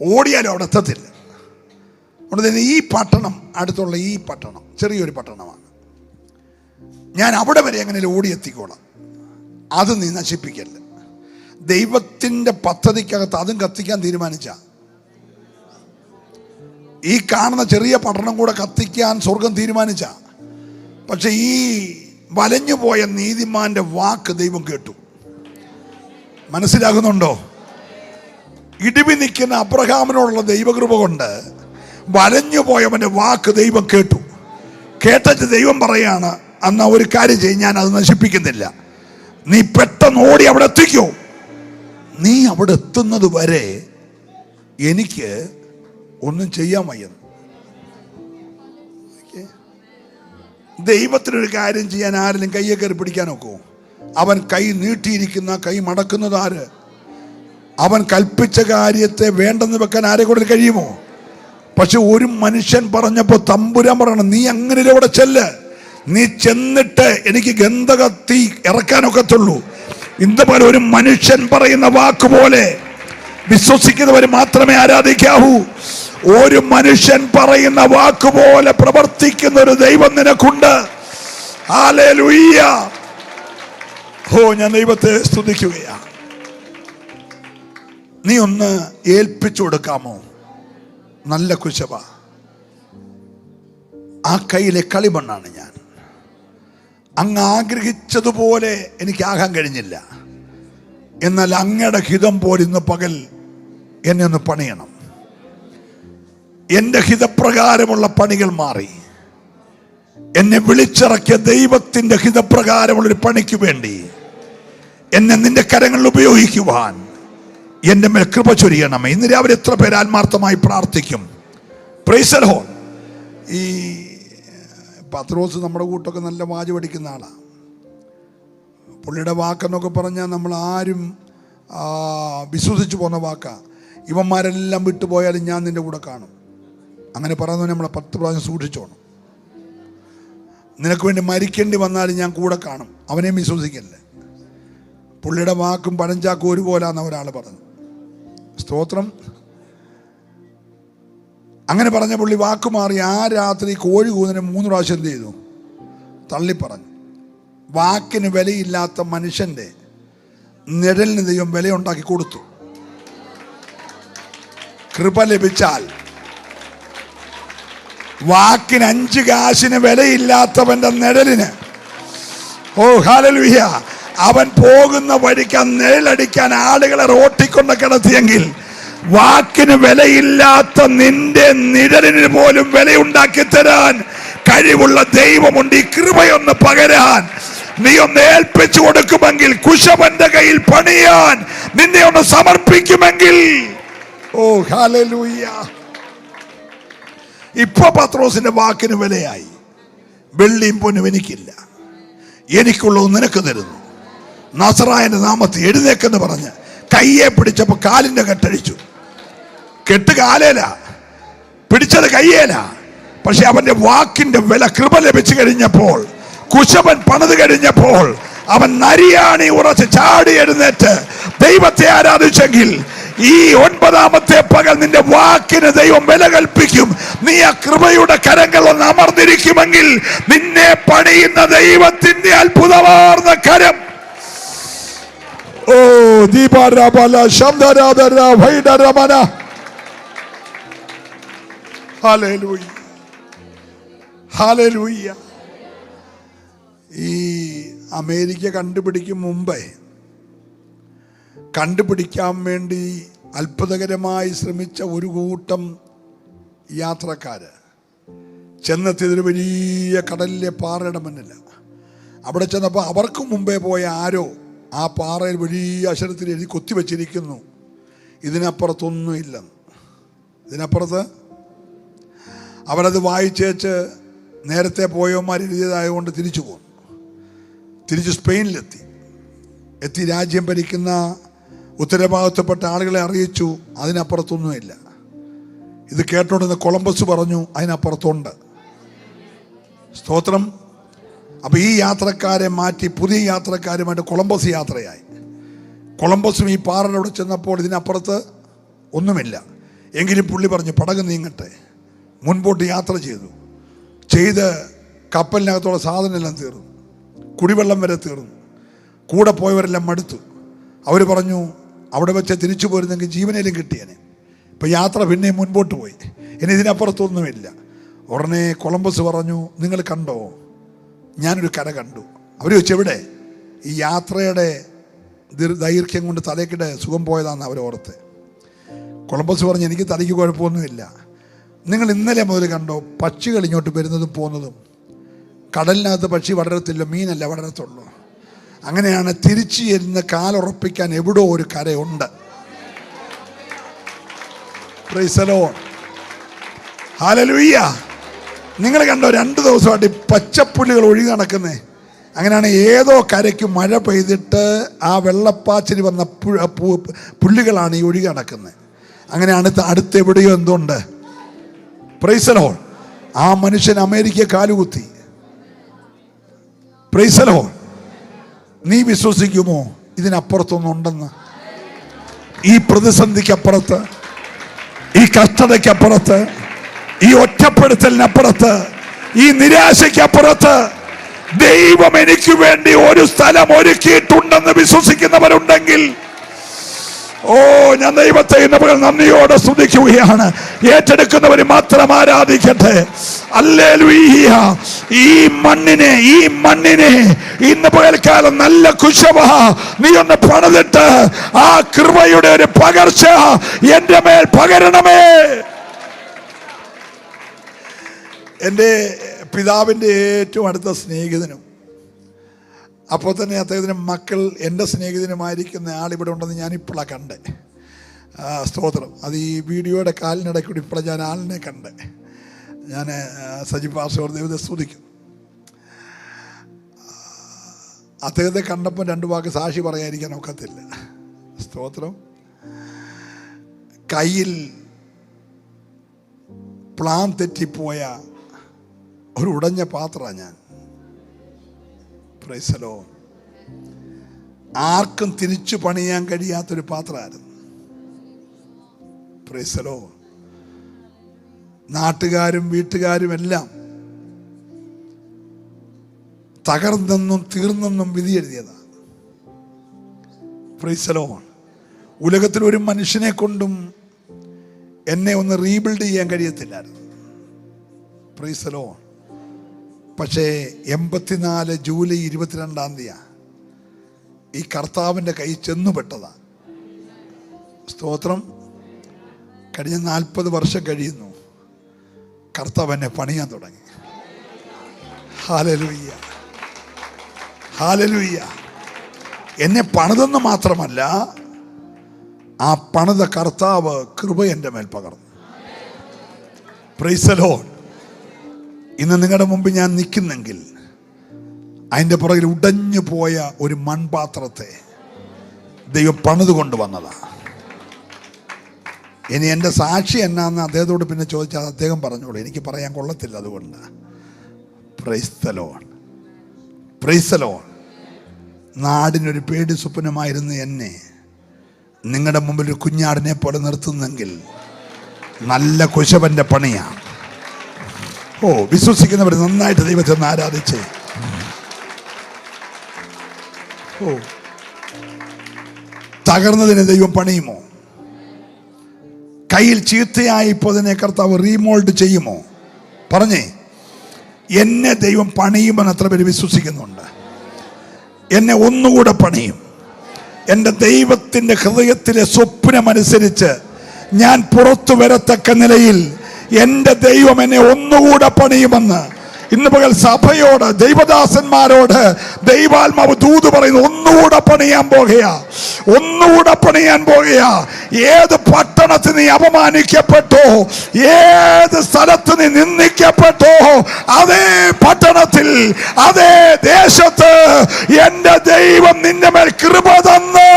C: ഓടിയാലും അവിടെ എത്തത്തില്ല. അതുകൊണ്ട് ഈ പട്ടണം, അടുത്തുള്ള ഈ പട്ടണം ചെറിയൊരു പട്ടണമാണ്, ഞാൻ അവിടെ വരെ എങ്ങനെ ഓടിയെത്തിക്കോളാം. അത് നീ നശിപ്പിക്കല്ല. ദൈവത്തിൻ്റെ പദ്ധതിക്കകത്ത് അതും കത്തിക്കാൻ തീരുമാനിച്ച ഈ കാണുന്ന ചെറിയ പട്ടണം കൂടെ കത്തിക്കാൻ സ്വർഗം തീരുമാനിച്ച. പക്ഷെ ഈ വലഞ്ഞുപോയ നീതിമാന്റെ വാക്ക് ദൈവം കേട്ടു. മനസ്സിലാകുന്നുണ്ടോ? ഇടിവി നിൽക്കുന്ന അബ്രഹാമിനോടുള്ള ദൈവകൃപ കൊണ്ട് വലഞ്ഞുപോയവന്റെ വാക്ക് ദൈവം കേട്ടു. കേട്ടിട്ട് ദൈവം പറയാണ്, അന്ന് ഒരു കാര്യം ചെയ്യും, ഞാൻ അത് നശിപ്പിക്കുന്നില്ല. നീ പെട്ടെന്ന് ഓടി അവിടെ എത്തിക്കോ. നീ അവിടെ എത്തുന്നത് വരെ എനിക്ക് ഒന്നും ചെയ്യാൻ വയ്യ. ദൈവത്തിനൊരു കാര്യം ചെയ്യാൻ ആരെങ്കിലും കയ്യെ കയറി പിടിക്കാൻ നോക്കുമോ? അവൻ കൈ നീട്ടിയിരിക്കുന്ന കൈ മടക്കുന്നത് ആര്? അവൻ കൽപ്പിച്ച കാര്യത്തെ വേണ്ടെന്ന് വെക്കാൻ ആരെ കൊണ്ട് കഴിയുമോ? പക്ഷെ ഒരു മനുഷ്യൻ പറഞ്ഞപ്പോൾ തമ്പുരാൻ പറയണം, നീ അങ്ങനെ ഇവിടെ ചെല്ല്. നീ ചെന്നിട്ട് എനിക്ക് ഗന്ധകത്തി ഇറക്കാനൊക്കത്തുള്ളൂ. ഇതുപോലെ ഒരു മനുഷ്യൻ പറയുന്ന വാക്കുപോലെ വിശ്വസിക്കുന്നവർ മാത്രമേ ആരാധിക്കാവൂ. ഒരു മനുഷ്യൻ പറയുന്ന വാക്കുപോലെ പ്രവർത്തിക്കുന്ന ഒരു ദൈവം നിനക്കുണ്ട്. ഹല്ലേലൂയ. ഓ, ഞാൻ ദൈവത്തെ സ്തുതിക്കുകയാണ്. നീ ഒന്ന് ഏൽപ്പിച്ചു കൊടുക്കാമോ? നല്ല കുശവ. ആ കയ്യിലെ കളിമണ്ണാണ് ഞാൻ. അങ്ങ് ആഗ്രഹിച്ചതുപോലെ എനിക്കാകാൻ കഴിഞ്ഞില്ല. എന്നാൽ അങ്ങയുടെ ഹിതം പോലെ ഇന്ന് പകൽ എന്നെ ഒന്ന് പണിയണം. എൻ്റെ ഹിതപ്രകാരമുള്ള പണികൾ മാറി എന്നെ വിളിച്ചിറക്കിയ ദൈവത്തിൻ്റെ ഹിതപ്രകാരമുള്ളൊരു പണിക്ക് വേണ്ടി എന്നെ നിന്റെ കരങ്ങളിൽ ഉപയോഗിക്കുവാൻ എൻ്റെ മേൽ കൃപ ചൊരിയണമേ. ഇന്ന് രാവിലെ എത്ര പേര് ആത്മാർത്ഥമായി പ്രാർത്ഥിക്കും? Price the lord. ഈ പത്രോസ് നമ്മുടെ കൂട്ടൊക്കെ നല്ല വാച് പഠിക്കുന്ന ആളാണ്. പുള്ളിയുടെ വാക്കെന്നൊക്കെ പറഞ്ഞാൽ നമ്മൾ ആരും വിശ്വസിച്ച് പോകുന്ന വാക്കാണ്. ഇവന്മാരെല്ലാം വിട്ടുപോയാലും ഞാൻ നിൻ്റെ കൂടെ കാണും. അങ്ങനെ പറയുന്നത് നമ്മളെ 10 പ്രാവശ്യം സൂക്ഷിച്ചോണം. നിനക്ക് വേണ്ടി മരിക്കേണ്ടി വന്നാലും ഞാൻ കൂടെ കാണും. അവനെയും വിശ്വസിക്കല്ലേ. പുള്ളിയുടെ വാക്കും പഴഞ്ചാക്കും ഒരുപോലാന്ന് ഒരാൾ പറഞ്ഞു. സ്തോത്രം. അങ്ങനെ പറഞ്ഞ പുള്ളി വാക്ക് മാറി. ആ രാത്രി കോഴി കൂതിനെ 3 പ്രാവശ്യം എന്ത് ചെയ്തു? തള്ളിപ്പറഞ്ഞു. വാക്കിന് വിലയില്ലാത്ത മനുഷ്യൻ്റെ നിഴലിന് ദൈവം വിലയുണ്ടാക്കി കൊടുത്തു. കൃപ ലഭിച്ചാൽ വാക്കിന് 5 കാശിന് വിലയില്ലാത്തവന്റെ നിഴലിന്, ഓ ഹല്ലേലൂയ, അവൻ പോകുന്ന വഴിക്ക് നിഴലടിക്കാൻ ആളുകളെ റോട്ടിക്കൊണ്ട് കിടത്തിയെങ്കിൽ വാക്കിന് വിലയില്ലാത്ത നിന്റെ നിഴലിന് പോലും വിലയുണ്ടാക്കി തരാൻ കഴിവുള്ള ദൈവമുണ്ട്. ഈ കൃപയൊന്ന് പകരാൻ നീ ഒന്ന് ഏൽപ്പിച്ചു കൊടുക്കുമെങ്കിൽ, കുശവന്റെ കയ്യിൽ പണിയാൻ നിന്നെ ഒന്ന് സമർപ്പിക്കുമെങ്കിൽ, ഓ ഹല്ലേലൂയ. ഇപ്പൊ പത്രോസിന്റെ വാക്കിന് വിലയായി. വെള്ളിയും പൊന്നും എനിക്കില്ല, എനിക്കുള്ളത് നിനക്ക് തരുന്നു. നസറായന്റെ നാമത്തിൽ എഴുന്നേക്കെന്ന് പറഞ്ഞ് കയ്യെ പിടിച്ചപ്പോ കാലിന്റെ കെട്ടഴിച്ചു. കെട്ട് കാലേല, പിടിച്ചത് കയ്യേല. പക്ഷെ അവന്റെ വാക്കിന്റെ വില, കൃപ ലഭിച്ചു കഴിഞ്ഞപ്പോൾ, കുശവൻ പണിത് കഴിഞ്ഞപ്പോൾ, അവൻ നരിയാണി ഉറച്ച് ചാടി എഴുന്നേറ്റ് ദൈവത്തെ ആരാധിച്ചെങ്കിൽ, ഈ 9ാമത്തെ പകൽ നിന്റെ വാക്കിന് ദൈവം വില കൽപ്പിക്കും. നീ ആ കൃപയുടെ കരങ്ങൾ ഒന്ന് അമർന്നിരിക്കുമെങ്കിൽ നിന്നെ പണിയുന്ന ദൈവത്തിന്റെ അത്ഭുതമാർന്ന കരം, ഓ ദീപാരാബല ശബ്ദരാധര വൈഡരമന. Hallelujah, hallelujah. ഈ അമേരിക്ക കണ്ടുപിടിക്കും മുമ്പേ കണ്ടുപിടിക്കാൻ വേണ്ടി അത്ഭുതകരമായി ശ്രമിച്ച ഒരു കൂട്ടം യാത്രക്കാര് ചെന്നെത്തിയതൊരു വലിയ കടലിലെ പാറയുടെ മുന്നിൽ. അവിടെ ചെന്നപ്പോൾ അവർക്ക് മുമ്പേ പോയ ആരോ ആ പാറയിൽ വലിയ അക്ഷരത്തിൽ എഴുതി കൊത്തിവെച്ചിരിക്കുന്നു, ഇതിനപ്പുറത്തൊന്നുമില്ലെന്ന്. ഇതിനപ്പുറത്ത് അവരത് വായിച്ചേച്ച് നേരത്തെ പോയവന്മാർ എഴുതിയതായതുകൊണ്ട് തിരിച്ചു പോന്നു. തിരിച്ച് സ്പെയിനിലെത്തി രാജ്യം ഭരിക്കുന്ന ഉത്തരഭാഗത്തപ്പെട്ട ആളുകളെ അറിയിച്ചു, അതിനപ്പുറത്തൊന്നുമില്ല. ഇത് കേട്ടോണ്ടെന്ന് കൊളംബസ് പറഞ്ഞു, അതിനപ്പുറത്തുണ്ട്. സ്തോത്രം. അപ്പോൾ ഈ യാത്രക്കാരെ മാറ്റി പുതിയ യാത്രക്കാരുമായിട്ട് കൊളംബസ് യാത്രയായി. കൊളംബസും ഈ പാറയുടെ അവിടെ ചെന്നപ്പോൾ ഇതിനപ്പുറത്ത് ഒന്നുമില്ല. എങ്കിലും പുള്ളി പറഞ്ഞു പടക് നീങ്ങട്ടെ. മുൻപോട്ട് യാത്ര ചെയ്ത് കപ്പലിനകത്തുള്ള സാധനമെല്ലാം തീർന്നു, കുടിവെള്ളം വരെ തീർന്നു. കൂടെ പോയവരെല്ലാം മടുത്തു. അവർ പറഞ്ഞു അവിടെ വെച്ച് തിരിച്ചു പോരുന്നെങ്കിൽ ജീവനേലും കിട്ടിയേനെ. ഇപ്പം യാത്ര പിന്നെയും മുൻപോട്ട് പോയി, ഇനി ഇതിനപ്പുറത്തൊന്നുമില്ല. ഉടനെ കൊളംബസ് പറഞ്ഞു, നിങ്ങൾ കണ്ടോ? ഞാനൊരു കര കണ്ടു. അവർ ചോദിച്ചു എവിടെ? ഈ യാത്രയുടെ ദൈർഘ്യം കൊണ്ട് തലയ്ക്കിടെ സുഖം പോയതാണെന്ന് അവർ ഓർത്ത്. കൊളംബസ് പറഞ്ഞു, എനിക്ക് തലയ്ക്ക് കുഴപ്പമൊന്നുമില്ല. നിങ്ങൾ ഇന്നലെ മുതൽ കണ്ടോ പക്ഷികൾ ഇങ്ങോട്ട് വരുന്നതും പോകുന്നതും? കടലിനകത്ത് പക്ഷി വളരത്തില്ല, മീനല്ല വളരത്തുള്ളൂ. അങ്ങനെയാണ് തിരിച്ചു ചെന്ന് കാലുറപ്പിക്കാൻ എവിടോ ഒരു കരയുണ്ട്. Praise the lord, hallelujah. നിങ്ങൾ കണ്ടോ 2 ദിവസമായിട്ട് പച്ചപ്പുല്ലുകൾ ഒഴുകി നടക്കുന്നേ? അങ്ങനെയാണ് ഏതോ കരയ്ക്ക് മഴ പെയ്തിട്ട് ആ വെള്ളപ്പാച്ചിൽ വന്ന പുല്ലുകളാണ് ഈ ഒഴുകി നടക്കുന്നത്. അങ്ങനെയാണ് അടുത്ത് എവിടെയോ എന്തുണ്ട്. Praise the lord. ആ മനുഷ്യൻ അമേരിക്ക കാലുകുത്തി. Praise the lord. നീ വിശ്വസിക്കുമോ ഇതിനപ്പുറത്തൊന്നുണ്ടെന്ന്? ഈ പ്രതിസന്ധിക്കപ്പുറത്ത്, ഈ കഷ്ടതയ്ക്കപ്പുറത്ത്, ഈ ഒറ്റപ്പെടുത്തലിനപ്പുറത്ത്, ഈ നിരാശയ്ക്കപ്പുറത്ത് ദൈവം എനിക്ക് വേണ്ടി ഒരു സ്ഥലം ഒരുക്കിയിട്ടുണ്ടെന്ന് വിശ്വസിക്കുന്നവരുണ്ടെങ്കിൽ, ഞാൻ ദൈവത്തെ ഇന്ന് നന്ദിയോടെ സ്തുതിക്കുകയാണ്. ഏറ്റെടുക്കുന്നവർ മാത്രം ആരാധിക്കട്ടെ. ഹല്ലേലൂയ. ഈ മണ്ണിനെ ഇന്ന് പകൽക്കാലം നല്ല കുശവ നീ ഒന്ന് പണിതിട്ട് ആ കൃപയുടെ ഒരു പകർച്ച എന്റെ മേൽ പകരണമേ. എൻ്റെ പിതാവിൻ്റെ ഏറ്റവും അടുത്ത സ്നേഹിതനും, അപ്പോൾ തന്നെ അദ്ദേഹത്തിന് മക്കൾ എൻ്റെ സ്നേഹിതനുമായിരിക്കുന്ന ആളിവിടെ ഉണ്ടെന്ന് ഞാനിപ്പോഴാണ് കണ്ടേ. സ്തോത്രം. അത് ഈ വീഡിയോയുടെ കാലിനിടയ്ക്ക് കൂടി ഇപ്പോഴാണ് ഞാൻ ആളിനെ കണ്ടേ. ഞാൻ സജി പാസ്റ്റർ ദൈവത്തെ സ്തുതിക്കും. അദ്ദേഹത്തെ കണ്ടപ്പോൾ 2 വാക്ക് സാക്ഷി പറയാതിരിക്കാൻ ഒക്കത്തില്ല. സ്തോത്രം. കയ്യിൽ പ്ലാൻ തെറ്റിപ്പോയ ഒരു ഉടഞ്ഞ പാത്രമാണ് ഞാൻ. Price the Lord. ആർക്കും തിരിച്ചു പണിയാൻ കഴിയാത്തൊരു പാത്രമായിരുന്നു. Price the Lord. നാട്ടുകാരും വീട്ടുകാരും എല്ലാം തകർന്നെന്നും തീർന്നെന്നും വിധി എഴുതിയതാണ്. Price the Lord. ഉലകത്തിൽ ഒരു മനുഷ്യനെ കൊണ്ടും എന്നെ ഒന്ന് റീബിൽഡ് ചെയ്യാൻ കഴിയത്തില്ലായിരുന്നു. Price the Lord. പക്ഷേ 84 ജൂലൈ 22 ഈ കർത്താവിൻ്റെ കൈ ചെന്നുപെട്ടതാ. സ്തോത്രം. കഴിഞ്ഞ 40 വർഷം കഴിയുന്നു, കർത്താവ് എന്നെ പണിയാൻ തുടങ്ങി. Hallelujah, hallelujah. എന്നെ പണിതെന്ന് മാത്രമല്ല, ആ പണിത കർത്താവ് കൃപ എൻ്റെ മേൽ പകർന്നു. Price the Lord. ഇന്ന് നിങ്ങളുടെ മുമ്പ് ഞാൻ നിൽക്കുന്നെങ്കിൽ അതിൻ്റെ പുറകിൽ ഉടഞ്ഞു പോയ ഒരു മൺപാത്രത്തെ ദൈവം പണിത് കൊണ്ടുവന്നതാണ്. ഇനി എൻ്റെ സാക്ഷി എന്നാന്ന് അദ്ദേഹത്തോട് പിന്നെ ചോദിച്ചാൽ അദ്ദേഹം പറഞ്ഞോളൂ, എനിക്ക് പറയാൻ കൊള്ളത്തില്ല. അതുകൊണ്ട് praise the lord, praise the lord. നാടിനൊരു പേടി സ്വപ്നമായിരുന്നു എന്നെ നിങ്ങളുടെ മുമ്പിൽ ഒരു കുഞ്ഞാടിനെ പോലെ നിർത്തുന്നെങ്കിൽ നല്ല കുശവന്റെ പണിയാണ്. വിശ്വസിക്കുന്നവർ നന്നായിട്ട് ദൈവത്തെ ഒന്ന് ആരാധിച്ചേ. തകർന്നതിനെ ദൈവം പണിയുമോ? കയ്യിൽ ചീത്തയായി പോയതിനെ കർത്താവ് റീമോൾഡ് ചെയ്യുമോ? പറഞ്ഞേ. എന്നെ ദൈവം പണിയുമെന്ന് എത്ര പേര് വിശ്വസിക്കുന്നുണ്ട്? എന്നെ ഒന്നുകൂടെ പണിയും. എൻ്റെ ദൈവത്തിൻ്റെ ഹൃദയത്തിലെ സ്വപ്നമനുസരിച്ച് ഞാൻ പുറത്തു വരത്തക്ക നിലയിൽ എൻ്റെ ദൈവം എന്നെ ഒന്നുകൂടെ പണിയുമെന്ന് ഇന്ന് പകൽ സഭയോട്, ദൈവദാസന്മാരോട് ദൈവാത്മാവ് ദൂത് പറയുന്നു. ഒന്നുകൂടെ പണിയാൻ പോകുകയാ, ഒന്നുകൂടെ പണിയാൻ പോകുകയാ. ഏത് പട്ടണത്തിൽ നീ അപമാനിക്കപ്പെട്ടോ, ഏത് സ്ഥലത്ത് നീ നിന്ദിക്കപ്പെട്ടോ, അതേ പട്ടണത്തിൽ, അതേ ദേശത്ത് എൻ്റെ ദൈവം നിന്റെ മേൽ കൃപ തന്ന്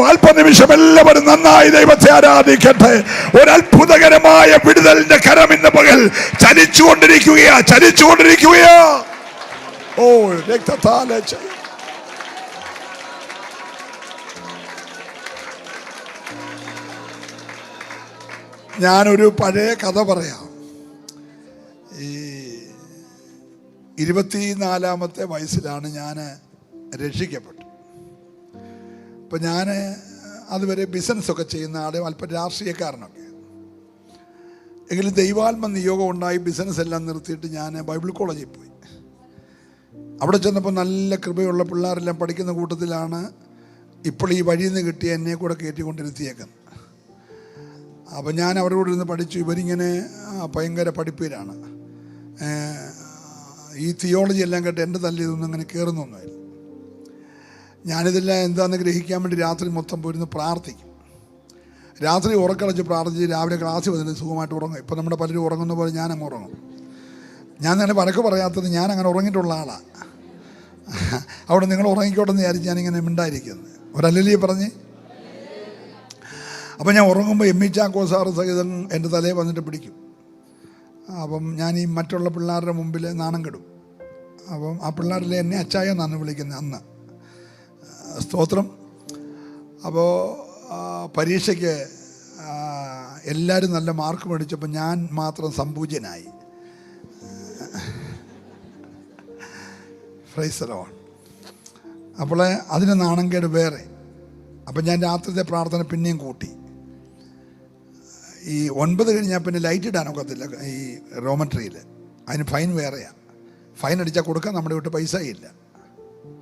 C: അല്പനിമിഷം എല്ലാവരും നന്നായി ദൈവത്തെ ആരാധിക്കട്ടെ. ഒരു അത്ഭുതകരമായ വിടുതലിന്റെ കരം ഇന്ന് പകൽ ചലിച്ചുകൊണ്ടിരിക്കുകയാ, ചലിച്ചുകൊണ്ടിരിക്കുകയാ. രക്തത്താലെ ഞാനൊരു പഴയ കഥ പറയാം. ഈ 24-ാമത്തെ വയസ്സിലാണ് ഞാൻ രക്ഷിക്കപ്പെട്ടു. അപ്പം ഞാൻ അതുവരെ ബിസിനസ്സൊക്കെ ചെയ്യുന്ന ആളും അല്പം രാഷ്ട്രീയക്കാരനൊക്കെ. എങ്കിലും ദൈവാത്മ നിയോഗം ഉണ്ടായി ബിസിനസ് എല്ലാം നിർത്തിയിട്ട് ഞാൻ ബൈബിൾ കോളേജിൽ പോയി. അവിടെ ചെന്നപ്പോൾ നല്ല കൃപയുള്ള പിള്ളേരെല്ലാം പഠിക്കുന്ന കൂട്ടത്തിലാണ് ഇപ്പോൾ ഈ വഴിയിൽ നിന്ന് കിട്ടിയ എന്നെ കൂടെ കയറ്റിക്കൊണ്ടിരുത്തിയേക്കുന്നത്. അപ്പം ഞാൻ അവരുടെ കൂടെ ഇരുന്ന് പഠിച്ചു. ഇവരിങ്ങനെ ഭയങ്കര പഠിപ്പീരാണ്. ഈ തിയോളജി എല്ലാം കേട്ട് എൻ്റെ തല്ലിൽ ഇതൊന്നും അങ്ങനെ കയറുന്നൊന്നുമില്ല. ഞാനിതെല്ലാം എന്താണെന്ന് ഗ്രഹിക്കാൻ വേണ്ടി രാത്രി മൊത്തം പോയിരുന്ന് പ്രാർത്ഥിക്കും. രാത്രി ഉറക്കളച്ച് പ്രാർത്ഥിച്ച് രാവിലെ ക്ലാസ് വന്നിട്ട് സുഖമായിട്ട് ഉറങ്ങും. ഇപ്പം നമ്മുടെ പലരും ഉറങ്ങുന്ന പോലെ ഞാനങ്ങ് ഉറങ്ങും. ഞാൻ തന്നെ വഴക്ക് പറയാത്തത് ഞാൻ അങ്ങനെ ഉറങ്ങിയിട്ടുള്ള ആളാണ്. അവിടെ നിങ്ങൾ ഉറങ്ങിക്കോട്ടെന്ന് വിചാരിച്ച് ഞാനിങ്ങനെ മിണ്ടായിരിക്കുന്നത്. ഒരല്ലലിയെ പറഞ്ഞ്. അപ്പം ഞാൻ ഉറങ്ങുമ്പോൾ എം ഇ ചാക്കോ സാറ് സഹിതം എൻ്റെ തലയിൽ വന്നിട്ട് പിടിക്കും. അപ്പം ഞാൻ ഈ മറ്റുള്ള പിള്ളേരുടെ മുമ്പിൽ നാണം കെടും. അപ്പം ആ പിള്ളേരിലെ എന്നെ അച്ചായ എന്നാണ് വിളിക്കുന്നത് അന്ന്. സ്തോത്രം. അപ്പോൾ പരീക്ഷയ്ക്ക് എല്ലാവരും നല്ല മാർക്ക് മേടിച്ചപ്പോൾ ഞാൻ മാത്രം സംപൂജ്യനായി. Price the Lord. അപ്പോൾ അതിന് നാണംകേട് വേറെ. അപ്പം ഞാൻ രാത്രിത്തെ പ്രാർത്ഥന പിന്നെയും കൂട്ടി. ഈ 9 കഴിഞ്ഞാൽ പിന്നെ ലൈറ്റ് ഇടാനൊക്കത്തില്ല ഈ റോമട്രിയിൽ. അതിന് ഫൈൻ വേറെയാണ്. ഫൈൻ അടിച്ചാൽ കൊടുക്കാൻ നമ്മുടെ വീട്ടിൽ പൈസ ഇല്ല.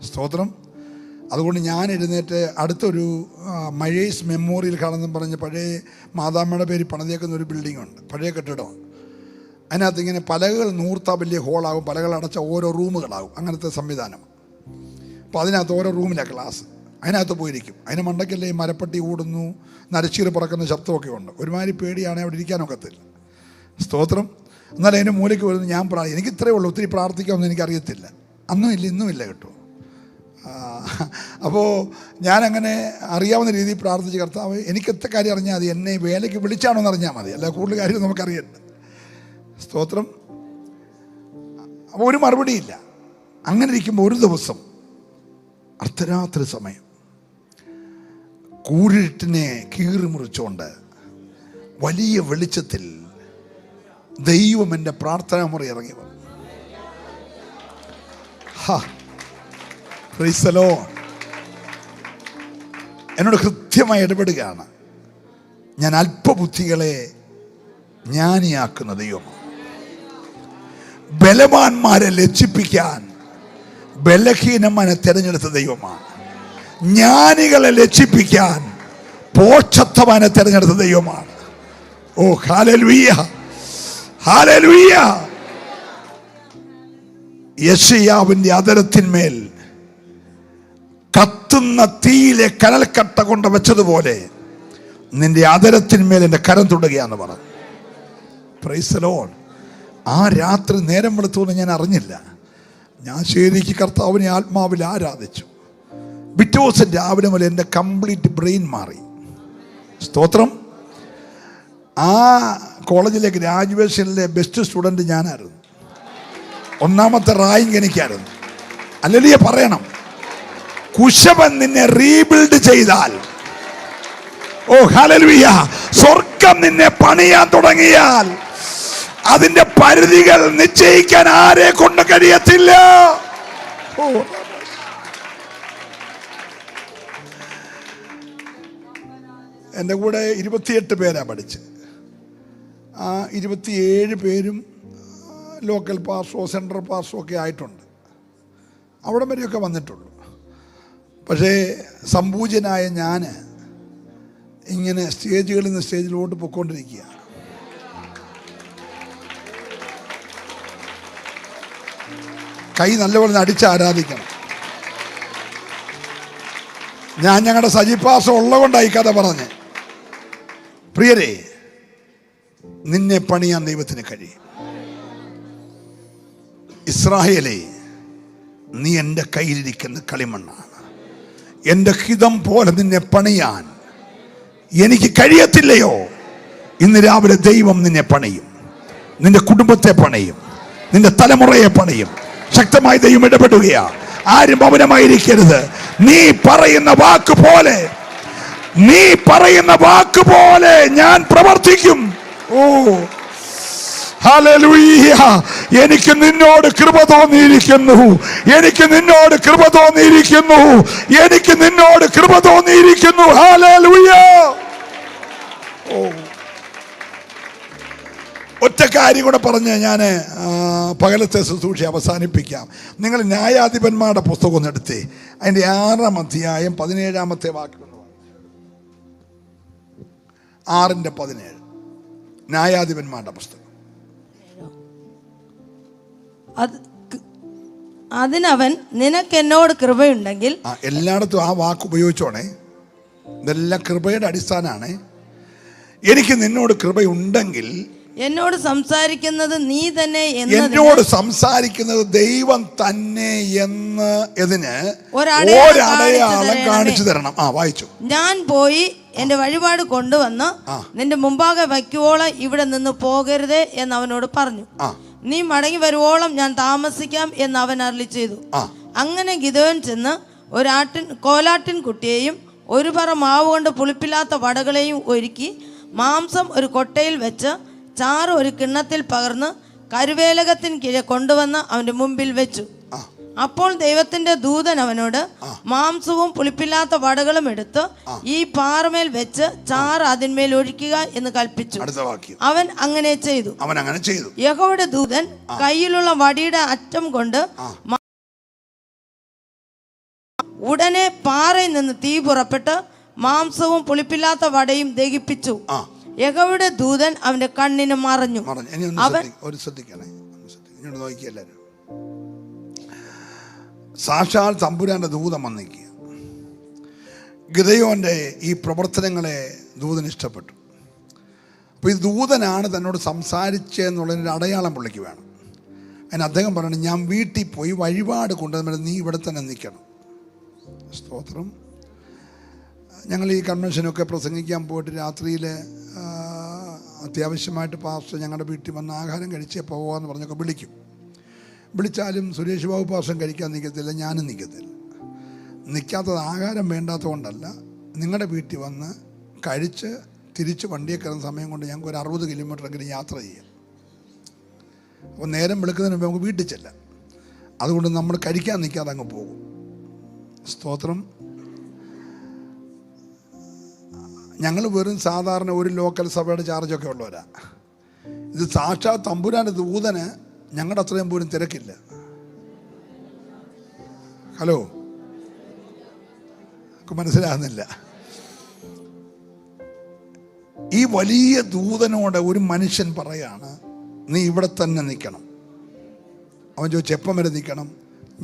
C: സ്തോത്രം. അതുകൊണ്ട് ഞാൻ എഴുന്നേറ്റ് അടുത്തൊരു മഴേസ് മെമ്മോറിയൽ കളെന്നും പറഞ്ഞ് പഴയ മാതാമ്മയുടെ പേര് പണിതേക്കുന്ന ഒരു ബിൽഡിംഗ് ഉണ്ട്, പഴയ കെട്ടിടമാണ്. അതിനകത്ത് ഇങ്ങനെ പലകൾ നൂർത്താ വലിയ ഹോളാകും, പലകൾ അടച്ച ഓരോ റൂമുകളാകും, അങ്ങനത്തെ സംവിധാനം. അപ്പോൾ അതിനകത്ത് ഓരോ റൂമിലാണ് ക്ലാസ്. അതിനകത്ത് പോയിരിക്കും. അതിന് മണ്ടയ്ക്കല്ലേ ഈ മരപ്പട്ടി ഓടുന്നു, നരച്ചീറ് പറക്കുന്ന ശബ്ദമൊക്കെ ഉണ്ട്. ഒരുമാതിരി പേടിയാണെങ്കിൽ അവിടെ ഇരിക്കാനൊക്കത്തില്ല. സ്തോത്രം. എന്നാലും അതിൻ്റെ മൂലയ്ക്ക് വരുന്നത് ഞാൻ എനിക്ക് ഇത്രയേ ഉള്ളൂ, ഒത്തിരി പ്രാർത്ഥിക്കാമെന്ന് എനിക്കറിയത്തില്ല. അന്നും ഇല്ല ഇന്നും ഇല്ല കേട്ടോ. അപ്പോൾ ഞാനങ്ങനെ അറിയാവുന്ന രീതിയിൽ പ്രാർത്ഥിച്ച്, കർത്താവ് എനിക്കെത്ര കാര്യം അറിഞ്ഞാൽ മതി, എന്നെ വേലയ്ക്ക് വിളിച്ചാണോ എന്ന് അറിഞ്ഞാൽ മതി, അല്ല കൂടുതൽ കാര്യം നമുക്കറിയണ്ട. സ്തോത്രം. അപ്പോൾ ഒരു മറുപടിയില്ല. അങ്ങനെ ഇരിക്കുമ്പോൾ ഒരു ദിവസം അർദ്ധരാത്രി സമയം കൂരിട്ടിനെ കീറി മുറിച്ചുകൊണ്ട് വലിയ വെളിച്ചത്തിൽ ദൈവം എൻ്റെ പ്രാർത്ഥനാ മുറി ഇറങ്ങി വന്നു. Price the Lord. എന്നോട് കൃത്യമായി ഇടപെടുകയാണ്. ഞാൻ അല്പബുദ്ധികളെ ജ്ഞാനിയാക്കുന്ന ദൈവമാണ്. ബലവാന്മാരെ ലജ്ജിപ്പിക്കാൻ ബലഹീനന്മാരെ തിരഞ്ഞെടുത്ത ദൈവമാണ്. ജ്ഞാനികളെ ലജ്ജിപ്പിക്കാൻ പോഷത്വവാനെ തിരഞ്ഞെടുത്ത ദൈവമാണ്. ഓ ഹല്ലേലൂയ, ഹല്ലേലൂയ. യെശയ്യാവിന്റെ അധരത്തിന്മേൽ കത്തുന്ന തീയിലെ കനൽക്കട്ട കൊണ്ട് വെച്ചതുപോലെ നിന്റെ അധരത്തിന്മേൽ എൻ്റെ കരം തൊടുകയാന്ന് പറഞ്ഞു. Price the lord. ആ രാത്രി നേരം വെളുത്തുവെന്ന് ഞാൻ അറിഞ്ഞില്ല. ഞാൻ ശരിക്ക് കർത്താവിനെ ആത്മാവിൽ ആരാധിച്ചു. പിറ്റേ ദിവസം രാവിലെ മുതൽ എൻ്റെ കംപ്ലീറ്റ് ബ്രെയിൻ മാറി. സ്തോത്രം. ആ കോളേജിലെ ഗ്രാജുവേഷനിലെ ബെസ്റ്റ് സ്റ്റുഡൻറ്റ് ഞാനായിരുന്നു. 1ാമത്തെ റാങ്ക് എനിക്കായിരുന്നു. അല്ലെങ്കിൽ പറയണം, കുശവൻ നിന്നെ റീബിൽഡ് ചെയ്താൽ, ഓ ഹല്ലേലൂയ, സ്വർഗം നിന്നെ പണിയാൻ തുടങ്ങിയാൽ അതിന്റെ പരിധികൾ നിശ്ചയിക്കാൻ ആരെ കൊണ്ട് കഴിയത്തില്ല. എൻ്റെ കൂടെ 28 പേരാ പഠിച്ച്. ആ 27 പേരും ലോക്കൽ പാർസോ സെൻട്രൽ പാർസോ ഒക്കെ ആയിട്ടുണ്ട്. അവിടെ വരെയൊക്കെ വന്നിട്ടുള്ളൂ. പക്ഷേ സംപൂജ്യനായ ഞാൻ ഇങ്ങനെ സ്റ്റേജുകളിൽ നിന്ന് സ്റ്റേജിലോട്ട് പൊയ്ക്കൊണ്ടിരിക്കുക. കൈ നല്ലപോലെ അടിച്ച് ആരാധിക്കണം. ഞാൻ ഞങ്ങളുടെ സജിപ്പാസം ഉള്ളതുകൊണ്ടായി കഥ പറഞ്ഞ്. പ്രിയരെ, നിന്നെ പണിയാൻ ദൈവത്തിന് കഴിയും. ഇസ്രായേലേ, നീ എൻ്റെ കയ്യിലിരിക്കുന്ന കളിമണ്ണാണ്. എൻ്റെ ഹിതം പോലെ നിന്നെ പണിയാൻ എനിക്ക് കഴിയത്തില്ലയോ? ഇന്ന് രാവിലെ ദൈവം നിന്നെ പണിയും. നിന്റെ കുടുംബത്തെ പണിയും, നിന്റെ തലമുറയെ പണിയും. ശക്തമായി ദൈവം ഇടപെടുകയാ. ആരും മൗനമായിരിക്കരുത്. നീ പറയുന്ന വാക്ക് പോലെ ഞാൻ പ്രവർത്തിക്കും. ഓ ഹല്ലേലൂയ. എനിക്ക് നിന്നോട് കൃപ തോന്നിയിരിക്കുന്നു. ഹല്ലേലൂയ. ഓ, ഒറ്റ കാര്യം കൂടെ പറഞ്ഞ് ഞാൻ പകലത്തെ ശുശ്രൂഷ അവസാനിപ്പിക്കാം. നിങ്ങൾ ന്യായാധിപന്മാരുടെ പുസ്തകം ഒന്ന് എടുത്തേ. അതിൻ്റെ 6-ാം അധ്യായം 17-ാമത്തെ വാക്യം. 6:17 ന്യായാധിപന്മാരുടെ പുസ്തകം.
B: അതിനവൻ, നിനക്ക് എന്നോട് കൃപയുണ്ടെങ്കിൽ.
C: എല്ലായിടത്തും ആ വാക്ക് ഉപയോഗിച്ചോണേ. ഇതെല്ലാം കൃപയുടെ അടിസ്ഥാനമാണ്. എനിക്ക് നിന്നോട് കൃപയുണ്ടെങ്കിൽ
B: എന്നോട് സംസാരിക്കുന്നത് നീ തന്നെ,
C: എന്നോട് സംസാരിക്കുന്നത് ദൈവം തന്നെ എന്ന് ഇതിന് ഒരടയാളം കാണിച്ചു തരണം. വായിച്ചു.
B: ഞാൻ പോയി എന്റെ വഴിപാട് കൊണ്ടുവന്ന് നിന്റെ മുമ്പാകെ വയ്ക്കുവോളം ഇവിടെ നിന്ന് പോകരുതേ എന്ന് അവനോട് പറഞ്ഞു. നീ മടങ്ങി വരുവോളം ഞാൻ താമസിക്കാം എന്ന് അവൻ അരുളി ചെയ്തു. അങ്ങനെ ഗിദെയോൻ ചെന്ന് കോലാട്ടിൻ കുട്ടിയെയും ഒരു പറ മാവ് കൊണ്ട് പുളിപ്പില്ലാത്ത വടകളെയും ഒരുക്കി മാംസം ഒരു കൊട്ടയിൽ വെച്ച് ചാറ് ഒരു കിണ്ണത്തിൽ പകർന്ന് കരുവേലകത്തിന് കീഴെ കൊണ്ടുവന്ന് അവന്റെ മുമ്പിൽ വെച്ചു. അപ്പോൾ ദൈവത്തിന്റെ ദൂതൻ അവനോട്, മാംസവും പുളിപ്പില്ലാത്ത വടകളും എടുത്ത് ഈ പാറമേൽ വെച്ച് ചാറ് അതിന്മേൽ ഒഴിക്കുക എന്ന് കൽപ്പിച്ചു. അവൻ അങ്ങനെ ചെയ്തു. യഹോവയുടെ ദൂതൻ കയ്യിലുള്ള വടിയുടെ അറ്റം കൊണ്ട് ഉടനെ പാറയിൽ നിന്ന് തീ പുറപ്പെട്ട് മാംസവും പുളിപ്പില്ലാത്ത വടയും ദഹിപ്പിച്ചു. യഹോവയുടെ ദൂതൻ അവന്റെ കണ്ണിന് മറഞ്ഞു.
C: സാക്ഷാൽ തമ്പുരാന്റെ ദൂതൻ വന്നിരിക്കുക. ഗിദെയോന്റെ ഈ പ്രവർത്തനങ്ങളെ ദൂതൻ ഇഷ്ടപ്പെട്ടു. അപ്പോൾ ഈ ദൂതനാണ് തന്നോട് സംസാരിച്ചെന്നുള്ളതിൻ്റെ അടയാളം പുള്ളിക്ക് വേണം. അതിന് അദ്ദേഹം പറയണം, ഞാൻ വീട്ടിൽ പോയി വഴിപാട് കൊണ്ടുവന്നിട്ട് നീ ഇവിടെ തന്നെ നിൽക്കണം. സ്തോത്രം. ഞങ്ങൾ ഈ കൺവെൻഷനൊക്കെ പ്രസംഗിക്കാൻ പോയിട്ട് രാത്രിയിൽ അത്യാവശ്യമായിട്ട് പാസ്റ്റർ ഞങ്ങളുടെ വീട്ടിൽ വന്ന് ആഹാരം കഴിച്ചേ പോകാമെന്ന് പറഞ്ഞൊക്കെ വിളിച്ചാലും സുരേഷ് ബാബു പാസ്റ്റർ കഴിക്കാൻ നിൽക്കത്തില്ല, ഞാനും നിൽക്കത്തില്ല. നിൽക്കാത്തത് ആഹാരം വേണ്ടാത്തതുകൊണ്ടല്ല, നിങ്ങളുടെ വീട്ടിൽ വന്ന് കഴിച്ച് തിരിച്ച് വണ്ടിയെ കയറുന്ന സമയം കൊണ്ട് ഞങ്ങൾക്ക് ഒരു 60 കിലോമീറ്ററെങ്കിലും യാത്ര ചെയ്യാം. അപ്പോൾ നേരം വെളുക്കുന്നതിന് മുമ്പ് നമുക്ക് വീട്ടിൽ ചെല്ലാം. അതുകൊണ്ട് നമ്മൾ കഴിക്കാൻ നിൽക്കാതെ അങ്ങ് പോകും. സ്തോത്രം. ഞങ്ങൾ വെറും സാധാരണ ഒരു ലോക്കൽ സഭയുടെ ചാർജൊക്കെ ഉള്ളവരാ. ഇത് സാക്ഷാൽ തമ്പുരാൻ്റെ ദൂതന് ഞങ്ങളുടെ അത്രയും പോലും തിരക്കില്ല. ഹലോ, മനസ്സിലാകുന്നില്ല. ഈ വലിയ ദൂതനോട് ഒരു മനുഷ്യൻ പറയാണ്, നീ ഇവിടെ തന്നെ നിൽക്കണം. അവൻ ചോദിച്ചു, എപ്പം വരെ നിൽക്കണം?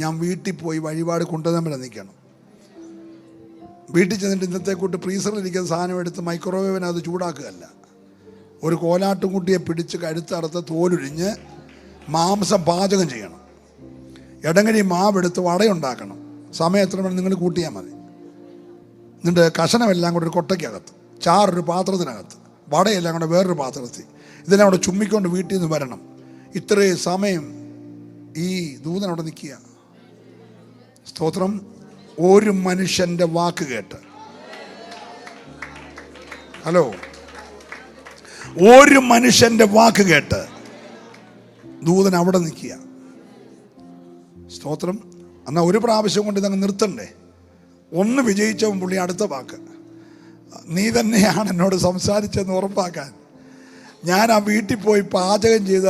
C: ഞാൻ വീട്ടിൽ പോയി വഴിപാട് കൊണ്ടുവന്നാൻ വരെ നിൽക്കണം. വീട്ടിൽ ചെന്നിട്ട് ഇന്നത്തെ കൂട്ട് ഫ്രീസറിലിരിക്കുന്ന സാധനം എടുത്ത് മൈക്രോവേവിനത് ചൂടാക്കുകയല്ല. ഒരു കോലാട്ടുംകുട്ടിയെ പിടിച്ച് കഴുത്തറുത്ത് തോലൊഴിഞ്ഞ് മാംസം പാചകം ചെയ്യണം. ഇടങ്ങഴി മാവെടുത്ത് വടയുണ്ടാക്കണം. സമയം എത്ര വേണം നിങ്ങൾ കൂട്ടിയാൽ മതി. എന്നിട്ട് കഷണമെല്ലാം കൂടെ ഒരു കൊട്ടയ്ക്കകത്ത്, ചാറൊരു പാത്രത്തിനകത്ത്, വടയെല്ലാം കൂടെ വേറൊരു പാത്രത്തിൽ, ഇതെല്ലാം കൂടെ ചുമ്മിക്കൊണ്ട് വീട്ടിൽ നിന്ന് വരണം. ഇത്രയും സമയം ഈ ദൂതനവിടെ നിൽക്കുക. സ്തോത്രം. ഒരു മനുഷ്യൻ്റെ വാക്ക് കേട്ട്, ഹലോ, ഒരു മനുഷ്യൻ്റെ വാക്ക് കേട്ട് ദൂതൻ അവിടെ നിൽക്കുക. സ്തോത്രം. എന്നാൽ ഒരു പ്രാവശ്യം കൊണ്ട് ഇതങ്ങ് നിർത്തണ്ടേ? ഒന്ന് വിജയിച്ചവൻ പുള്ളി അടുത്ത വാക്ക്, നീ തന്നെയാണ് എന്നോട് സംസാരിച്ചെന്ന് ഉറപ്പാക്കാൻ ഞാൻ ആ വീട്ടിൽ പോയി പാചകം ചെയ്ത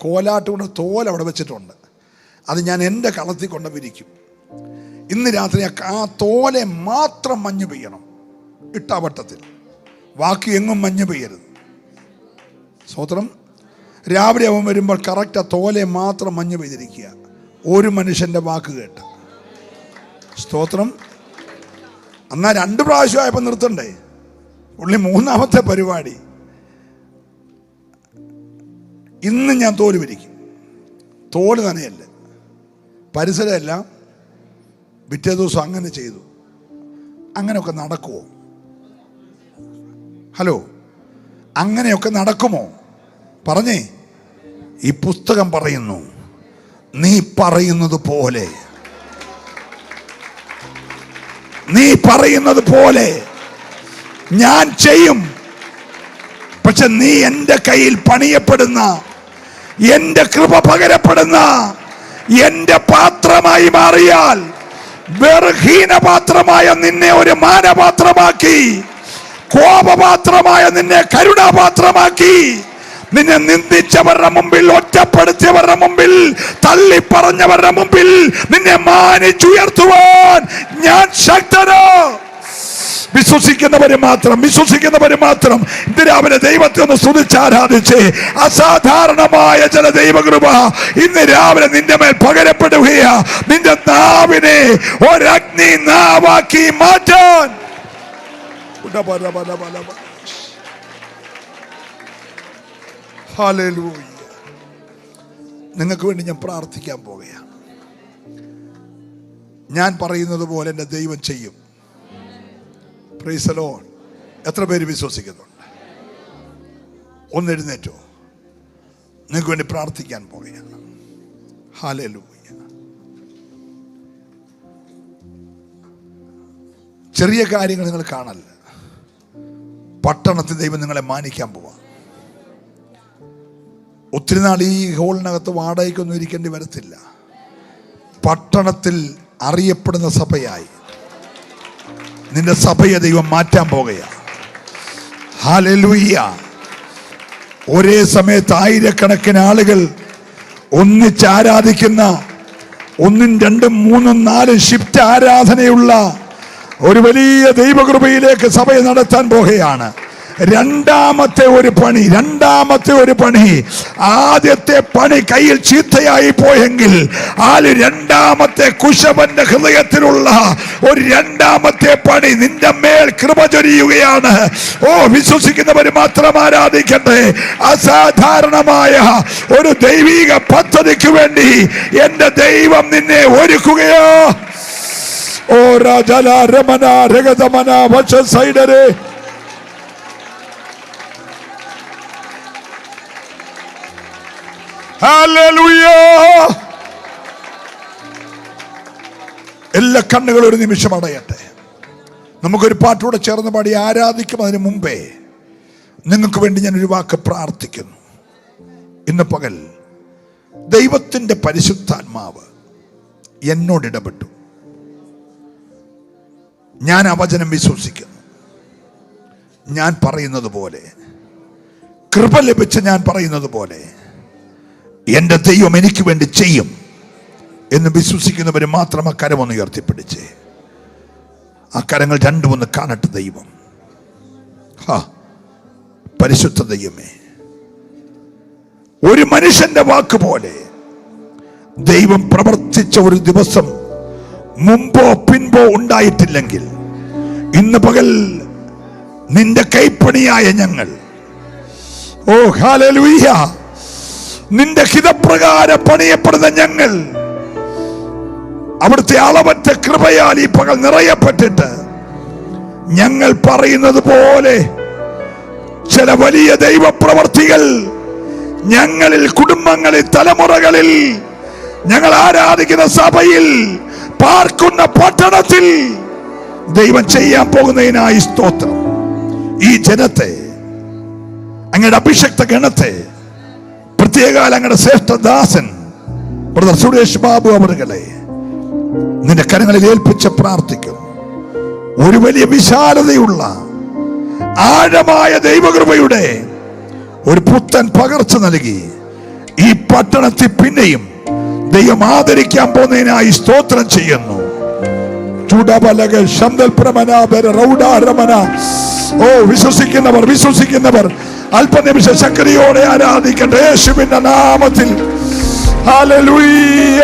C: കോലാട്ടുകൊണ്ട് തോൽ അവിടെ വെച്ചിട്ടുണ്ട്. അത് ഞാൻ എൻ്റെ കളത്തിൽ കൊണ്ട് വിരിക്കും. ഇന്ന് രാത്രി ആ തോലെ മാത്രം മഞ്ഞ് പെയ്യണം, ഇട്ടാവട്ടത്തിൽ. ബാക്കി എങ്ങും മഞ്ഞ് പെയ്യരുത്. സ്തോത്രം. രാവിലെ അവൻ വരുമ്പോൾ കറക്റ്റ് ആ തോലെ മാത്രം മഞ്ഞ് പെയ്തിരിക്കുക. ഒരു മനുഷ്യൻ്റെ വാക്ക് കേട്ട്. സ്തോത്രം. എന്നാൽ 2 പ്രാവശ്യമായപ്പോൾ നിർത്തണ്ടേ? പുള്ളി 3ാമത്തെ പരിപാടി, ഇന്ന് ഞാൻ തോല് വിരിക്കും. തോല് നനയല്ല, പരിസരമെല്ലാം. പിറ്റേ ദിവസം അങ്ങനെ ചെയ്തു. അങ്ങനെയൊക്കെ നടക്കുമോ? ഹലോ, അങ്ങനെയൊക്കെ നടക്കുമോ? പറഞ്ഞേ. ഈ പുസ്തകം പറയുന്നു, നീ പറയുന്നത് പോലെ, നീ പറയുന്നത് പോലെ ഞാൻ ചെയ്യും. പക്ഷെ നീ എൻ്റെ കയ്യിൽ പണിയപ്പെടുന്ന, എൻ്റെ കൃപ പകരപ്പെടുന്ന എൻ്റെ പാത്രമായി മാറിയാൽ, ഹീനപാത്രമായ നിന്നെ ഒരു മാനപാത്രമാക്കി, കോപപാത്രമായ നിന്നെ കരുണാപാത്രമാക്കി, നിന്നെ നിന്ദിച്ചവരുടെ മുമ്പിൽ, ഒറ്റപ്പെടുത്തിയവരുടെ മുമ്പിൽ, തള്ളിപ്പറഞ്ഞവരുടെ മുമ്പിൽ നിന്നെ മാനിച്ചുയർത്തുവാൻ ഞാൻ ശക്തനോ. വിശ്വസിക്കുന്നവര് മാത്രം ഇന്ന് രാവിലെ ദൈവത്തെ ഒന്ന് സ്തുതിച്ചാരാധിച്ച്, അസാധാരണമായ ചില ദൈവകൃപ ഇന്ന് രാവിലെ നിന്റെ മേൽ പകരപ്പെടുകയാ. നിന്റെ നാവിനെ ഒരഗ്നി നാവാക്കി മാറ്റാൻ. ഹല്ലേലൂയ. നിങ്ങൾക്ക് വേണ്ടി ഞാൻ പ്രാർത്ഥിക്കാൻ പോവുകയാണ്. ഞാൻ പറയുന്നത് പോലെ എൻ്റെ ദൈവം ചെയ്യും. Price the Lord. എത്ര പേര് വിശ്വസിക്കുന്നുണ്ട്? ഒന്ന് എഴുന്നേറ്റോ. നിങ്ങൾക്ക് വേണ്ടി പ്രാർത്ഥിക്കാൻ പോകുകയാണ്. ഹല്ലേലൂയ. ചെറിയ കാര്യങ്ങൾ നിങ്ങൾ കാണല്ല. പട്ടണത്തിൽ ദൈവം നിങ്ങളെ മാനിക്കാൻ പോവാ. ഒത്തിരി നാൾ ഈ ഹോളിനകത്ത് വാടകയ്ക്കൊന്നും ഇരിക്കേണ്ടി വരത്തില്ല. പട്ടണത്തിൽ അറിയപ്പെടുന്ന സഭയായി നിന്റെ സഭയെ ദൈവം മാറ്റാൻ പോകുകയാണ്. ഹല്ലേലൂയ. ഒരേ സമയത്ത് ആയിരക്കണക്കിന് ആളുകൾ ഒന്നിച്ച് ആരാധിക്കുന്ന 1, 2, 3, 4 ഷിഫ്റ്റ് ആരാധനയുള്ള ഒരു വലിയ ദൈവകൃപയിലേക്ക് സഭയെ നടത്താൻ പോകുകയാണ്. രണ്ടാമത്തെ ഒരു പണി. ആദ്യത്തെ പണി കയ്യിൽ ചീത്തയായി പോയെങ്കിൽ രണ്ടാമത്തെ കുശവന്റെ ഹൃദയത്തിലുള്ള ഒരു രണ്ടാമത്തെ പണി നിന്റെ മേൽ കൃപ ചൊരിയുകയാണ്. വിശ്വസിക്കുന്നവർ മാത്രം ആരാധിക്കട്ടെ. അസാധാരണമായ ഒരു ദൈവിക പദ്ധതിക്ക് വേണ്ടി എന്റെ ദൈവം നിന്നെ ഒരുക്കുകയോ. ഓ രാജല രമന രഗതമന വച സൈഡരെ. ഹല്ലേലൂയ. എല്ലാ കണ്ണുകളും ഒരു നിമിഷം അടയട്ടെ. നമുക്കൊരു പാട്ടോടെ ചേർന്ന് പാടി ആരാധിക്കും. അതിന് മുമ്പേ നിങ്ങൾക്ക് വേണ്ടി ഞാൻ ഒരു വാക്ക് പ്രാർത്ഥിക്കുന്നു. ഇന്ന് പകൽ ദൈവത്തിൻ്റെ പരിശുദ്ധാത്മാവ് എന്നോട് ഇടപെട്ടു. ഞാൻ ആ വചനം വിശ്വസിക്കുന്നു. ഞാൻ പറയുന്നത് പോലെ, കൃപ ലഭിച്ച ഞാൻ പറയുന്നത് പോലെ എൻ്റെ ദൈവം എനിക്ക് വേണ്ടി ചെയ്യും എന്ന് വിശ്വസിക്കുന്നവർ മാത്രം ആ കരമൊന്ന് ഉയർത്തിപ്പിടിച്ച് ആ കരങ്ങൾ രണ്ടും ഒന്ന് കാണട്ടെ. ദൈവം, പരിശുദ്ധ ദൈവമേ, ഒരു മനുഷ്യന്റെ വാക്ക് പോലെ ദൈവം പ്രവർത്തിച്ച ഒരു ദിവസം മുമ്പോ പിൻപോ ഉണ്ടായിട്ടില്ലെങ്കിൽ ഇന്ന് പകൽ നിന്റെ കൈപ്പണിയായ ഞങ്ങൾ, ഓ ഹല്ലേലൂയ, നിന്റെ ഹിതപ്രകാരം പണിയപ്പെടുന്ന ഞങ്ങൾ അവിടുത്തെ അളവറ്റ കൃപയാൽ ഈ പകൽ നിറയപ്പെട്ടിട്ട് ഞങ്ങൾ പറയുന്നത് പോലെ ചില വലിയ ദൈവപ്രവർത്തികൾ ഞങ്ങളിൽ, കുടുംബങ്ങളിൽ, തലമുറകളിൽ, ഞങ്ങൾ ആരാധിക്കുന്ന സഭയിൽ, പാർക്കുന്ന പട്ടണത്തിൽ ദൈവം ചെയ്യാൻ പോകുന്നതിനായി സ്തോത്രം. ഈ ജനത്തെ, അങ്ങയുടെ അഭിഷക്ത ഗണത്തെ, പ്രത്യേക അങ്ങയുടെ ശ്രേഷ്ഠദാസൻ ബ്രദർ സുരേഷ് ബാബു അവരുകളെ നിന്റെ കരങ്ങളിൽ ഏൽപ്പിച്ച് പ്രാർത്ഥിക്കും. ഒരു വലിയ വിശാലതയുള്ള ആഴമായ ദൈവകൃപയുടെ ഒരു പുത്തൻ പകർച്ച നൽകി ഈ പട്ടണത്തിൽ പിന്നെയും ദൈവം ആദരിക്കാൻ പോകുന്നതിനായി സ്തോത്രം ചെയ്യുന്നു. വിശ്വസിക്കുന്നവർ അല്പനിമിഷ ശക്തിയോടെ ആരാധിക്കട്ടെ യേശുവിന്റെ നാമത്തിൽ. ഹല്ലേലൂയ.